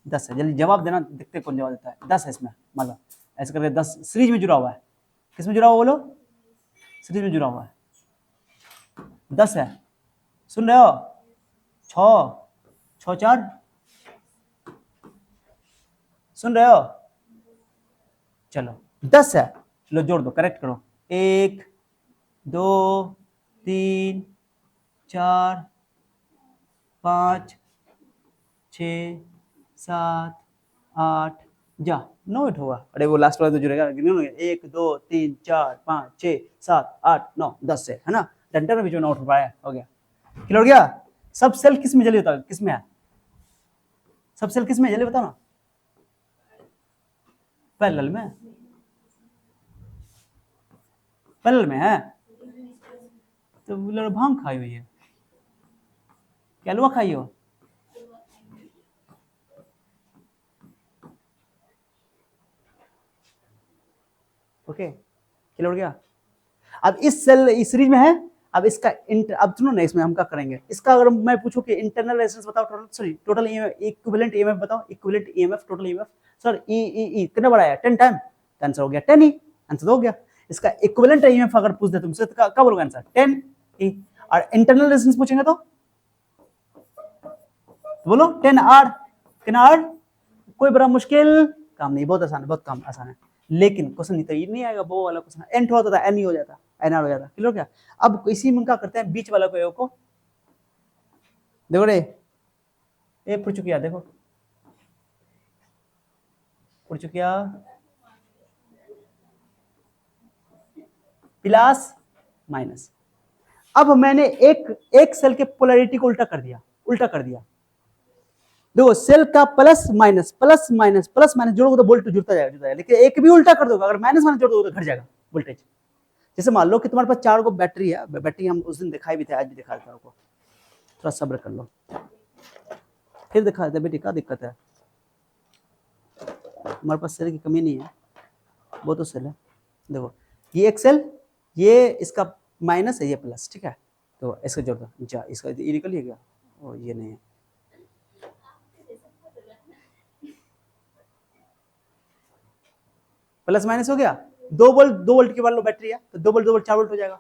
10 है, जल्दी जवाब देना, देखते कौन जवाब देता है, 10 है इसमें, मान लो ऐसे करके 10 सीरीज में जुड़ा हुआ है, किस में जुड़ा हुआ बोलो, सीरीज में जुड़ा हुआ है, 10 है, सुन रहे हो, 6 4 सुन रहे हो, चलो 10 है, लो जोड़ दो, करेक्ट करो, 1 2 3 4 5 6 7 8 जा 9 मिनट होगा। अरे वो लास्ट वाला तो जुड़ेगा, 1 2 3 4 5 6 7 8 9 10 से, है ना। डंडा में भी जो 9 उठ पाया, हो गया, क्लियर हो गया। सब सेल किस में जल्दी बताओ, किस में है सब सेल, किस में जल्दी बताओ ना। पैरेलल में, पैरेलल में है तो भांग खाई हुई है, क्या हलवा खाई हो। ओके, क्लियर हो गया। अब इस सेल इस सीरीज में है, अब इसका अब सुनो ना, इसमें हम क्या करेंगे, इसका अगर मैं पूछूं कि इंटरनल रेजिस्टेंस बताओ, टोटल इक्विवेलेंट ईएमएफ बताओ, equivalent EMF total EMF, sir E कितना बड़ा है 10 टाइम, तो आंसर हो गया 10 ही, आंसर हो गया। इसका इक्विवेलेंट ईएमएफ अगर पूछ दे तुमसे तो क्या बोलोगे आंसर 10 ई, और इंटरनल रेजिस्टेंस पूछेंगे तो बोलो 10 आर, कितना आर, कोई बड़ा मुश्किल काम नहीं, बहुत आसान है, बहुत काम आसान है। लेकिन क्वेश्चन तो ये नहीं आएगा, वो वाला क्वेश्चन एन होता था, एन ही हो जाता, एन आर हो जाता, क्लियर हो गया। अब इसी में क्या करते हैं, बीच वाला को देखो रे, ये पूछ चुकिया, देखो पूछ चुकिया, प्लस माइनस। अब मैंने एक सेल के पोलैरिटी को उल्टा कर दिया, देखो सेल का plus minus plus minus plus minus जोड़ोगे तो वोल्ट जुड़ता जाएगा, लेकिन एक भी उल्टा कर दोगे, अगर माइनस माइनस जोड़ दोगे तो घट जाएगा वोल्टेज। जैसे मान लो कि तुम्हारे पास 4 गो बैटरी है, बैटरी हम उस दिन दिखाई भी थे, आज भी दिखा देता हूं, थोड़ा सब्र कर लो, फिर दिखा देते बेटी, क्या दिक्कत है, हमारे पास सेल की कमी नहीं है, वो तो सेल है। देखो ये एक सेल, ये इसका माइनस है, ये प्लस, ठीक है, तो इसका जोड़ दो, अच्छा इसका ये निकल गया, और ये नहीं है, प्लस माइनस हो गया, 2 वोल्ट की मान लो बैटरी है, तो 2 वोल्ट 4 वोल्ट हो जाएगा,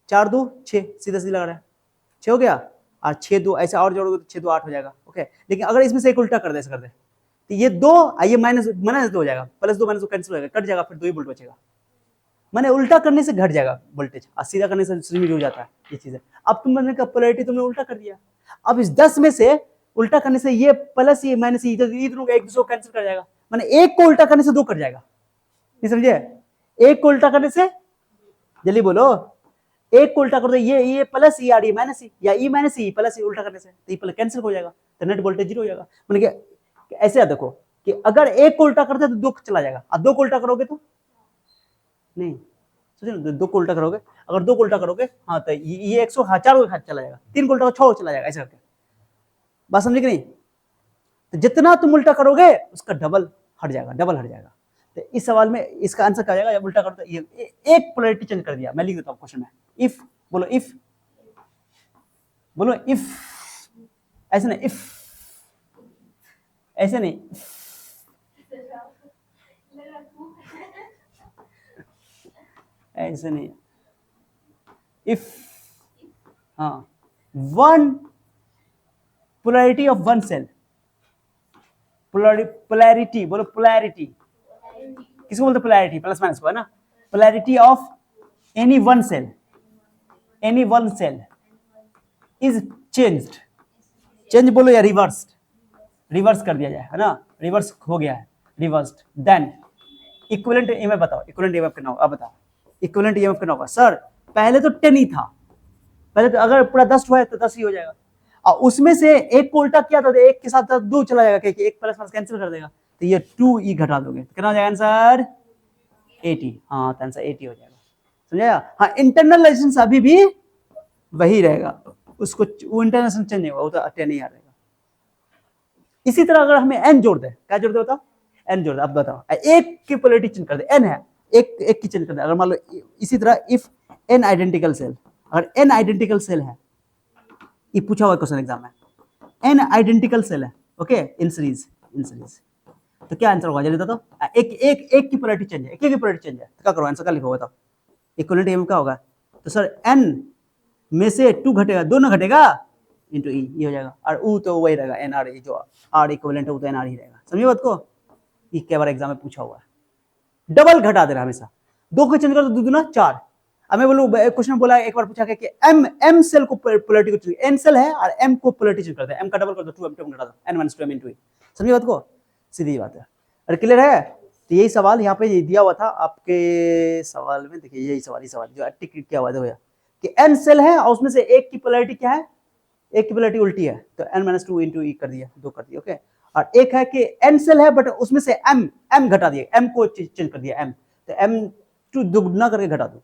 4 2 6, सीधा सीधा लग रहा है, 6 हो गया, और 6 2 ऐसे और जोड़ोगे तो 6 2 8 हो जाएगा, ओके। लेकिन अगर इसमें से एक उल्टा कर दे, ऐसे कर दे, तो ये 2 ये माइनस 2 हो जाएगा, प्लस 2 माइनस 2 कैंसिल हो जाएगा, कट जाएगा, फिर 2 ही वोल्ट बचेगा। मैंने उल्टा करने से घट जाएगा वोल्टेज, और सीधा करने से श्रेणी हो जाता है, ये चीज है। अब तुमने का पोलैरिटी तुमने उल्टा कर दिया, अब इस 10 में से उल्टा करने से ये प्लस ये माइनस ये दोनों एक दूसरे को कैंसिल कर जाएगा, मैंने एक को उल्टा करने से 2 कट जाएगा, नहीं समझे, एक को उल्टा करने से, जल्दी बोलो, एक को उल्टा कर दो, ये प्लस ई, आर माइनस ई, या ई माइनस ई प्लस ई, उल्टा करने से तो ये प्लस कैंसिल हो जाएगा, तो नेट वोल्टेज 0 हो जाएगा। मैंने क्या ऐसे है, देखो कि अगर एक को उल्टा करते तो 2 चला जाएगा, और 2 को उल्टा करोगे तो नहीं, सोचो ना, 2 को उल्टा करोगे, अगर 2 को उल्टा करोगे, हाँ तो ये 100 4 को चला जाएगा, 3 को उल्टा 6 चला जाएगा, ऐसे करके, बात समझे कि नहीं। तो जितना तुम उल्टा करोगे उसका डबल हट जाएगा, डबल हट जाएगा। तो इस सवाल में इसका आंसर क्या जाएगा, जब उल्टा करो तो ये एक पोलैरिटी चेंज कर दिया, मैं लिख देता हूं क्वेश्चन में, इफ बोलो, इफ बोलो, इफ ऐसे नहीं, इफ ऐसे नहीं, ऐसे नहीं, इफ, हाँ, one polarity of one cell, polarity बोलो, पोलैरिटी किसको बोलते, पोलैरिटी प्लस माइनस को, है ना, polarity of any one cell, any one cell is changed, change बोलो या रिवर्स्ड, रिवर्स कर दिया जाए, है ना, रिवर्स हो गया है, रिवर्स्ड, देन इक्विवेलेंट ईएमएफ बताओ, इक्विवेलेंट ईएमएफ कितना होगा, अब बताओ इक्विवेलेंट ईएमएफ कितना होगा। सर पहले तो 10 ही था, पहले तो अगर पूरा 10 हुआ है तो 10 ही हो जाएगा, और उसमें से एक को उल्टा किया तो एक के साथ 2 चला जाएगा, क्योंकि एक प्लस प्लस कैंसिल कर देगा, तो ये 2 ई घटा दोगे, कितना हो जाएगा आंसर 80, हाँ तो आंसर 80 हो जाएगा, समझाया। हाँ इंटरनल रेजिस्टेंस अभी भी वही रहेगा, उसको वो इंटरनल चेंज नहीं होगा, वो तो 10 ही आ रहेगा। इसी तरह अगर हमें एन जोड़ दे, क्या जोड़ दे बताओ, एन जोड़ दे, अब बताओ, एक की पोलैरिटी चेंज कर दे, एन है, एक की चेंज कर दे, अगर मान लो इसी तरह इफ एन आइडेंटिकल सेल, अगर एन आइडेंटिकल सेल है, ये पूछा हुआ क्वेश्चन एग्जाम में, एन आइडेंटिकल सेल है, ओके, इन सीरीज, तो क्या आंसर होगा जल्दी बताओ, एक की पोलैरिटी चेंज है, एक की पोलैरिटी चेंज है, तो क्या करो, आंसर क्या लिखो बताओ, इक्विवेलेंट ईएमएफ क्या होगा, तो सर एन में से 2 घटेगा, 2 ना घटेगा, इंटू ई, ये हो जाएगा, और ऊ तो वही रहेगा, एन आर, जो आर इक्विवेलेंट है वो तो एन आर ही रहेगा, समझिए बात को, ये कई बार एग्जाम में पूछा हुआ है, डबल घटा दे रहा हमेशा, 2 को चेंज कर दो 2 दूना 4, अब मैं बोलूँ क्वेश्चन में बोला, एक बार पूछा गया कि एम सेल को पोलैरिटी को चूज, एन सेल है और एम को पोलैरिटी चूज करते हैं, एम का डबल कर दो 2m 2m घटा दो n - 2m * e, समझिए बात को, सीधी बात है। अरे क्लियर है? तो यही सवाल यहाँ पे दिया हुआ था आपके सवाल में, देखिए यही सवाल जो टिक किया हुआ है कि एन सेल है और उसमें से एक की पोलैरिटी क्या है, एक की पोलैरिटी उल्टी है, तो n - 2 * e कर दिया, 2 कर दिया, ओके। और एक है कि एन सेल है बट उसमें से m घटा दिया, m को चेंज कर दिया, m, तो m2 दुगुना करके घटा दो,